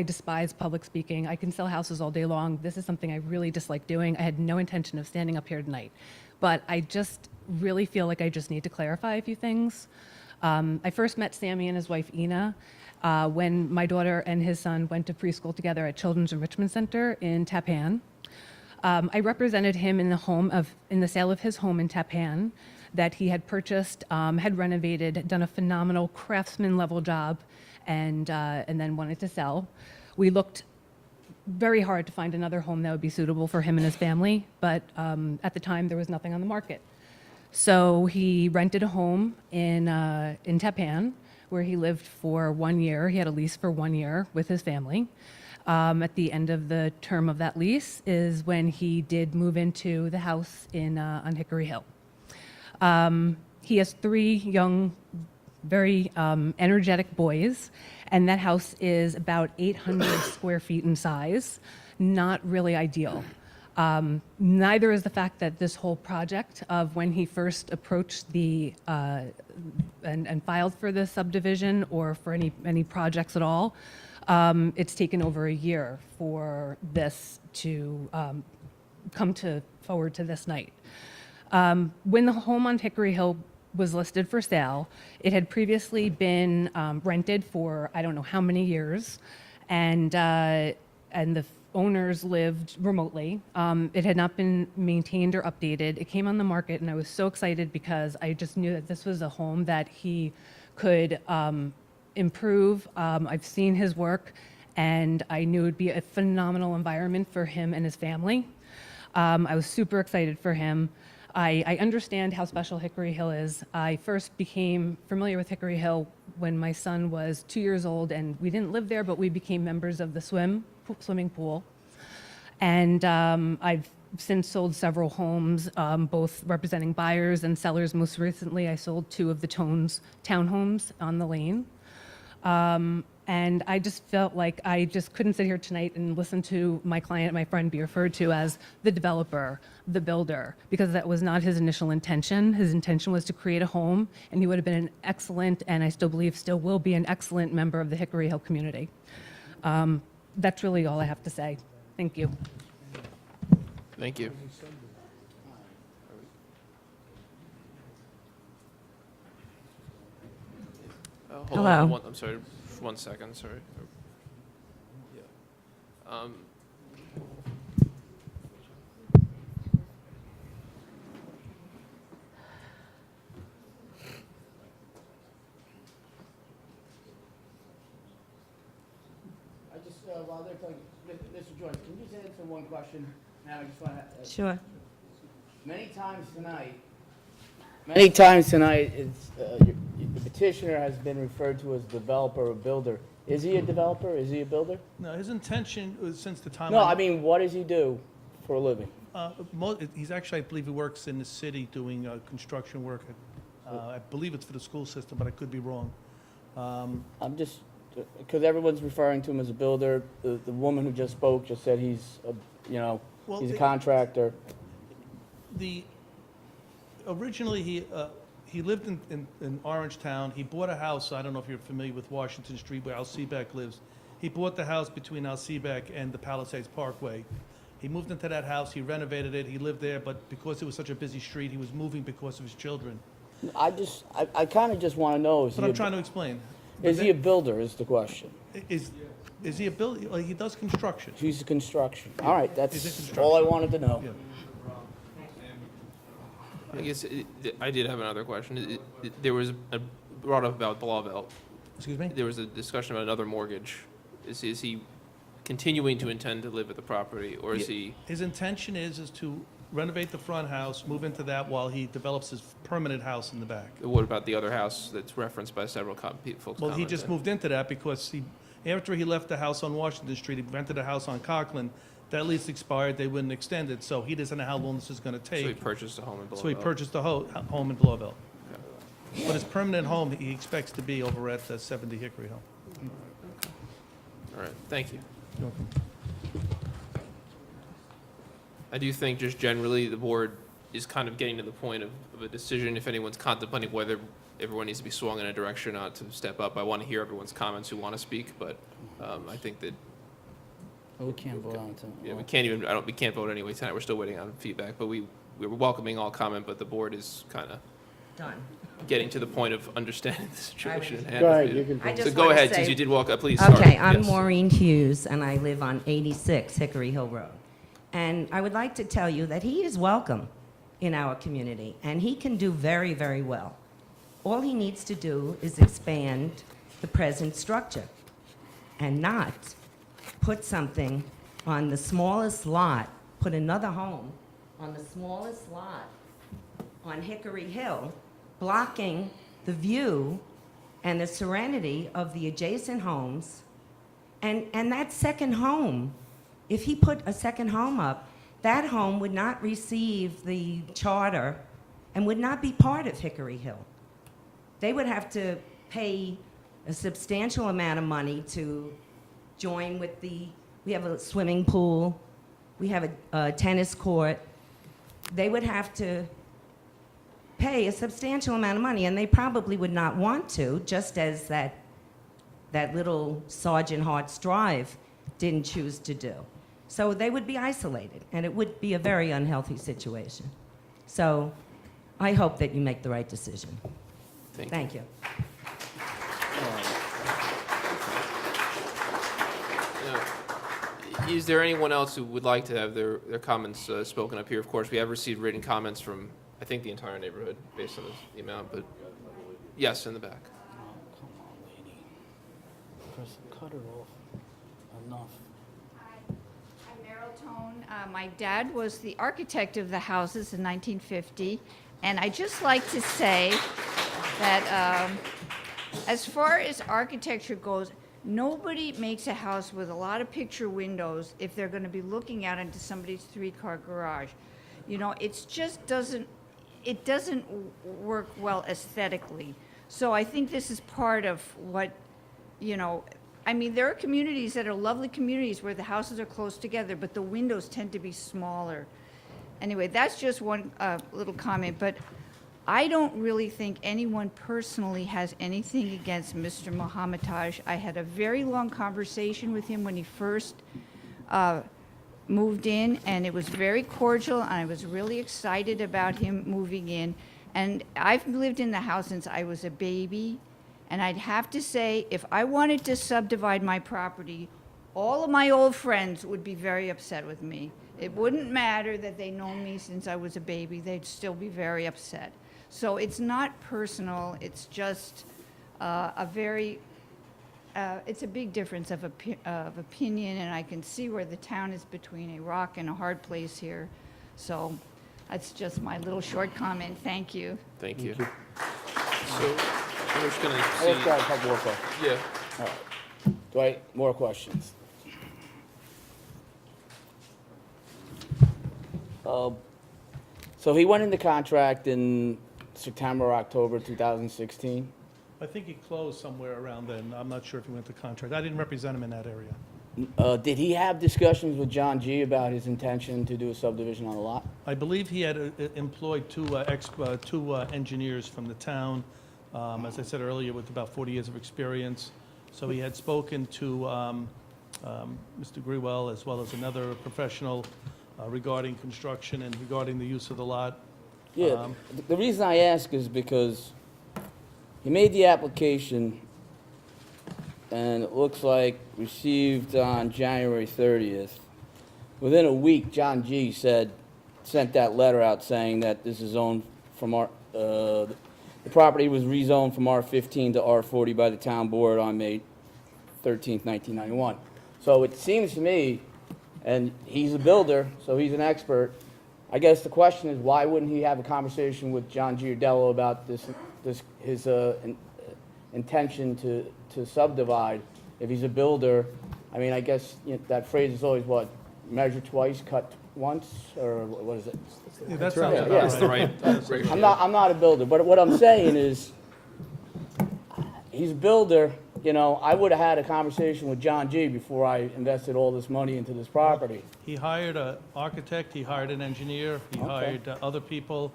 despise public speaking. I can sell houses all day long. This is something I really dislike doing. I had no intention of standing up here tonight, but I just really feel like I just need to clarify a few things. I first met Sami and his wife Ina when my daughter and his son went to preschool together at Children's Enrichment Center in Tappan. I represented him in the sale of his home in Tappan that he had purchased, had renovated, done a phenomenal craftsman level job, and then wanted to sell. We looked very hard to find another home that would be suitable for him and his family, but at the time there was nothing on the market. So he rented a home in Tappan, where he lived for 1 year. He had a lease for 1 year with his family. At the end of the term of that lease is when he did move into the house on Hickory Hill. He has 3 young, very energetic boys, and that house is about 800 square feet in size. Not really ideal. Neither is the fact that this whole project of when he first approached and filed for the subdivision or for any projects at all, it's taken over a year for this to come forward to this night. When the home on Hickory Hill was listed for sale, it had previously been rented for I don't know how many years, and the owners lived remotely. It had not been maintained or updated. It came on the market, and I was so excited because I just knew that this was a home that he could improve. I've seen his work, and I knew it would be a phenomenal environment for him and his family. I was super excited for him. I understand how special Hickory Hill is. I first became familiar with Hickory Hill when my son was 2 years old, and we didn't live there, but we became members of the swimming pool. And I've since sold several homes, both representing buyers and sellers. Most recently, I sold 2 of the townhomes on the lane. And I just felt like I just couldn't sit here tonight and listen to my client, my friend, be referred to as the developer, the builder, because that was not his initial intention. His intention was to create a home, and he would have been an excellent, and I still believe still will be, an excellent member of the Hickory Hill community. That's really all I have to say. Thank you. Thank you. Hold on, Hello. I'm sorry, 1 second, sorry. Yeah. I just, while they're talking, Mr. Joyce, can you just answer one question? Now, I just want to. Sure. Many times tonight, it's, the petitioner has been referred to as developer or builder. Is he a developer? Is he a builder? No, his intention was since the time. No, I mean, what does he do for a living? He's actually, I believe he works in the city doing construction work. I believe it's for the school system, but I could be wrong. I'm just, because everyone's referring to him as a builder. The woman who just spoke just said he's, Well, he's a contractor. Originally, he lived in Orangetown. He bought a house. I don't know if you're familiar with Washington Street, where Al Seebeck lives. He bought the house between Alseebeck and the Palisades Parkway. He moved into that house, he renovated it, he lived there, but because it was such a busy street, he was moving because of his children. I kind of just want to know, But I'm trying to explain. is he a builder, is the question. Is he a builder? Well, he does construction. He's a construction. All right, He's in that's construction. all I wanted to know. Yeah. I guess I did have another question. There was brought up about Blauvelt. Excuse me? There was a discussion about another mortgage. Is he continuing to intend to live at the property, or is he? His intention is to renovate the front house, move into that while he develops his permanent house in the back. What about the other house that's referenced by several folks? Well, he just moved into that because after he left the house on Washington Street, he rented a house on Conklin. That lease expired, they wouldn't extend it, so he doesn't know how long this is gonna take. So he purchased a home in Blauvelt. So he purchased a home in Blauvelt. But his permanent home, he expects to be over at 70 Hickory Hill. All right, thank you. You're welcome. I do think just generally the board is kind of getting to the point of a decision. If anyone's contemplating whether everyone needs to be swung in a direction or not to step up, I want to hear everyone's comments who want to speak, but I think that We can't vote on it tonight. yeah, we can't vote anyway tonight. We're still waiting on feedback, but we're welcoming all comment, but the board is kind of Done. getting to the point of understanding the situation. at hand. Go ahead, you can I So just go wanna ahead, say- since you did walk up, please start. Okay, I'm Yes. Maureen Hughes, and I live on 86 Hickory Hill Road. And I would like to tell you that he is welcome in our community, and he can do very, very well. All he needs to do is expand the present structure and not put something on the smallest lot, put another home on the smallest lot on Hickory Hill, blocking the view and the serenity of the adjacent homes. And that second home, if he put a second home up, that home would not receive the charter and would not be part of Hickory Hill. They would have to pay a substantial amount of money to join with we have a swimming pool, we have a tennis court. They would have to pay a substantial amount of money, and they probably would not want to, just as that little Sergeant Hart's Drive didn't choose to do. So they would be isolated, and it would be a very unhealthy situation. So I hope that you make the right decision. Thank you. Is there anyone else who would like to have their comments spoken up here? Of course, we have received written comments from, I think, the entire neighborhood based on the amount, but yes, in the back. Come on, lady. Cut it off. Enough. I'm Meryl Tone. My dad was the architect of the houses in 1950, and I'd just like to say that as far as architecture goes, nobody makes a house with a lot of picture windows if they're going to be looking out into somebody's three-car garage. You know, it doesn't work well aesthetically. So I think this is part of what, you know, I mean, there are communities that are lovely communities where the houses are close together, but the windows tend to be smaller. Anyway, that's just one little comment, but I don't really think anyone personally has anything against Mr. Mohammadaj. I had a very long conversation with him when he first moved in, and it was very cordial, and I was really excited about him moving in. And I've lived in the house since I was a baby, and I'd have to say, if I wanted to subdivide my property, all of my old friends would be very upset with me. It wouldn't matter that they know me since I was a baby, they'd still be very upset. So it's not personal, it's just it's a big difference of opinion, and I can see where the town is between a rock and a hard place here. So that's just my little short comment. Thank you. Thank you. So we're just going to I see. just got a couple more questions. Yeah. All right. Dwight, more questions? So he went into contract in September or October 2016? I think he closed somewhere around then. I'm not sure if he went to contract. I didn't represent him in that area. Did he have discussions with John G. about his intention to do a subdivision on the lot? I believe he had employed two engineers from the town, as I said earlier, with about 40 years of experience. So he had spoken to Mr. Grewell as well as another professional regarding construction and regarding the use of the lot. Yeah, the reason I ask is because he made the application, and it looks like received on January 30th. Within a week, John G. sent that letter out saying that this is zoned from the property was rezoned from R15 to R40 by the town board on May 13th, 1991. So it seems to me, and he's a builder, so he's an expert. I guess the question is, why wouldn't he have a conversation with John Giardello about his intention to subdivide? If he's a builder, I mean, I guess that phrase is always what, measure twice, cut once, or what is it? Yeah, that sounds about That's the right ratio. I'm not a builder, but what I'm saying is, he's a builder. You know, I would have had a conversation with John G. before I invested all this money into this property. He hired an architect, he hired an engineer, he hired other people.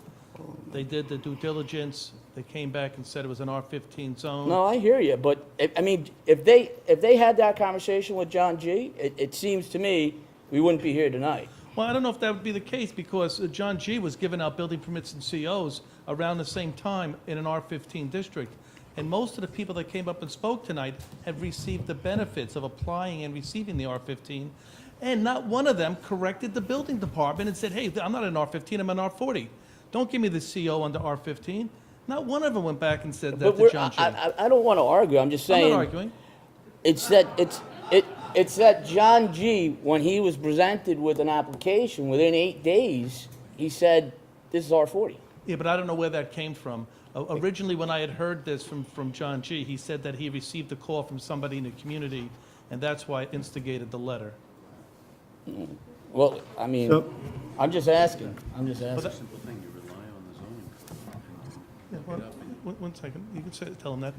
They did the due diligence. They came back and said it was an R15 zone. No, I hear you, but I mean, if they had that conversation with John G., it seems to me we wouldn't be here tonight. Well, I don't know if that would be the case, because John G. was giving out building permits and COs around the same time in an R15 district. And most of the people that came up and spoke tonight have received the benefits of applying and receiving the R15. And not one of them corrected the building department and said, hey, I'm not an R15, I'm an R40. Don't give me the CO under R15. Not one of them went back and said that to John G. I don't want to argue, I'm just saying. I'm not arguing. It's that John G., when he was presented with an application, within 8 days, he said, this is R40. Yeah, but I don't know where that came from. Originally, when I had heard this from John G., he said that he received a call from somebody in the community, and that's why it instigated the letter. Well, I mean, So- I'm just asking. I'm just asking. Simple thing, you rely on the zoning Yeah, one second, you can tell him that.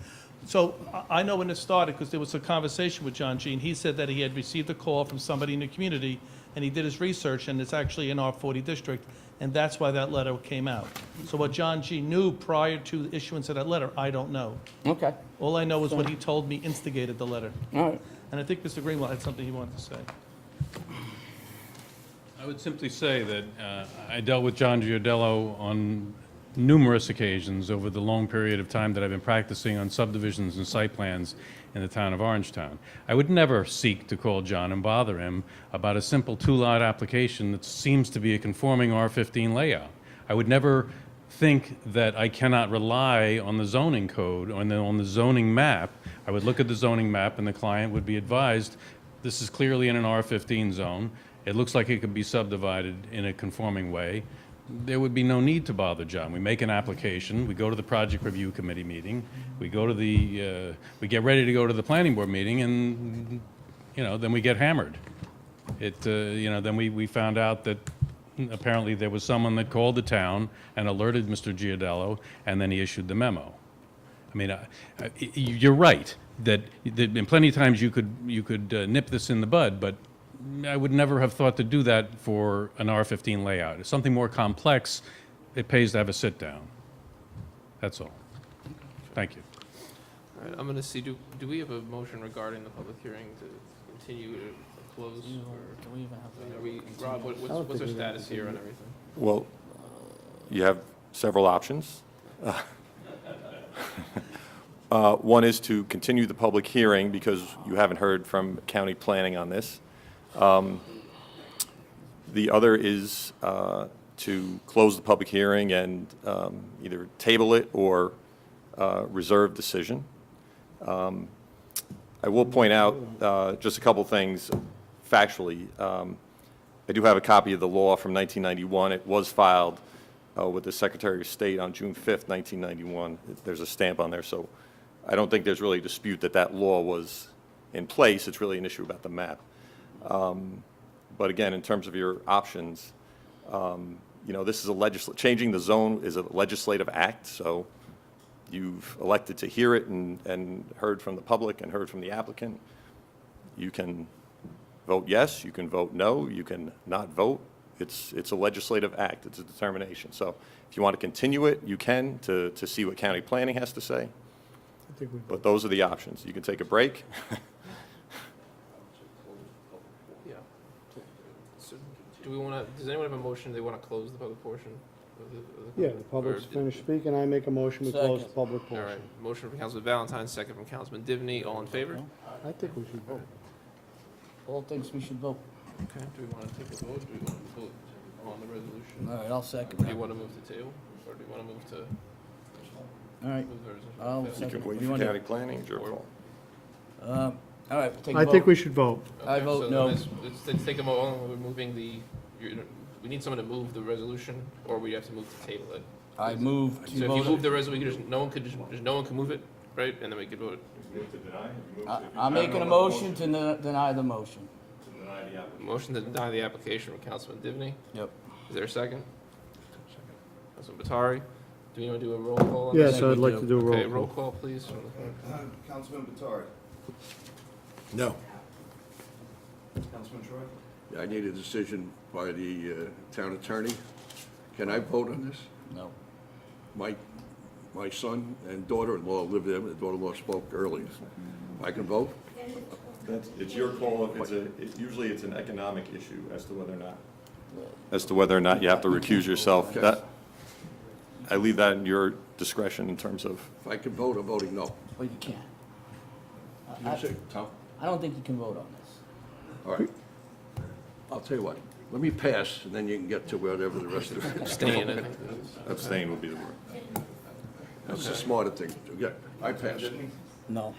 So I know when it started, because there was a conversation with John G., and he said that he had received a call from somebody in the community, and he did his research, and it's actually in R40 district, and that's why that letter came out. So what John G. knew prior to the issuance of that letter, I don't know. Okay. All I know is what he told me instigated the letter. All right. And I think Mr. Greenwell had something he wanted to say. I would simply say that I dealt with John Giardello on numerous occasions over the long period of time that I've been practicing on subdivisions and site plans in the town of Orangetown. I would never seek to call John and bother him about a simple two-lot application that seems to be a conforming R15 layout. I would never think that I cannot rely on the zoning code or on the zoning map. I would look at the zoning map and the client would be advised, this is clearly in an R15 zone. It looks like it could be subdivided in a conforming way. There would be no need to bother John. We make an application, we go to the project review committee meeting, we go to we get ready to go to the planning board meeting, and, then we get hammered. Then we found out that apparently there was someone that called the town and alerted Mr. Giardello, and then he issued the memo. I mean, you're right, that and plenty of times you could nip this in the bud, but I would never have thought to do that for an R15 layout. If something more complex, it pays to have a sit-down. That's all. Thank you. All right, I'm going to see, do we have a motion regarding the public hearing to continue to close? Or do we even have Rob, what's our status here on everything? Well, you have several options. One is to continue the public hearing because you haven't heard from county planning on this. The other is to close the public hearing and either table it or reserve decision. I will point out just a couple things factually. I do have a copy of the law from 1991. It was filed with the Secretary of State on June 5th, 1991. There's a stamp on there, so I don't think there's really a dispute that that law was in place. It's really an issue about the map. But again, in terms of your options, this is changing the zone is a legislative act, so you've elected to hear it and heard from the public and heard from the applicant. You can vote yes, you can vote no, you can not vote. It's a legislative act, it's a determination. So if you want to continue it, you can to see what county planning has to say. But those are the options. You can take a break. Yeah. So, do we want to, does anyone have a motion, they want to close the public portion? Yeah, the public's finished speaking, I make a motion to close the public All right, portion. motion from Councilman Valentine, second from Councilman Divney, all in favor? I think we should vote. All things we should vote. Okay, do we want to take a vote? Do we want to vote on the resolution? All right, I'll second Do that. you want to move to table, or do you want to move to? All right. move the resolution? I'll You second. can wait You for wanna- county planning, it's your call. All right, we'll take a I vote. think we should vote. I Okay, vote so no. let's take a vote, we're moving we need someone to move the resolution, or we have to move to table it. I move So to if you vote. move the resolution, no one can move it, right? And then we could vote it. I'm making a motion to deny the motion. Motion to deny the application from Councilman Divney. Yep. Is there a second? Councilman Batari. Do you want to do a roll call on this? Yes, I'd like to do a roll Okay, call. roll call, please. from the- Councilman Batari. No. Councilman Troy. I need a decision by the town attorney. Can I vote on this? No. My son and daughter-in-law live there, the daughter-in-law spoke earlier. I can vote? It's your call. Usually it's an economic issue as to whether or not you have to recuse yourself. I leave that in your discretion in terms of. If I can vote, I'm voting no. Well, you can't. You say, Tom? I don't think you can vote on this. All right. I'll tell you what, let me pass, and then you can get to whatever the rest of it. Abstain, I think. Abstain would be the word. That's the smarter thing to do. Yeah, I pass. No.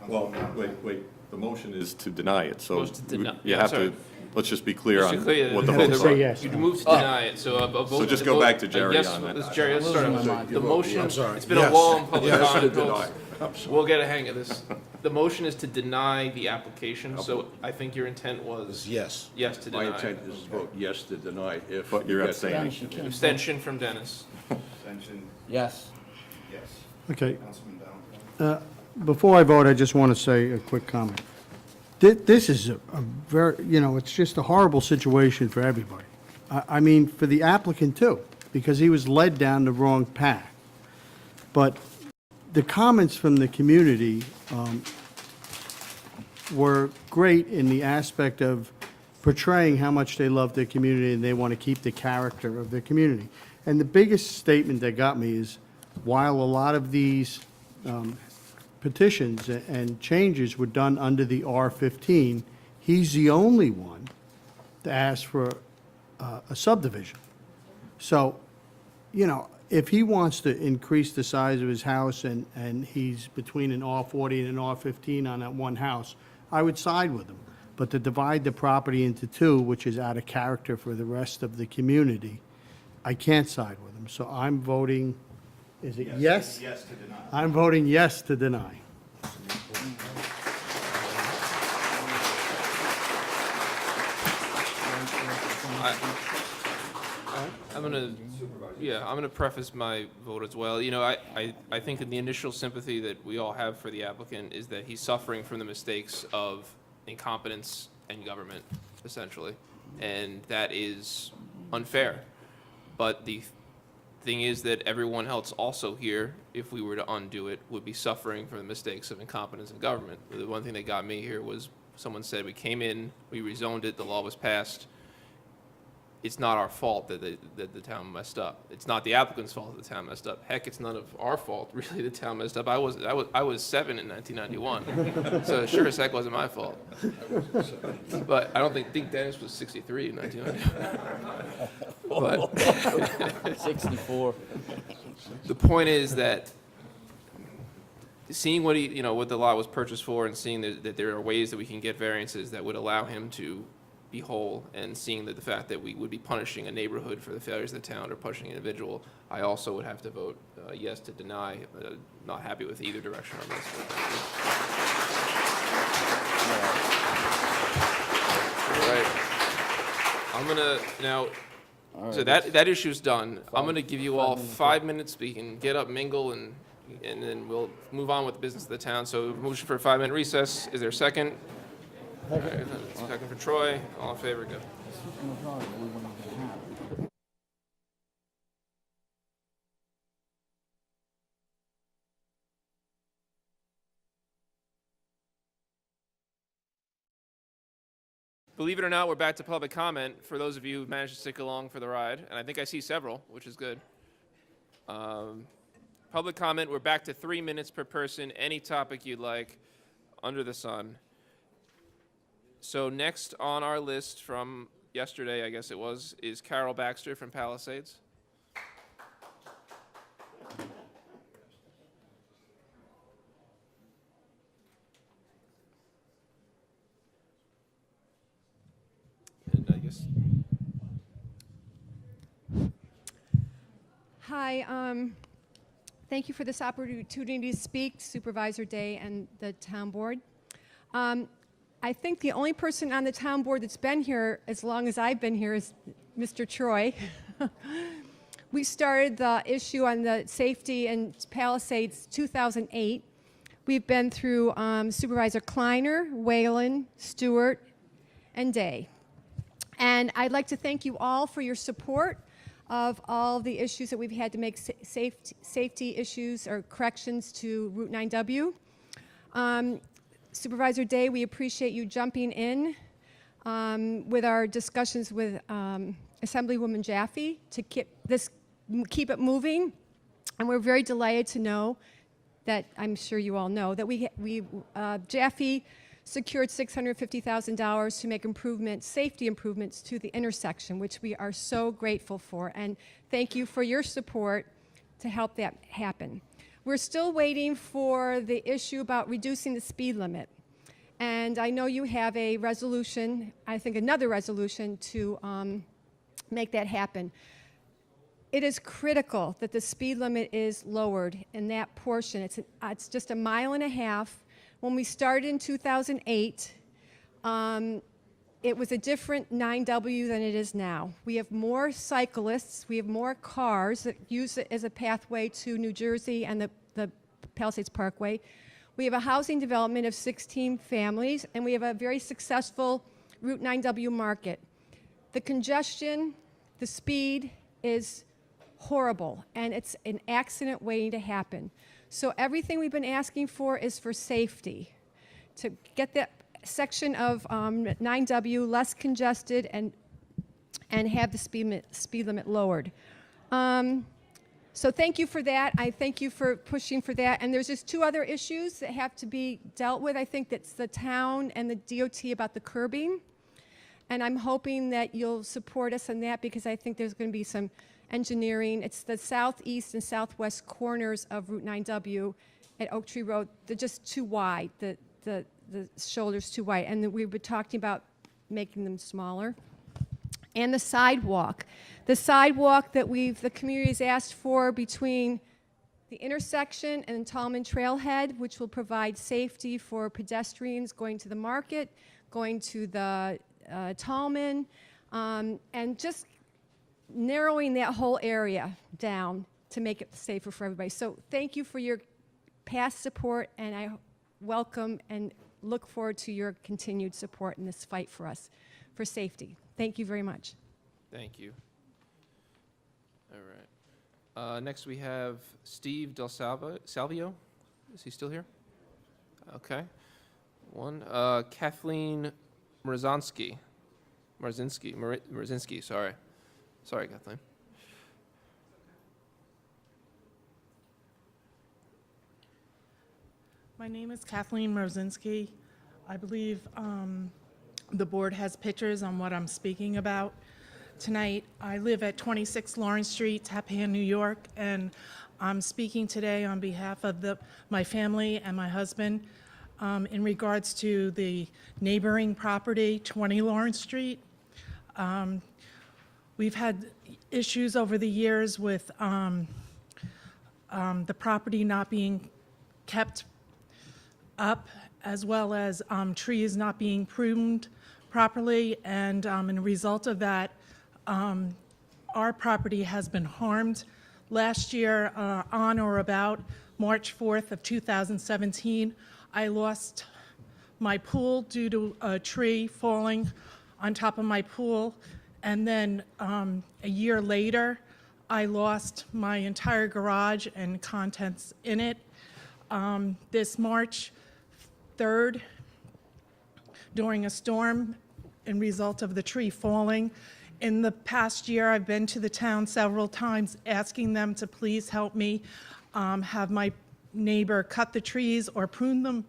Well, wait, the motion is to deny it, so Motion to deny- you I'm have sorry. to, let's just be clear Just on to clear- what the You have to votes say are. yes. You move to deny it, so a vote. So just a go vote- back to a Jerry yes- on that. let's- Jerry, let's start. Losing my mind. The motion, I'm sorry. it's been a Yes. long public Yes to comment, folks. deny. I'm sorry. We'll get a hang of this. The motion is to deny the application, so I think your intent was. Yes. Yes to My deny. intent is to vote yes to deny if. But you're you get abstaining. that. Dennis, you can't. Abstention from Dennis. Abstention. Yes. Yes. Okay. Councilman Valentine. Before I vote, I just want to say a quick comment. This is a very, it's just a horrible situation for everybody. I mean, for the applicant too, because he was led down the wrong path. But the comments from the community were great in the aspect of portraying how much they love their community and they want to keep the character of their community. And the biggest statement that got me is, while a lot of these petitions and changes were done under the R-15, he's the only one to ask for a subdivision. So, if he wants to increase the size of his house and he's between an R-40 and an R-15 on that one house, I would side with him. But to divide the property into two, which is out of character for the rest of the community, I can't side with him. So I'm voting, is it yes? Yes to deny. I'm voting yes to deny. I'm gonna preface my vote as well. I think that the initial sympathy that we all have for the applicant is that he's suffering from the mistakes of incompetence and government, essentially. And that is unfair. But the thing is that everyone else also here, if we were to undo it, would be suffering from the mistakes of incompetence in government. The one thing that got me here was someone said we came in, we rezoned it, the law was passed. It's not our fault that the town messed up. It's not the applicant's fault that the town messed up. Heck, it's none of our fault, really, the town messed up. I was 7 in 1991, so sure as heck wasn't my fault. But I don't think Dennis was 63 in 1991. But 64. the point is that seeing what what the lot was purchased for, and seeing that there are ways that we can get variances that would allow him to be whole, and seeing that the fact that we would be punishing a neighborhood for the failures of the town or punishing an individual, I also would have to vote yes to deny. Not happy with either direction on this. All right. I'm gonna now. So that issue's done. I'm gonna give you all 5 minutes. We can get up, mingle, and then we'll move on with the business of the town. So motion for a 5-minute recess. Is there a second? All right, second for Troy. All in favor, go. Believe it or not, we're back to public comment for those of you who managed to stick along for the ride, and I think I see several, which is good. Public comment, we're back to 3 minutes per person, any topic you'd like, under the sun. So next on our list from yesterday, I guess it was, is Carol Baxter from Palisades. And I guess Hi, thank you for this opportunity to speak, Supervisor Day and the town board. I think the only person on the town board that's been here as long as I've been here is Mr. Troy. We started the issue on the safety in Palisades 2008. We've been through Supervisor Kleiner, Whalen, Stewart, and Day. And I'd like to thank you all for your support of all the issues that we've had to make safety issues or corrections to Route 9W. Supervisor Day, we appreciate you jumping in with our discussions with Assemblywoman Jaffe to keep it moving. And we're very delighted to know that, I'm sure you all know, that Jaffe secured $650,000 to make safety improvements to the intersection, which we are so grateful for. And thank you for your support to help that happen. We're still waiting for the issue about reducing the speed limit. And I know you have a resolution, I think another resolution, to make that happen. It is critical that the speed limit is lowered in that portion. It's just 1.5 miles. When we started in 2008, it was a different 9W than it is now. We have more cyclists, we have more cars that use it as a pathway to New Jersey and the Palisades Parkway. We have a housing development of 16 families, and we have a very successful Route 9W market. The congestion, the speed is horrible, and it's an accident waiting to happen. So everything we've been asking for is for safety, to get that section of 9W less congested and have the speed limit lowered. So thank you for that. I thank you for pushing for that. And there's just 2 other issues that have to be dealt with. I think that's the town and the DOT about the curbing. And I'm hoping that you'll support us on that, because I think there's going to be some engineering. It's the southeast and southwest corners of Route 9W at Oak Tree Road. They're just too wide. The shoulder's too wide. And we've been talking about making them smaller. And the sidewalk. The sidewalk that the community's asked for between the intersection and Tallman Trailhead, which will provide safety for pedestrians going to the market, going to the Tallman, and just narrowing that whole area down to make it safer for everybody. So thank you for your past support, and I welcome and look forward to your continued support in this fight for us for safety. Thank you very much. thank you. All right. Next we have Steve Del Salvio. Is he still here? Okay. Kathleen Mrzinski, sorry. Sorry, Kathleen. My name is Kathleen Mrzinski. I believe the board has pictures on what I'm speaking about tonight. I live at 26 Lawrence Street, Tappan, New York, and I'm speaking today on behalf of my family and my husband in regards to the neighboring property, 20 Lawrence Street. We've had issues over the years with the property not being kept up, as well as trees not being pruned properly, and in a result of that, our property has been harmed. Last year, on or about March 4th of 2017, I lost my pool due to a tree falling on top of my pool, and then a year later, I lost my entire garage and contents in it. This March 3rd, during a storm, in result of the tree falling. In the past year, I've been to the town several times asking them to please help me have my neighbor cut the trees or prune them.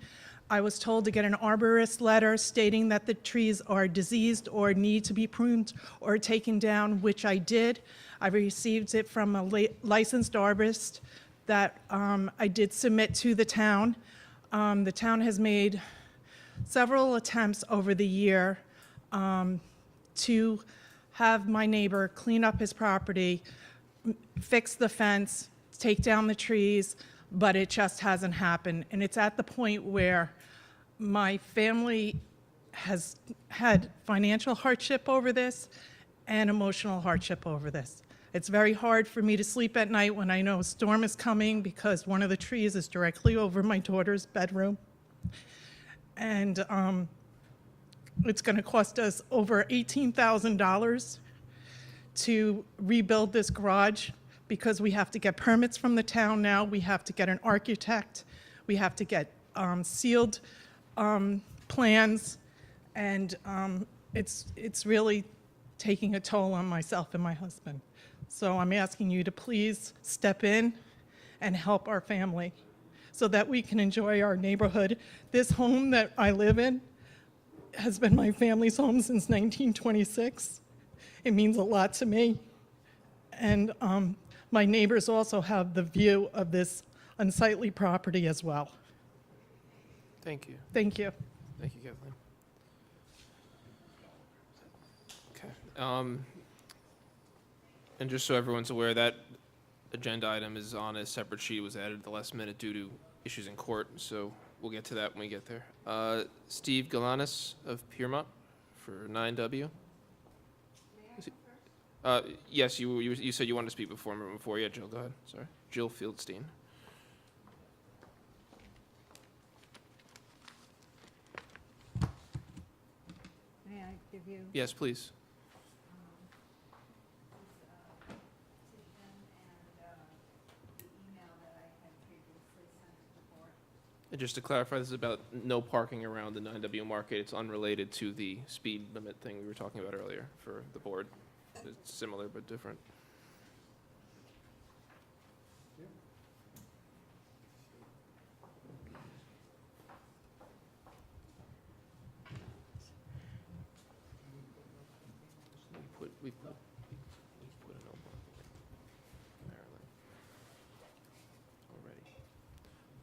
I was told to get an arborist letter stating that the trees are diseased or need to be pruned or taken down, which I did. I received it from a licensed arborist that I did submit to the town. The town has made several attempts over the year to have my neighbor clean up his property, fix the fence, take down the trees, but it just hasn't happened. And it's at the point where my family has had financial hardship over this and emotional hardship over this. It's very hard for me to sleep at night when I know a storm is coming because one of the trees is directly over my daughter's bedroom. And it's going to cost us over $18,000 to rebuild this garage because we have to get permits from the town now. We have to get an architect. We have to get sealed plans. And it's really taking a toll on myself and my husband. So I'm asking you to please step in and help our family so that we can enjoy our neighborhood. This home that I live in has been my family's home since 1926. It means a lot to me. And my neighbors also have the view of this unsightly property as well. Thank you. Thank you. Thank you, Kathleen. Okay. And just so everyone's aware, that agenda item is on a separate sheet. It was added at the last minute due to issues in court, so we'll get to that when we get there. Steve Galanis of Piermont for 9W. Yes, you said you wanted to speak before. Yeah, Jill, go ahead. Sorry. Jill Fieldstein. May I give you? Yes, please. And just to clarify, this is about no parking around the 9W Market. It's unrelated to the speed limit thing we were talking about earlier for the board. It's similar but different. We put a no parking apparently already.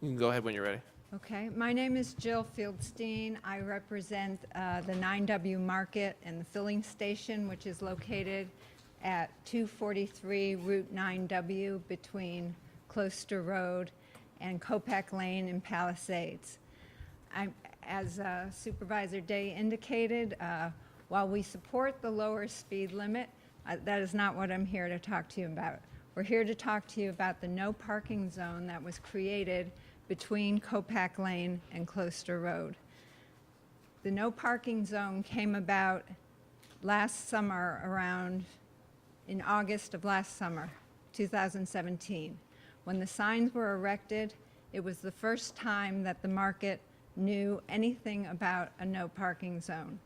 You can go ahead when you're ready. Okay, my name is Jill Fieldstein. I represent the 9W Market and the filling station, which is located at 243 Route 9W between Closter Road and Copac Lane in Palisades. As Supervisor Day indicated, while we support the lower speed limit, that is not what I'm here to talk to you about. We're here to talk to you about the no parking zone that was created between Copac Lane and Closter Road. The no parking zone came about last summer, around in August of last summer, 2017. When the signs were erected, it was the first time that the market knew anything about a no parking zone.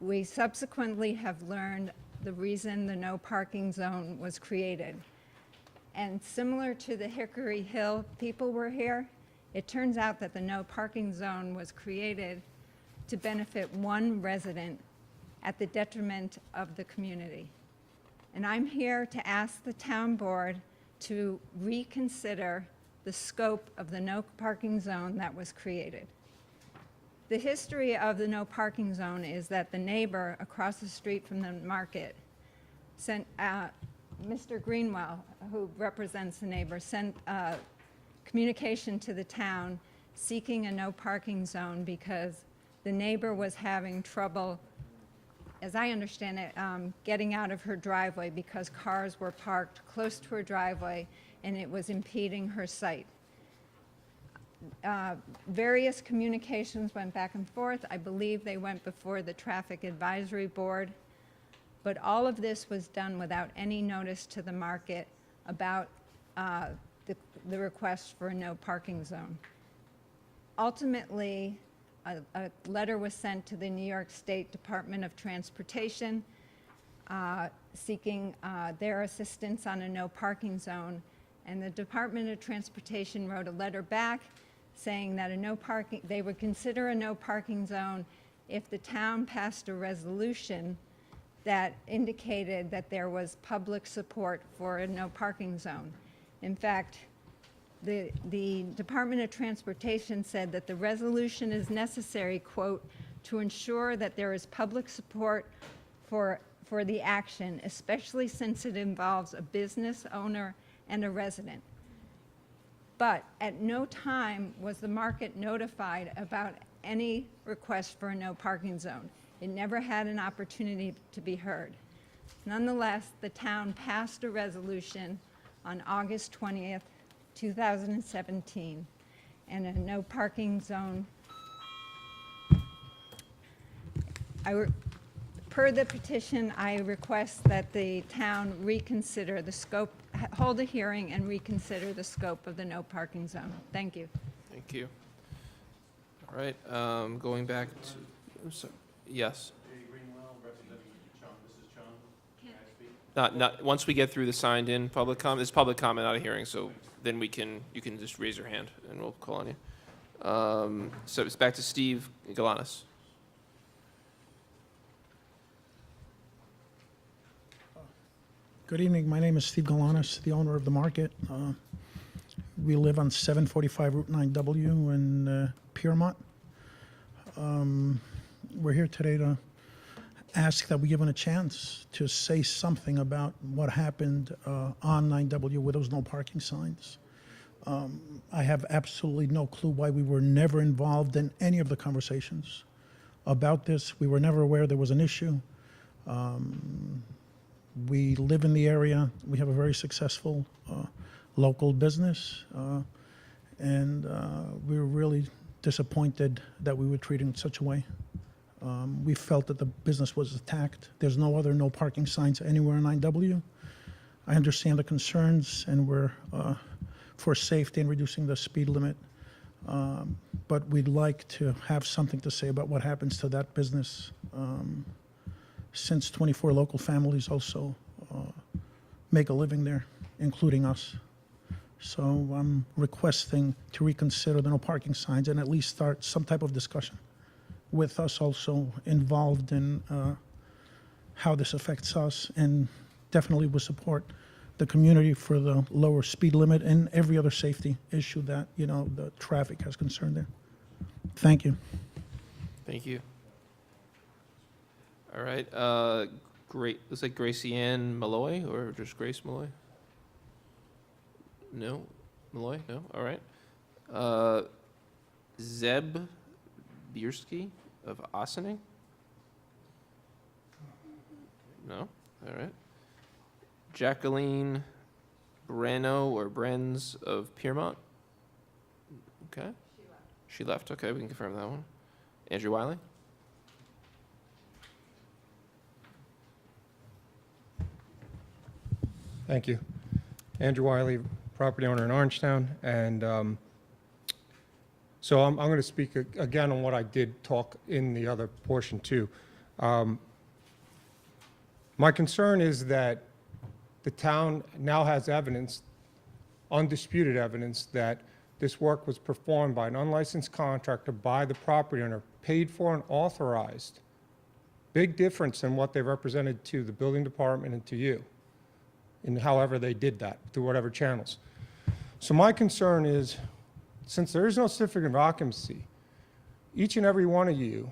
We subsequently have learned the reason the no parking zone was created. And similar to the Hickory Hill people were here, it turns out that the no parking zone was created to benefit one resident at the detriment of the community. And I'm here to ask the town board to reconsider the scope of the no parking zone that was created. The history of the no parking zone is that the neighbor across the street from the market sent Mr. Greenwell, who represents the neighbor, sent communication to the town seeking a no parking zone because the neighbor was having trouble, as I understand it, getting out of her driveway because cars were parked close to her driveway and it was impeding her sight. Various communications went back and forth. I believe they went before the Traffic Advisory Board. But all of this was done without any notice to the market about the request for a no parking zone. Ultimately, a letter was sent to the New York State Department of Transportation seeking their assistance on a no parking zone. And the Department of Transportation wrote a letter back saying that they would consider a no parking zone if the town passed a resolution that indicated that there was public support for a no parking zone. In fact, the Department of Transportation said that the resolution is necessary, quote, to ensure that there is public support for the action, especially since it involves a business owner and a resident. But at no time was the market notified about any request for a no parking zone. It never had an opportunity to be heard. Nonetheless, the town passed a resolution on August 20th, 2017, and a no parking zone. Per the petition, I request that the town reconsider the scope, hold a hearing and reconsider the scope of the no parking zone. Thank you. Thank you. All right, going back to, I'm sorry, yes. Once we get through the signed-in public comment, this is public comment, not a hearing, so then you can just raise your hand and we'll call on you. So it's back to Steve Galanis. Good evening. My name is Steve Galanis, the owner of the market. We live on 745 Route 9W in Piermont. We're here today to ask that we given a chance to say something about what happened on 9W with those no parking signs. I have absolutely no clue why we were never involved in any of the conversations about this. We were never aware there was an issue. We live in the area. We have a very successful local business, and we were really disappointed that we were treated in such a way. We felt that the business was attacked. There's no other no parking signs anywhere on 9W. I understand the concerns, and we're for safety and reducing the speed limit, but we'd like to have something to say about what happens to that business. Since 24 local families also make a living there, including us. So I'm requesting to reconsider the no parking signs and at least start some type of discussion with us also involved in how this affects us, and definitely will support the community for the lower speed limit and every other safety issue that, you know, the traffic has concern there. Thank you. Thank you. All right, great, looks like Gracie Ann Malloy, or just Grace Malloy? No, Malloy, no, all right. Zeb Bierski of Ossining? No, all right. Jacqueline Brano or Brenz of Piermont? Okay. She left, okay, we can confirm that one. Andrew Wiley? Thank you. Andrew Wiley, property owner in Orangetown, and so I'm going to speak again on what I did talk in the other portion too. My concern is that the town now has evidence, undisputed evidence, that this work was performed by an unlicensed contractor by the property owner, paid for and authorized. Big difference in what they represented to the building department and to you, and however they did that, through whatever channels. So my concern is, since there is no certificate of occupancy, each and every one of you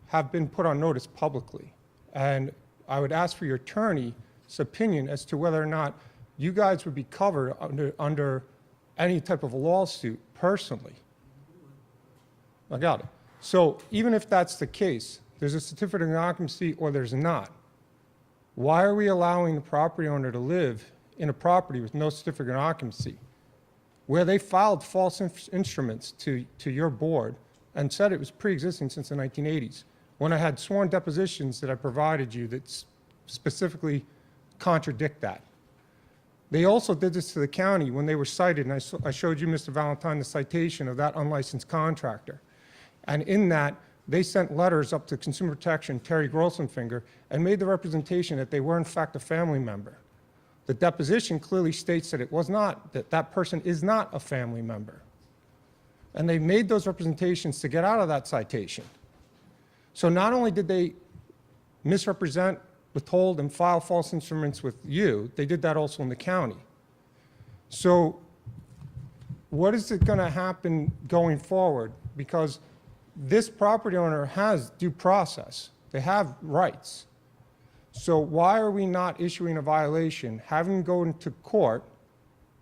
have been put on notice publicly. And I would ask for your attorney's opinion as to whether or not you guys would be covered under any type of a lawsuit personally. I got it. So even if that's the case, there's a certificate of occupancy or there's not. Why are we allowing the property owner to live in a property with no certificate of occupancy, where they filed false instruments to your board and said it was pre-existing since the 1980s, when I had sworn depositions that I provided you that specifically contradict that? They also did this to the county when they were cited, and I showed you, Mr. Valentine, the citation of that unlicensed contractor. And in that, they sent letters up to Consumer Protection, Terry Grossenfinger, and made the representation that they were in fact a family member. The deposition clearly states that it was not, that that person is not a family member. And they made those representations to get out of that citation. So not only did they misrepresent, withhold, and file false instruments with you, they did that also in the county. So what is it going to happen going forward? Because this property owner has due process. They have rights. So why are we not issuing a violation, having them go into court,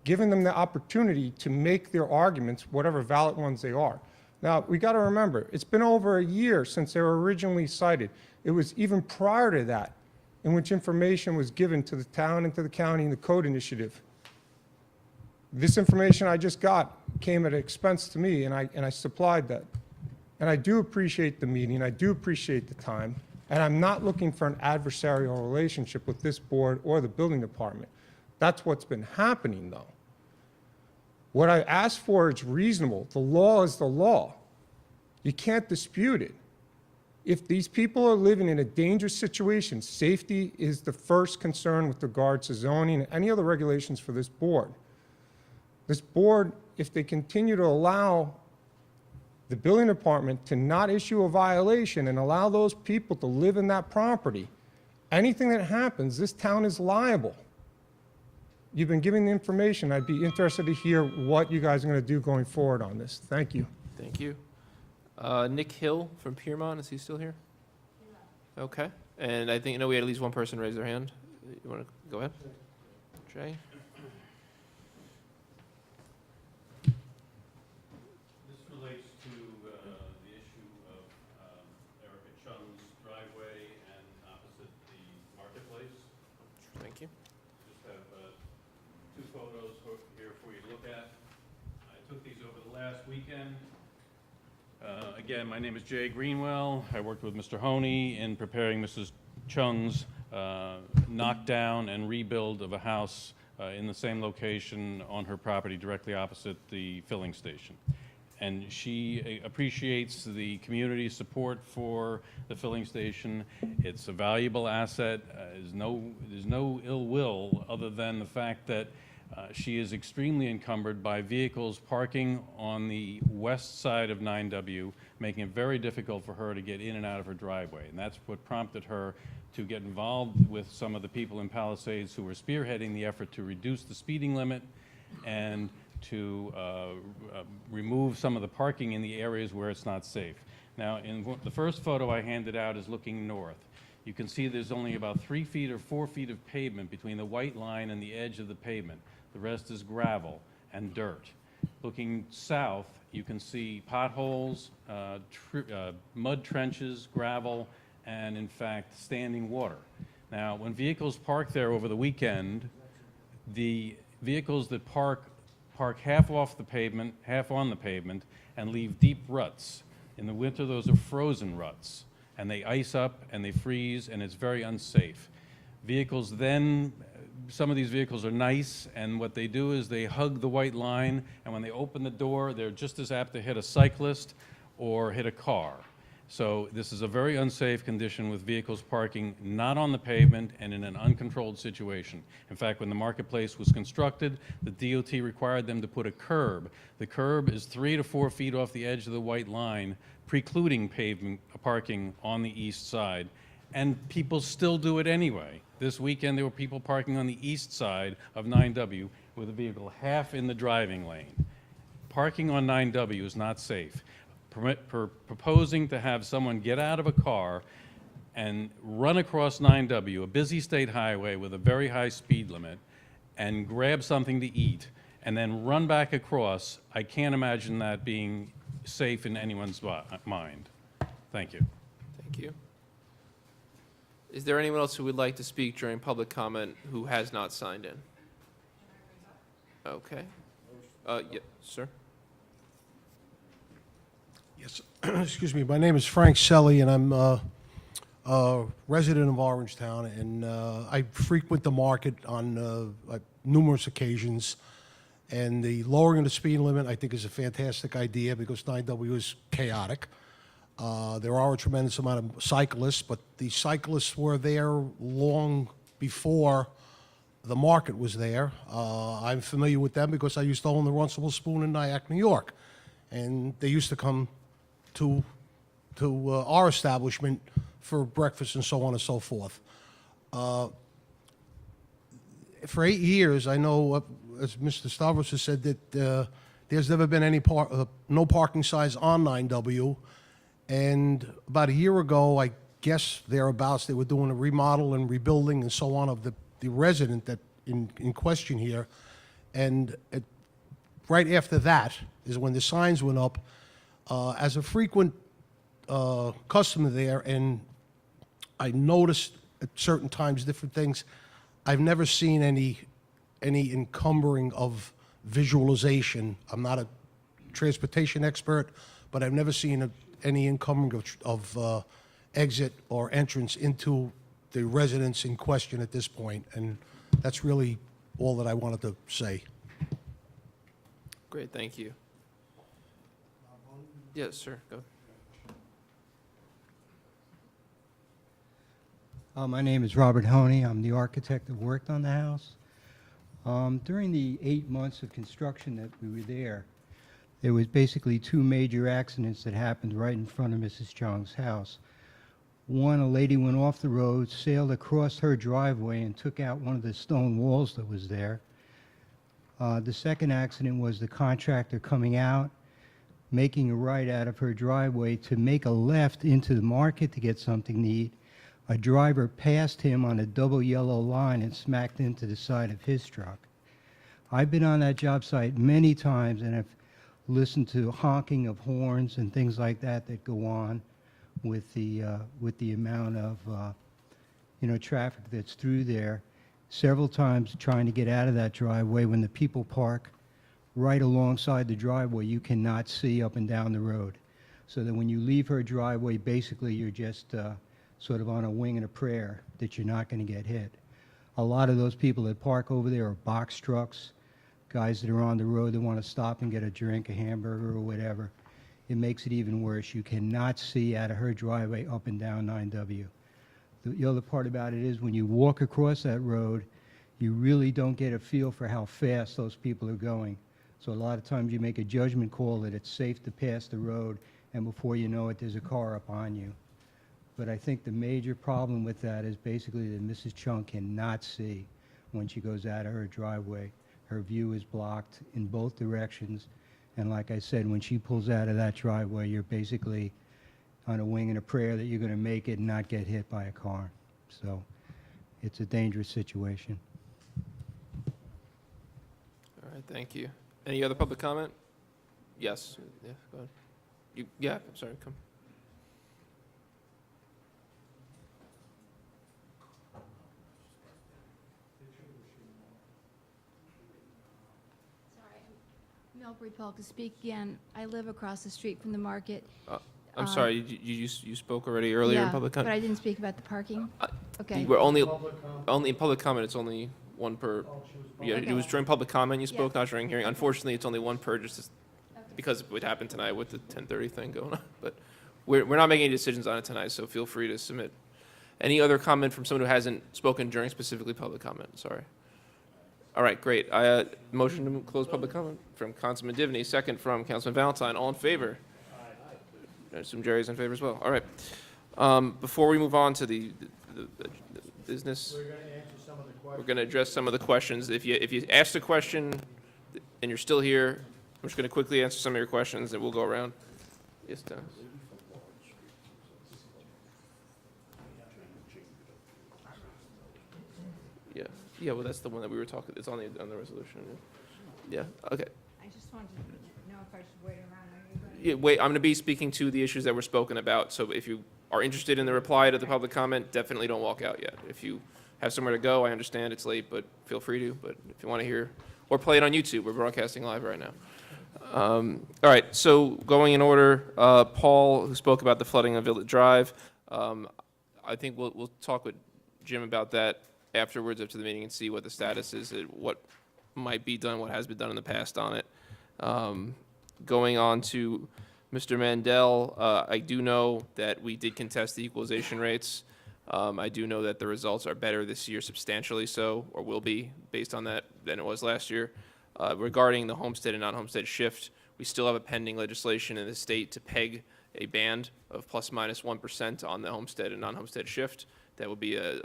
giving them the opportunity to make their arguments, whatever valid ones they are? Now, we got to remember, it's been over a year since they were originally cited. It was even prior to that in which information was given to the town and to the county in the code initiative. This information I just got came at an expense to me, and I supplied that. And I do appreciate the meeting, I do appreciate the time, and I'm not looking for an adversarial relationship with this board or the building department. That's what's been happening, though. What I asked for is reasonable. The law is the law. You can't dispute it. If these people are living in a dangerous situation, safety is the first concern with regards to zoning and any other regulations for this board. This board, if they continue to allow the building department to not issue a violation and allow those people to live in that property, anything that happens, this town is liable. You've been giving the information. I'd be interested to hear what you guys are going to do going forward on this. Thank you. Thank you. Nick Hill from Piermont, is he still here? Okay. And I think, we had at least one person raise their hand. You want to go ahead? Jay? This relates to the issue of Erica Chung's driveway and opposite the marketplace. Thank you. Just have two photos here for you to look at. I took these over the last weekend. Again, my name is Jay Greenwell. I worked with Mr. Honey in preparing Mrs. Chung's knockdown and rebuild of a house in the same location on her property directly opposite the filling station. And she appreciates the community's support for the filling station. It's a valuable asset. There's no ill will other than the fact that she is extremely encumbered by vehicles parking on the west side of 9W, making it very difficult for her to get in and out of her driveway. And that's what prompted her to get involved with some of the people in Palisades who were spearheading the effort to reduce the speeding limit and to remove some of the parking in the areas where it's not safe. Now, in the first photo I handed out is looking north. You can see there's only about 3 feet or 4 feet of pavement between the white line and the edge of the pavement. The rest is gravel and dirt. Looking south, you can see potholes, mud trenches, gravel, and in fact, standing water. Now, when vehicles park there over the weekend, the vehicles that park half off the pavement, half on the pavement, and leave deep ruts. In the winter, those are frozen ruts, and they ice up and they freeze, and it's very unsafe. Vehicles then, some of these vehicles are nice, and what they do is they hug the white line, and when they open the door, they're just as apt to hit a cyclist or hit a car. So this is a very unsafe condition with vehicles parking not on the pavement and in an uncontrolled situation. In fact, when the marketplace was constructed, the DOT required them to put a curb. The curb is 3 to 4 feet off the edge of the white line, precluding pavement parking on the east side. And people still do it anyway. This weekend, there were people parking on the east side of 9W with a vehicle half in the driving lane. Parking on 9W is not safe. Proposing to have someone get out of a car and run across 9W, a busy state highway with a very high speed limit, and grab something to eat, and then run back across, I can't imagine that being safe in anyone's mind. Thank you. Thank you. Is there anyone else who would like to speak during public comment who has not signed in? Okay. Yeah, sir. Yes, excuse me. My name is Frank Selly, and I'm a resident of Orangetown, and I frequent the market on numerous occasions. And the lowering of the speed limit, I think, is a fantastic idea because 9W is chaotic. There are a tremendous amount of cyclists, but the cyclists were there long before the market was there. I'm familiar with them because I used to own the Runcible Spoon in Nyack, New York. And they used to come to our establishment for breakfast and so on and so forth. For 8 years, I know, as Mr. Stavros has said, that there's never been any no parking signs on 9W. And about a year ago, I guess thereabouts, they were doing a remodel and rebuilding and so on of the resident that in question here. And right after that is when the signs went up. As a frequent customer there, and I noticed at certain times different things, I've never seen any encumbering of visualization. I'm not a transportation expert, but I've never seen any encumbering of exit or entrance into the residence in question at this point, and that's really all that I wanted to say. Great, thank you. Yes, sir, go. My name is Robert Honey. I'm the architect that worked on the house. During the 8 months of construction that we were there was basically 2 major accidents that happened right in front of Mrs. Chong's house. One, a lady went off the road, sailed across her driveway, and took out one of the stone walls that was there. The second accident was the contractor coming out, making a right out of her driveway to make a left into the market to get something to eat. A driver passed him on a double yellow line and smacked into the side of his truck. I've been on that job site many times, and I've listened to honking of horns and things like that that go on with the amount of traffic that's through there. Several times trying to get out of that driveway, when the people park right alongside the driveway, you cannot see up and down the road. So that when you leave her driveway, basically you're just sort of on a wing and a prayer that you're not going to get hit. A lot of those people that park over there are box trucks, guys that are on the road that want to stop and get a drink, a hamburger, or whatever. It makes it even worse. You cannot see out of her driveway up and down 9W. The other part about it is when you walk across that road, you really don't get a feel for how fast those people are going. So a lot of times you make a judgment call that it's safe to pass the road, and before you know it, there's a car up on you. But I think the major problem with that is basically that Mrs. Chung cannot see when she goes out of her driveway. Her view is blocked in both directions. And like I said, when she pulls out of that driveway, you're basically on a wing and a prayer that you're going to make it and not get hit by a car. So it's a dangerous situation. All right, thank you. Any other public comment? Yes, yeah, go ahead. Yeah, I'm sorry, come. Milbury Polk to speak again. I live across the street from the market. I'm sorry, you spoke already earlier in public but comment? I didn't speak about the parking. Okay. We're only in public comment, it's only one per, yeah, it was during public comment you spoke, not during hearing. Unfortunately, it's only one per, because of what happened tonight with the 10:30 thing going on. But we're not making any decisions on it tonight, so feel free to submit. Any other comment from someone who hasn't spoken during specifically public comment? Sorry. All right, great. Motion to close public comment from Councilman Divney, second from Councilman Valentine. All in favor? I assume Jerry's in favor as well. All right. Before we move on to the business, we're going to address some of the questions. If you asked a question and you're still here, I'm just going to quickly answer some of your questions, and we'll go around. Yes, Dennis. Yeah, well, that's the one that we were talking, it's on the resolution. Yeah, okay. I just wanted to know if I should wait around. Yeah, wait, I'm going to be speaking to the issues that were spoken about, so if you are interested in the reply to the public comment, definitely don't walk out yet. If you have somewhere to go, I understand it's late, but feel free to. But if you want to hear, or play it on YouTube, we're broadcasting live right now. All right, so going in order, Paul, who spoke about the flooding on Village Drive, I think we'll talk with Jim about that afterwards, after the meeting, and see what the status is, what might be done, what has been done in the past on it. Going on to Mr. Mandel, I do know that we did contest the equalization rates. I do know that the results are better this year, substantially so, or will be, based on that, than it was last year. Regarding the homestead and non-homestead shift, we still have a pending legislation in the state to peg a band of plus minus 1% on the homestead and non-homestead shift. That would be a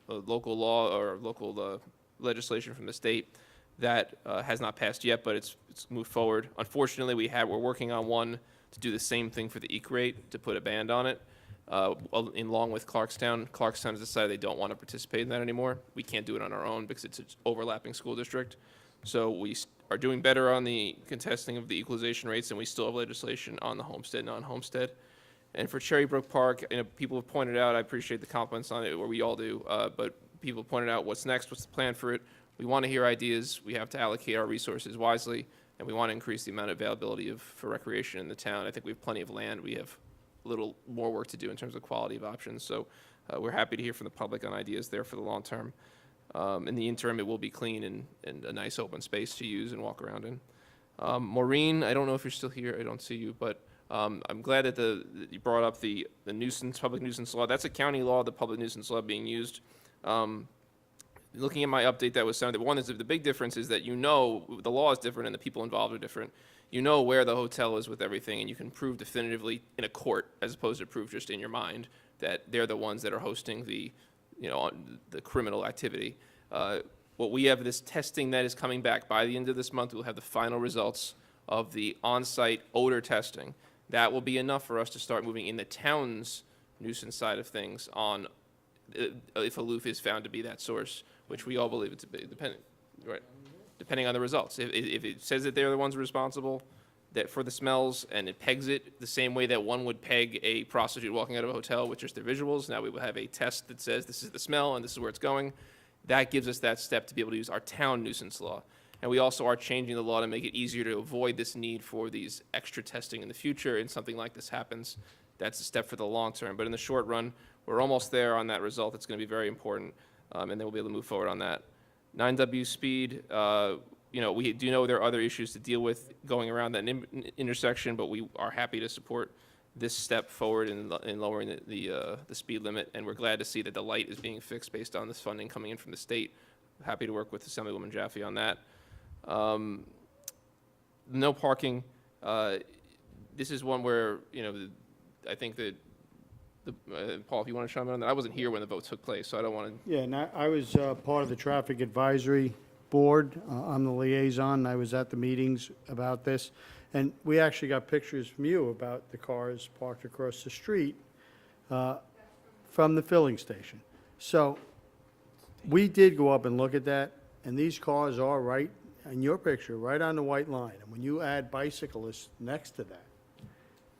local law or local legislation from the state that has not passed yet, but it's moved forward. Unfortunately, we're working on one to do the same thing for the EQ rate, to put a band on it, along with Clarkstown. Clarkstown has decided they don't want to participate in that anymore. We can't do it on our own because it's an overlapping school district. So we are doing better on the contesting of the equalization rates, and we still have legislation on the homestead, non-homestead. And for Cherry Brook Park, people have pointed out, I appreciate the compliments on it, or we all do, but people have pointed out what's next, what's the plan for it. We want to hear ideas. We have to allocate our resources wisely, and we want to increase the amount of availability for recreation in the town. I think we have plenty of land. We have a little more work to do in terms of quality of options. So we're happy to hear from the public on ideas there for the long term. In the interim, it will be clean and a nice open space to use and walk around in. Maureen, I don't know if you're still here. I don't see you, but I'm glad that you brought up the public nuisance law. That's a county law, the public nuisance law being used. Looking at my update that was sounded, one is the big difference is that the law is different and the people involved are different. You know where the hotel is with everything, and you can prove definitively in a court, as opposed to prove just in your mind, that they're the ones that are hosting the criminal activity. What we have, this testing that is coming back by the end of this month, we'll have the final results of the on-site odor testing. That will be enough for us to start moving in the town's nuisance side of things on if a loof is found to be that source, which we all believe it to be, depending on the results. If it says that they're the ones responsible for the smells, and it pegs it the same way that one would peg a prostitute walking out of a hotel with just their visuals, now we will have a test that says this is the smell and this is where it's going. That gives us that step to be able to use our town nuisance law. And we also are changing the law to make it easier to avoid this need for these extra testing in the future, and something like this happens. That's a step for the long term. But in the short run, we're almost there on that result. It's going to be very important, and then we'll be able to move forward on that. 9W speed, we do know there are other issues to deal with going around that intersection, but we are happy to support this step forward in lowering the speed limit, and we're glad to see that the light is being fixed based on this funding coming in from the state. Happy to work with Assemblywoman Jaffe on that. No parking. This is one where, I think that, Paul, if you want to chime in on that, I wasn't here when the vote took place, so I don't want to. Yeah, and I was part of the Traffic Advisory Board. I'm the liaison. I was at the meetings about this. And we actually got pictures from you about the cars parked across the street from the filling station. So we did go up and look at that, and these cars are right, in your picture, right on the white line. And when you add bicyclists next to that,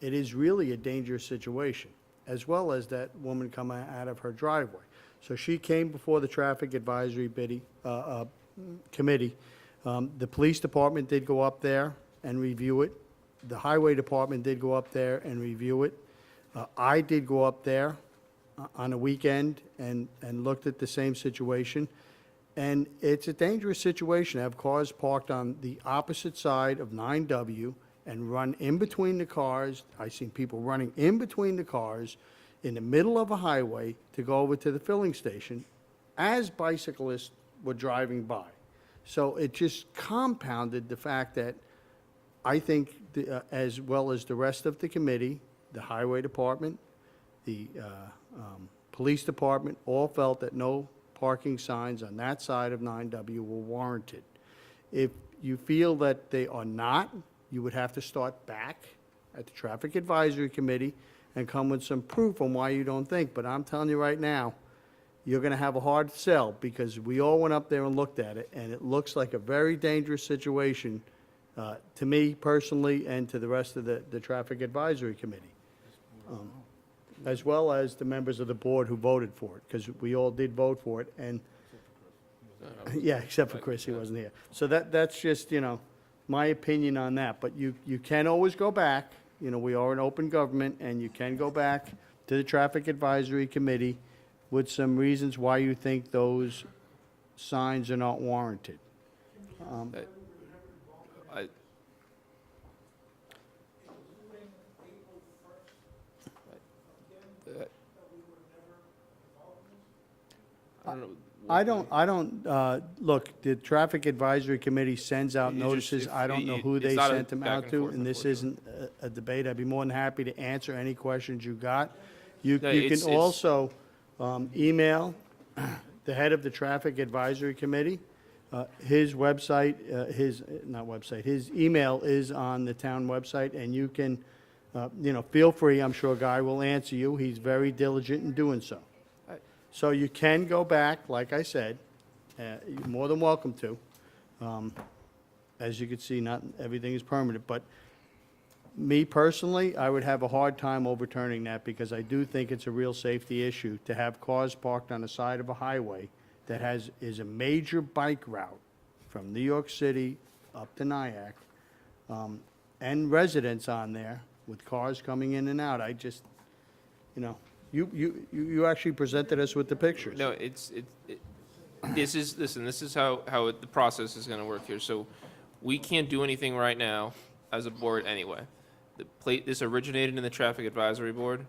it is really a dangerous situation, as well as that woman coming out of her driveway. So she came before the Traffic Advisory Committee. The police department did go up there and review it. The highway department did go up there and review it. I did go up there on a weekend and looked at the same situation. And it's a dangerous situation to have cars parked on the opposite side of 9W and run in between the cars. I've seen people running in between the cars in the middle of a highway to go over to the filling station as bicyclists were driving by. So it just compounded the fact that I think, as well as the rest of the committee, the highway department, the police department, all felt that no parking signs on that side of 9W were warranted. If you feel that they are not, you would have to start back at the Traffic Advisory Committee and come with some proof on why you don't think. But I'm telling you right now, you're going to have a hard sell, because we all went up there and looked at it, and it looks like a very dangerous situation to me personally and to the rest of the Traffic Advisory Committee, as well as the members of the board who voted for it, because we all did vote for it. And yeah, except for Chris, he wasn't here. So that's just, my opinion on that. But you can always go back. We are an open government, and you can go back to the Traffic Advisory Committee with some reasons why you think those signs are not warranted. don't know. Look, the Traffic Advisory Committee sends out You just- notices. if- I don't know who it's they not a sent them back out and to, forth, and this isn't a debate. I'd be more than happy to answer any questions you got. You No, you it's- can also email the head of the Traffic Advisory Committee. His website, his email is on the town website, and you can, feel free. I'm sure Guy will answer you. He's very diligent in doing so. So you can go back, like I said, you're more than welcome to. As you can see, not everything is permanent, but me personally, I would have a hard time overturning that because I do think it's a real safety issue to have cars parked on the side of a highway that is a major bike route from New York City up to Nyack, and residents on there with cars coming in and out. I just, you actually presented us with the pictures. No, this is how the process is gonna work here. So we can't do anything right now as a board anyway. This originated in the Traffic Advisory Board.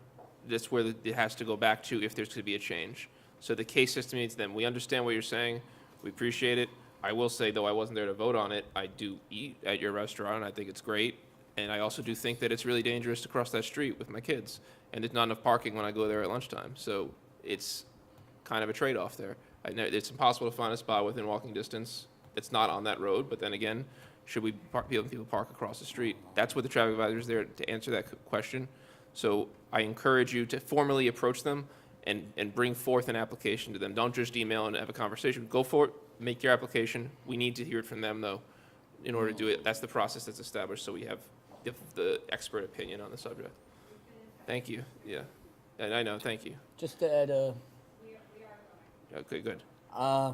That's where it has to go back to if there's to be a change. So the case system needs them. We understand what you're saying. We appreciate it. I will say, though I wasn't there to vote on it, I do eat at your restaurant, and I think it's great. And I also do think that it's really dangerous to cross that street with my kids. And there's not enough parking when I go there at lunchtime. So it's kind of a trade-off there. I know it's impossible to find a spot within walking distance that's not on that road, but then again, should we be able to park across the street? That's what the traffic advisor is there to answer that question. So I encourage you to formally approach them and bring forth an application to them. Don't just email and have a conversation. Go for it, make your application. We need to hear it from them, though, in order to do it. That's the process that's established, so we have the expert opinion on the subject. Thank you, yeah. And I know, thank you. Just to add, Okay, good. I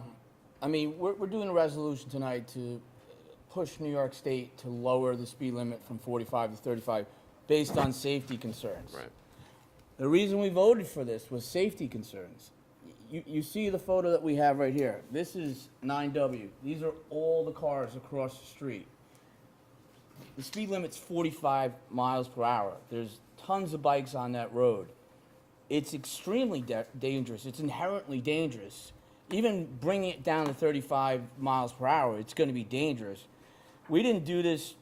mean, we're doing a resolution tonight to push New York State to lower the speed limit from 45 to 35 based on safety concerns. Right. The reason we voted for this was safety concerns. You see the photo that we have right here. This is 9W. These are all the cars across the street. The speed limit's 45 miles per hour. There's tons of bikes on that road. It's extremely dangerous. It's inherently dangerous. Even bringing it down to 35 miles per hour, it's going to be dangerous. We didn't do this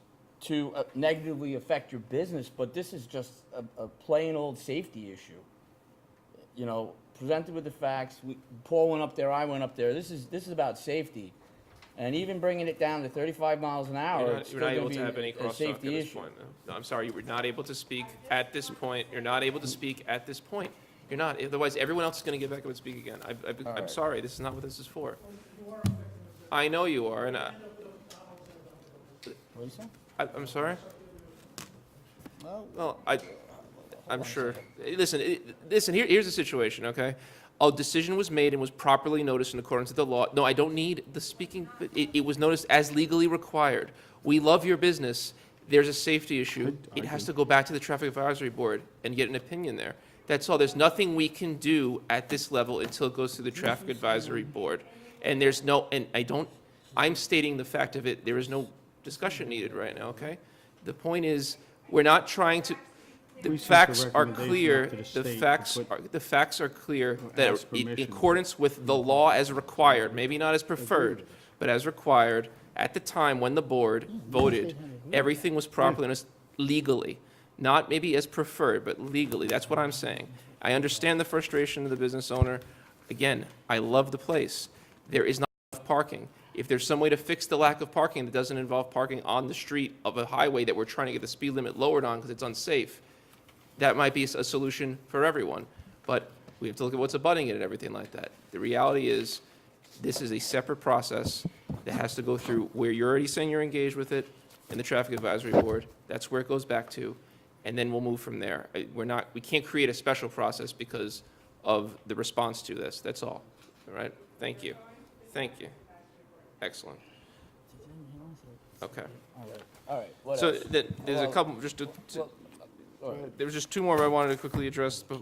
to negatively affect your business, but this is just a plain old safety issue. You know, presented with the facts. Paul went up there, I went up there. This is about safety. And even bringing it down to 35 miles an hour, it's You're still not going able to to be have any a crosstalk at safety this issue. point, though. No, I'm sorry, you were not able to speak at this point. You're not able to speak at this point. You're not. Otherwise, everyone else is going to get back up and speak again. I'm right. sorry. This is not what this is for. I know you are, and What do you say? I'm sorry. Well, Well, I'm sure. Listen, here's the situation, okay? A decision was made and was properly noticed in accordance with the law. No, I don't need the speaking. It was noticed as legally required. We love your business. There's a safety issue. It has to go back to the Traffic Advisory Board and get an opinion there. That's all. There's nothing we can do at this level until it goes through the Traffic Advisory Board. And I'm stating the fact of it. There is no discussion needed right now, okay? The point is, we're not trying to, the We sent the facts are recommendation clear, up to the the state facts to put- the facts are clear ask that in permission. accordance with the law as required, maybe not as preferred, but as required, at the time when the board voted, everything was properly and legally. Not maybe as preferred, but legally. That's what I'm saying. I understand the frustration of the business owner. Again, I love the place. There is not enough parking. If there's some way to fix the lack of parking that doesn't involve parking on the street of a highway that we're trying to get the speed limit lowered on because it's unsafe, that might be a solution for everyone. But we have to look at what's abutting it and everything like that. The reality is, this is a separate process that has to go through where you're already saying you're engaged with it in the Traffic Advisory Board. That's where it goes back to, and then we'll move from there. We can't create a special process because of the response to this. That's all. All right? Thank you. Thank you. Excellent. Okay. All right. What So else? there's a Well, couple, just there was just two more I wanted to quickly address. But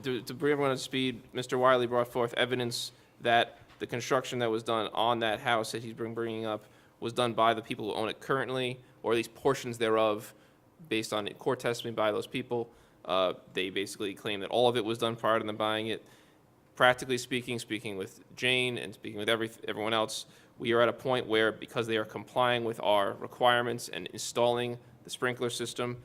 to bring everyone up to speed, Mr. Wiley brought forth evidence that the construction that was done on that house that he's bringing up was done by the people who own it currently, or at least portions thereof, based on court testimony by those people. They basically claim that all of it was done prior to them buying it. practically speaking with Jane and speaking with everyone else, we are at a point where, because they are complying with our requirements and installing the sprinkler system,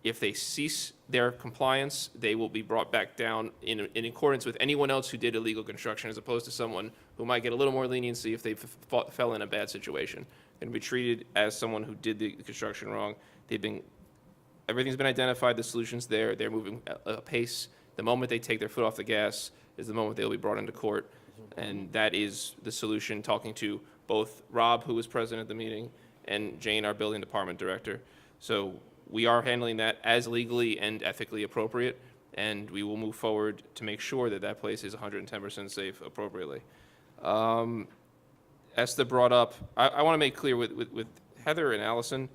if they cease their compliance, they will be brought back down in accordance with anyone else who did illegal construction, as opposed to someone who might get a little more leniency if they fell in a bad situation. They're going to be treated as someone who did the construction wrong. Everything's been identified, the solution's there, they're moving apace. The moment they take their foot off the gas is the moment they'll be brought into court. And that is the solution, talking to both Rob, who was present at the meeting, and Jane, our building department director. So we are handling that as legally and ethically appropriate, and we will move forward to make sure that that place is 110% safe appropriately. Esther brought up, I want to make clear with Heather and Allison,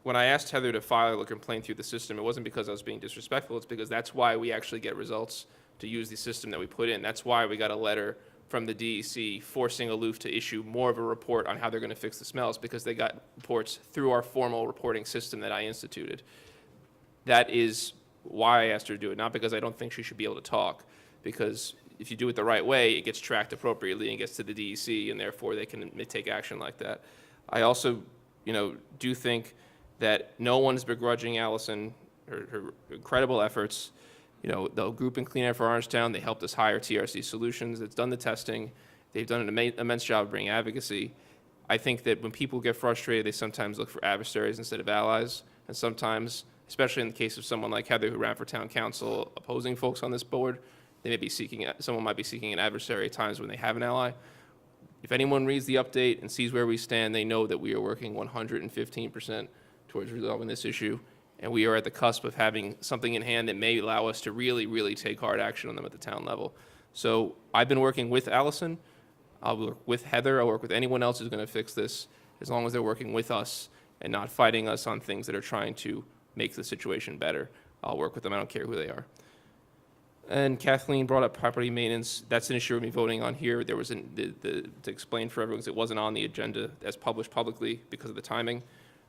when I asked Heather to file a complaint through the system, it wasn't because I was being disrespectful, it's because that's why we actually get results to use the system that we put in. That's why we got a letter from the DEC forcing Aloof to issue more of a report on how they're going to fix the smells, because they got reports through our formal reporting system that I instituted. That is why I asked her to do it, not because I don't think she should be able to talk, because if you do it the right way, it gets tracked appropriately and gets to the DEC, and therefore they can take action like that. I also, do think that no one's begrudging Allison her incredible efforts. The group in Clean Air for Orangetown, they helped us hire TRC Solutions. It's done the testing. They've done an immense job of bringing advocacy. I think that when people get frustrated, they sometimes look for adversaries instead of allies. And sometimes, especially in the case of someone like Heather, who ran for town council opposing folks on this board, someone might be seeking an adversary at times when they have an ally. If anyone reads the update and sees where we stand, they know that we are working 115% towards resolving this issue. And we are at the cusp of having something in hand that may allow us to really, really take hard action on them at the town level. So I've been working with Allison. I'll work with Heather. I'll work with anyone else who's going to fix this, as long as they're working with us and not fighting us on things that are trying to make the situation better. I'll work with them. I don't care who they are. And Kathleen brought up property maintenance. That's an issue we'll be voting on here. There was to explain for everyone, because it wasn't on the agenda as published publicly because of the timing.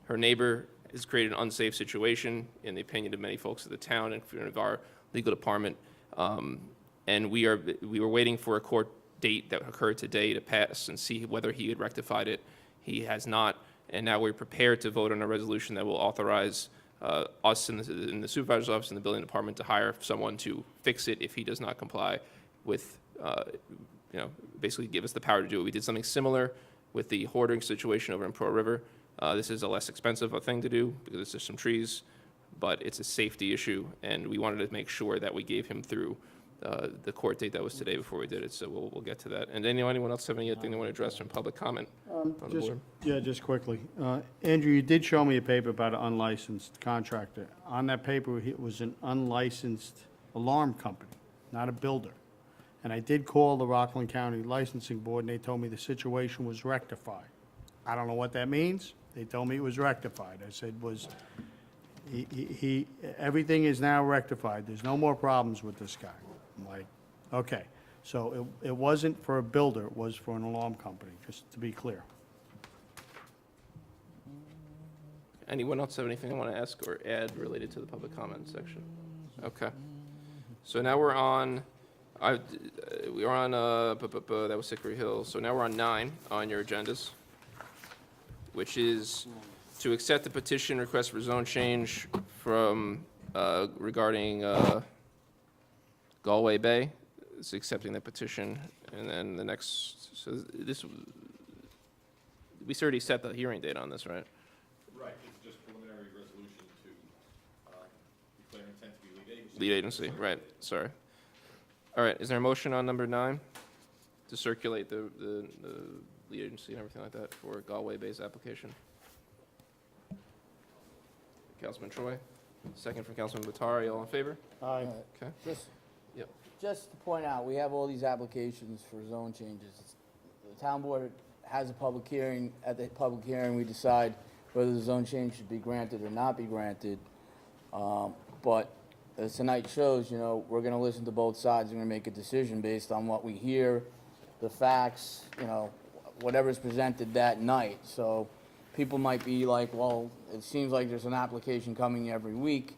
Her neighbor has created an unsafe situation, in the opinion of many folks of the town and of our legal department. And we were waiting for a court date that occurred today to pass and see whether he had rectified it. He has not, and now we're prepared to vote on a resolution that will authorize us in the supervisor's office and the building department to hire someone to fix it if he does not comply with, basically give us the power to do it. We did something similar with the hoarding situation over in Pearl River. This is a less expensive thing to do because it's just some trees, but it's a safety issue, and we wanted to make sure that we gave him through the court date that was today before we did it, so we'll get to that. And anyone else have anything they want to address from public comment on the board? Yeah, just quickly. Andrew, you did show me a paper about an unlicensed contractor. On that paper, it was an unlicensed alarm company, not a builder. And I did call the Rockland County Licensing Board, and they told me the situation was rectified. I don't know what that means. They told me it was rectified. I said, everything is now rectified. There's no more problems with this guy. I'm like, okay. So it wasn't for a builder, it was for an alarm company, just to be clear. Anyone else have anything they want to ask or add related to the public comment section? Okay. So now we're on, that was Hickory Hill. So now we're on 9 on your agendas, which is to accept the petition request for zone change from, regarding Galway Bay. It's accepting the petition, and then the next, so this, we already set the hearing date on this, right? Right, it's just preliminary resolution to declare intent to be lead agency. Lead agency, right, sorry. All right, is there a motion on number 9 to circulate the lead agency and everything like that for Galway Bay's application? Councilman Troy, second from Councilman Batari, all in favor? Aye. Okay. Yep. Just to point out, we have all these applications for zone changes. The town board has a public hearing. At the public hearing, we decide whether the zone change should be granted or not be granted. But as tonight shows, we're gonna listen to both sides. We're gonna make a decision based on what we hear, the facts, whatever's presented that night. So people might be like, well, it seems like there's an application coming every week.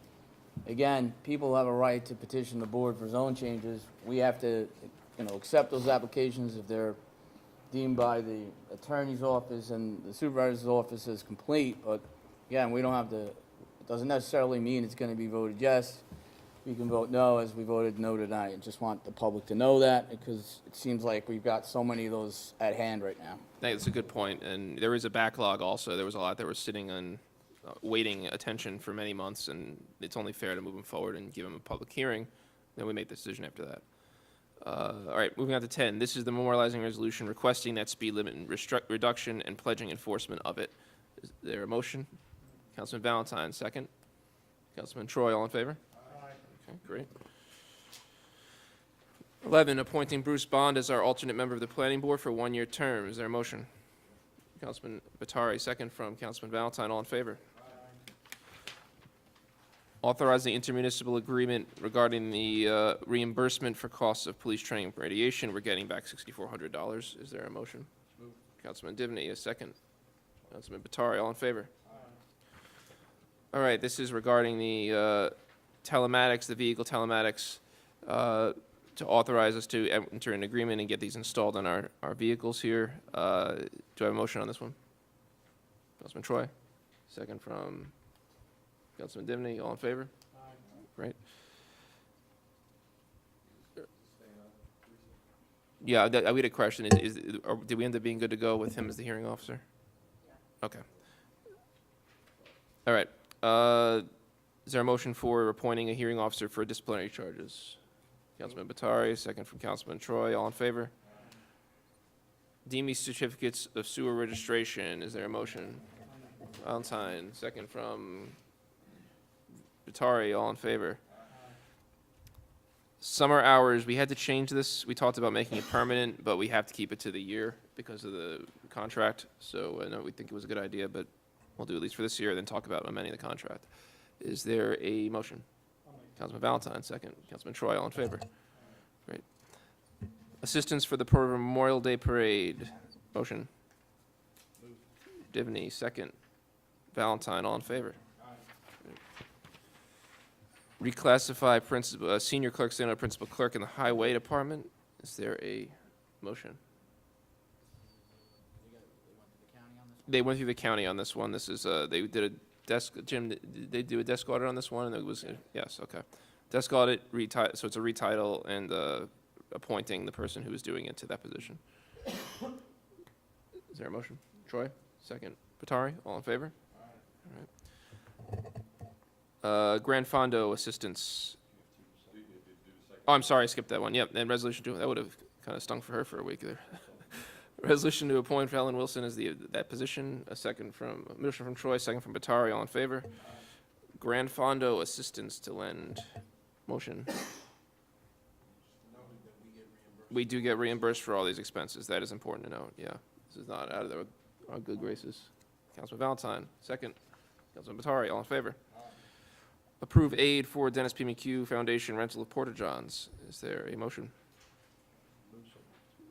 again, people have a right to petition the board for zone changes. We have to, accept those applications if they're deemed by the attorney's office and the supervisor's office as complete, but again, we don't have to, it doesn't necessarily mean it's gonna be voted yes. We can vote no as we voted no tonight. I just want the public to know that because it seems like we've got so many of those at hand right now. That's a good point, and there is a backlog also. There was a lot that were sitting on, waiting attention for many months, and it's only fair to move them forward and give them a public hearing. Then we make the decision after that. All right, moving on to 10. This is the memorializing resolution requesting that speed limit and reduction and pledging enforcement of it. Is there a motion? Councilman Valentine, second. Councilman Troy, all in favor? Okay, great. 11, appointing Bruce Bond as our alternate member of the planning board for a one-year term. Is there a motion? Councilman Batari, second from Councilman Valentine, all in favor? Authorizing intermunicipal agreement regarding the reimbursement for costs of police training and radiation. We're getting back $6,400. Is there a motion? Councilman Divney, a second. Councilman Batari, all in favor? All right, this is regarding the telematics, the vehicle telematics, to authorize us to enter an agreement and get these installed on our vehicles here. Do I have a motion on this one? Councilman Troy, second from Councilman Divney, all in favor? Great. Yeah, we had a question. Did we end up being good to go with him as the hearing officer? Okay. All right. Is there a motion for appointing a hearing officer for disciplinary charges? Councilman Batari, second from Councilman Troy, all in favor? Deem these certificates of sewer registration. Is there a motion? Valentine, second from Batari, all in favor? Summer hours, we had to change this. We talked about making it permanent, but we have to keep it to the year because of the contract. So I know we think it was a good idea, but we'll do at least for this year, then talk about amending the contract. Is there a motion? Councilman Valentine, second. Councilman Troy, all in favor? Great. Assistance for the Memorial Day Parade. Motion. Divney, second. Valentine, all in favor? Reclassify principal, senior clerk, stand up principal clerk in the highway department. Is there a motion? They went through the county on this one. This is, they did a desk, Jim, did they do a desk audit on this one? And it was, yes, okay. Desk audit, so it's a retitle and appointing the person who is doing it to that position. Is there a motion? Troy, second. Batari, all in favor? All right. Grand Fondo assistance. Oh, I'm sorry, I skipped that one. Yep, and resolution 2, that would have kind of stung for her for a week there. Resolution to appoint Ellen Wilson as that position. A motion from Troy, second from Batari, all in favor. Grand Fondo assistance to lend. Motion. We do get reimbursed for all these expenses. That is important to note, yeah. This is not out of our good graces. Councilman Valentine, second. Councilman Batari, all in favor. Approve aid for Dennis P. McHugh Foundation rental of porta-johns. Is there a motion?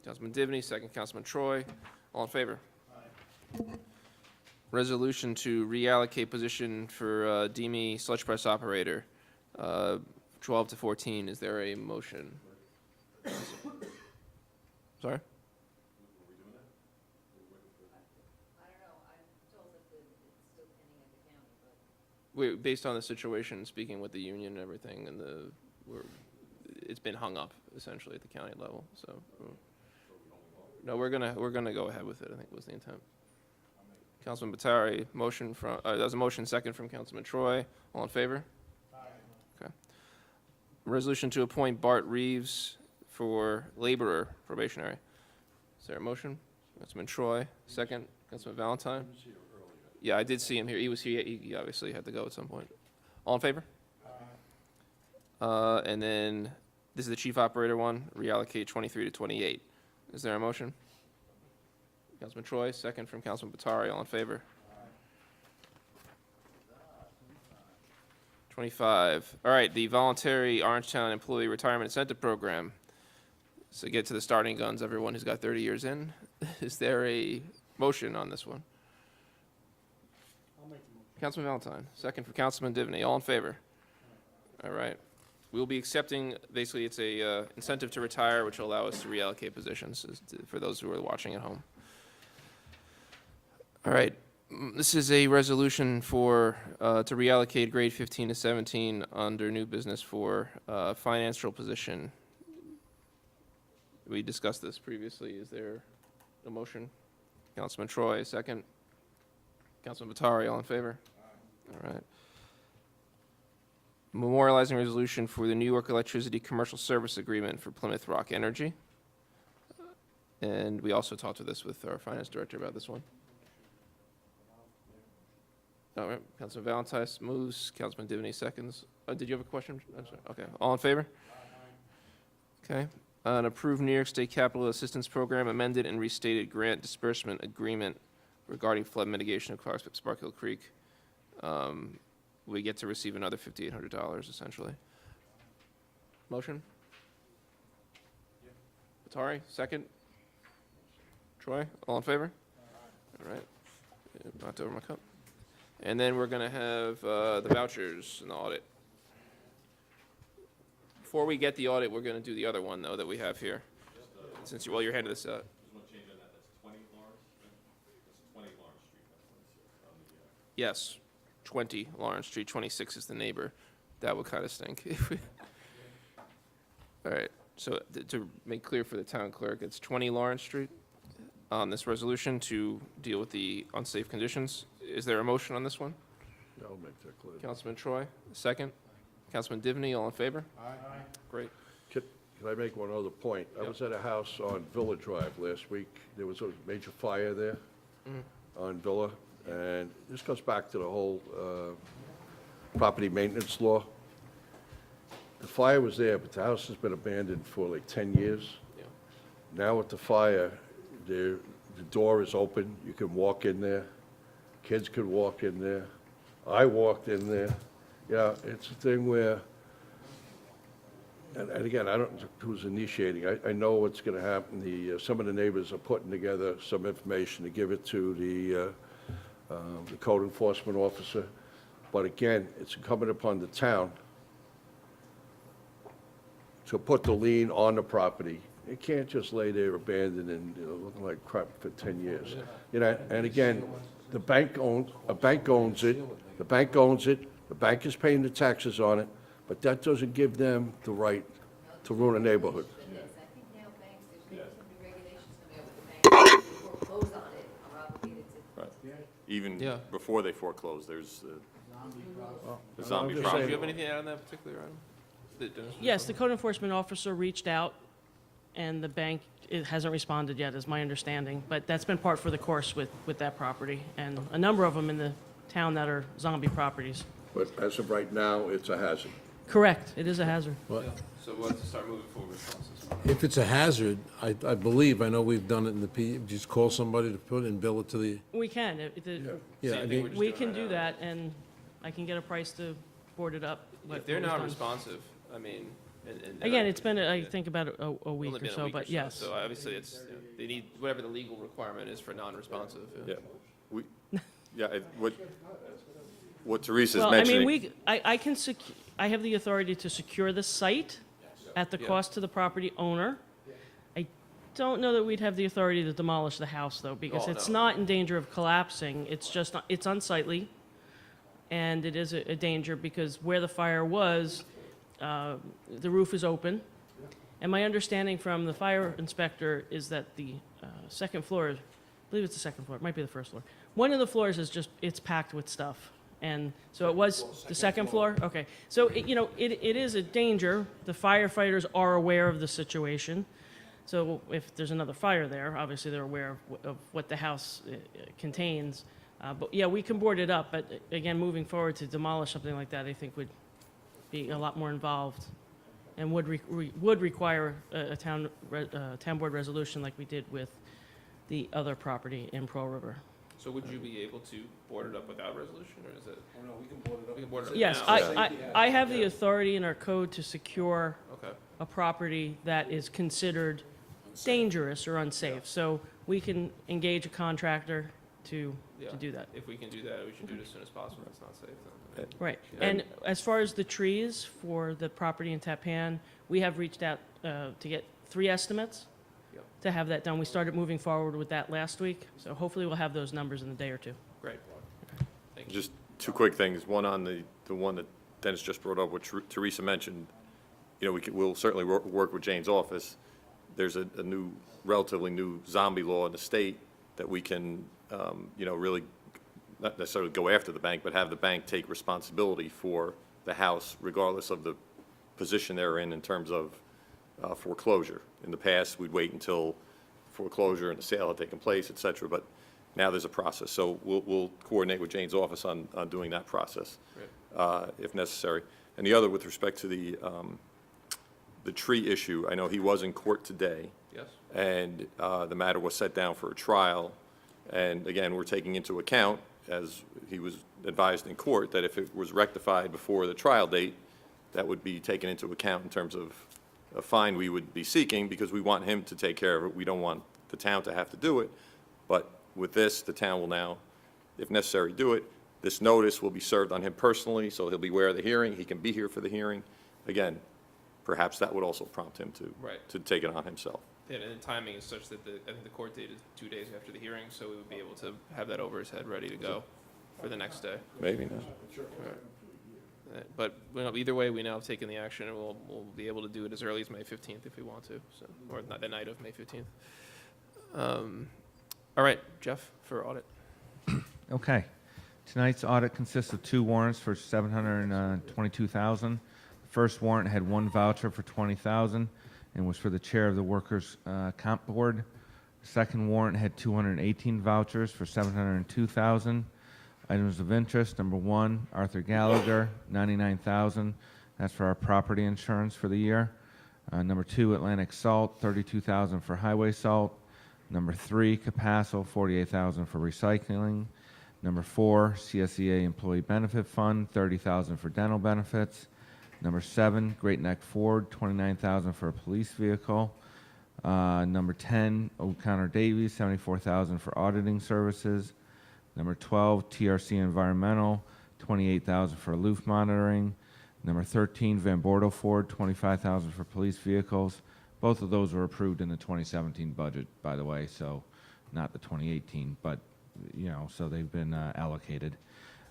Councilman Divney, second. Councilman Troy, all in favor. Resolution to reallocate position for DME sludge press operator, 12 to 14. Is there a motion? Sorry? Based on the situation, speaking with the union and everything, and it's been hung up essentially at the county level. So, no, we're gonna go ahead with it. I think was the intent. Councilman Batari, motion from that was a motion, second from Councilman Troy. All in favor? Okay. Resolution to appoint Bart Reeves for laborer probationary. Is there a motion? Councilman Troy, second. Councilman Valentine. Yeah, I did see him here. He was here. He obviously had to go at some point. All in favor? And then this is the chief operator one. Reallocate 23 to 28. Is there a motion? Councilman Troy, second from Councilman Batari. All in favor? 25. All right, the voluntary Orangetown Employee Retirement Incentive Program. So get to the starting guns, everyone who's got 30 years in. Is there a motion on this one? Councilman Valentine, second for Councilman Divney. All in favor? All right. We'll be accepting, basically, it's a incentive to retire, which will allow us to reallocate positions for those who are watching at home. All right. This is a resolution for, to reallocate grade 15 to 17 under new business for financial position. We discussed this previously. Is there a motion? Councilman Troy, second. Councilman Batari, all in favor? All right. Memorializing resolution for the New York Electricity Commercial Service Agreement for Plymouth Rock Energy. And we also talked to this with our finance director about this one. All right, Councilman Valentine moves, Councilman Divany seconds. Did you have a question? I'm sorry. Okay, all in favor? Okay. An approved New York State Capital Assistance Program amended and restated grant disbursement agreement regarding flood mitigation of Spark Hill Creek. We get to receive another $5,800 essentially. Motion? Batari, second. Troy, all in favor? All right. Knocked over my cup. And then we're going to have the vouchers and the audit. Before we get the audit, we're going to do the other one, though, that we have here. Since you're handing this out. Yes, 20 Lawrence Street, 26 is the neighbor. That would kind of stink. All right, so to make clear for the town clerk, it's 20 Lawrence Street on this resolution to deal with the unsafe conditions. Is there a motion on this one? I'll make that clear. Councilman Troy, second. Councilman Divany, all in favor? Aye. Great. Can I make one other point? I was at a house on Villa Drive last week. There was a major fire there on Villa, and this goes back to the whole property maintenance law. The fire was there, but the house has been abandoned for like 10 years. Yeah. Now with the fire, the door is open. You can walk in there. Kids could walk in there. I walked in there. Yeah, it's a thing where, and again, I don't know who's initiating. I know what's going to happen. Some of the neighbors are putting together some information to give it to the code enforcement officer. But again, it's incumbent upon the town to put the lien on the property. It can't just lay there abandoned and looking like crap for 10 years. And again, a bank owns it. The bank owns it. The bank is paying the taxes on it, but that doesn't give them the right to ruin a neighborhood. Even before they foreclose, there's the zombie Do problem. you have anything to add on that particular item? Yes, the code enforcement officer reached out, and the bank hasn't responded yet, is my understanding. But that's been part for the course with that property, and a number of them in the town that are zombie properties. But as of right now, it's a hazard. Correct, it is a hazard. So we'll have to start moving forward with the process. If it's a hazard, I believe, I know we've done it in the just call somebody to put it and bill it to the, We can, yeah, I mean, we can do that, and I can get a price to board it up. If they're not responsive, I mean, Again, it's been, I think, about a week only or been a so, week but so. yes. So obviously, it's, they need whatever the legal requirement is for non-responsive. Yeah, what Teresa's Well, mentioning. I can I have the authority to secure the site at the cost to the property owner. I don't know that we'd have the authority to demolish the house, though, because it's not in danger of collapsing. It's just, it's unsightly, and it is a danger because where the fire was, the roof is open. And my understanding from the fire inspector is that the second floor, I believe it's the second floor, it might be the first floor. One of the floors is just, it's packed with stuff. And so it was the second floor? Okay. So, it is a danger. The firefighters are aware of the situation. So if there's another fire there, obviously they're aware of what the house contains. But yeah, we can board it up. But again, moving forward to demolish something like that, I think would be a lot more involved and would require a town board resolution like we did with the other property in Pearl River. So would you be able to board it up without resolution, or is it? Oh, no, we can board it up. We can board it up Yes, now. I have the authority in our code to secure Okay. a property that is considered dangerous or unsafe. So we can engage a contractor to Yeah. do that. If we can do that, we should do it as soon as possible. That's not safe then. Right. And as far as the trees for the property in Tappan, we have reached out to get 3 estimates Yep. to have that done. We started moving forward with that last week, so hopefully we'll have those numbers in a day or two. Great. Thank you. Just 2 quick things. One on the one that Dennis just brought up, which Teresa mentioned. You know, we'll certainly work with Jane's office. There's a new, relatively new zombie law in the state that we can, you know, really not necessarily go after the bank, but have the bank take responsibility for the house regardless of the position they're in terms of foreclosure. In the past, we'd wait until foreclosure and the sale had taken place, et cetera, but now there's a process. So we'll coordinate with Jane's office on doing that process, if necessary. And the other, with respect to the tree issue, I know he was in court today. Yes. And the matter was set down for a trial. And again, we're taking into account, as he was advised in court, that if it was rectified before the trial date, that would be taken into account in terms of a fine we would be seeking, because we want him to take care of it. We don't want the town to have to do it. But with this, the town will now, if necessary, do it. This notice will be served on him personally, so he'll be aware of the hearing. He can be here for the hearing. Again, perhaps that would also prompt him to take it on himself. Yeah, and the timing is such that I think the court date is 2 days after the hearing, so we would be able to have that over his head, ready to go for the next day. Maybe not. But either way, we now have taken the action, and we'll be able to do it as early as May 15th if we want to, so, or not the night of May 15th. All right, Jeff, for audit. Okay. Tonight's audit consists of 2 warrants for $722,000. The first warrant had 1 voucher for $20,000 and was for the chair of the Workers' Comp Board. The second warrant had 218 vouchers for $702,000. Items of interest, number 1, Arthur Gallagher, $99,000. That's for our property insurance for the year. Number 2, Atlantic Salt, $32,000 for highway salt. Number 3, Capasso, $48,000 for recycling. Number 4, CSEA Employee Benefit Fund, $30,000 for dental benefits. Number 7, Great Neck Ford, $29,000 for a police vehicle. Number 10, O'Connor Davies, $74,000 for auditing services. Number 12, TRC Environmental, $28,000 for aloof monitoring. Number 13, Van Bordo Ford, $25,000 for police vehicles. Both of those were approved in the 2017 budget, by the way, so not the 2018, but, you know, so they've been allocated.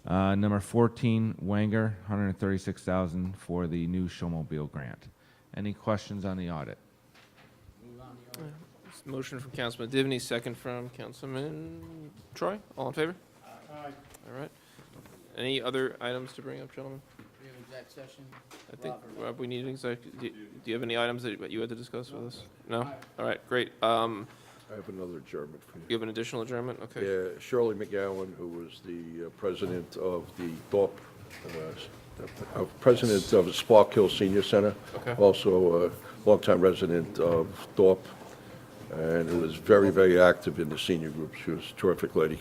Number 14, Wanger, $136,000 for the new Showmobile grant. Any questions on the audit? Motion from Councilman Divney, second from Councilman Troy. All in favor? Aye. All right. Any other items to bring up, gentlemen? We have an exec session. I think, Rob, we need an exec. Do you have any items that you had to discuss with us? No? All right, great. I have another adjournment for you. You have an additional adjournment? Okay. Yeah, Shirley McGowan, who was the president of the Thorpe, president of the Spark Hill Senior Center. Okay. Also a longtime resident of Thorpe, and who was very, very active in the senior group. She was a terrific lady.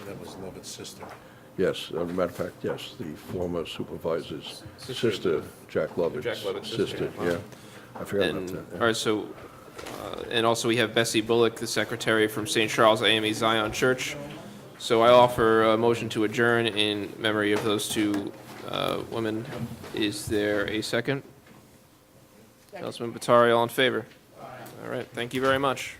That was Lovett's sister. Yes, as a matter of fact, yes, the former supervisor's Sister. sister, Jack Lovett's Jack Lovett's sister, Wow. yeah. I forgot about And, that. all right, so, and also we have Bessie Bullock, the secretary from St. Charles AME Zion Church. So I offer a motion to adjourn in memory of those 2 women. Is there a second? Councilman Batari, all in favor? All right, thank you very much.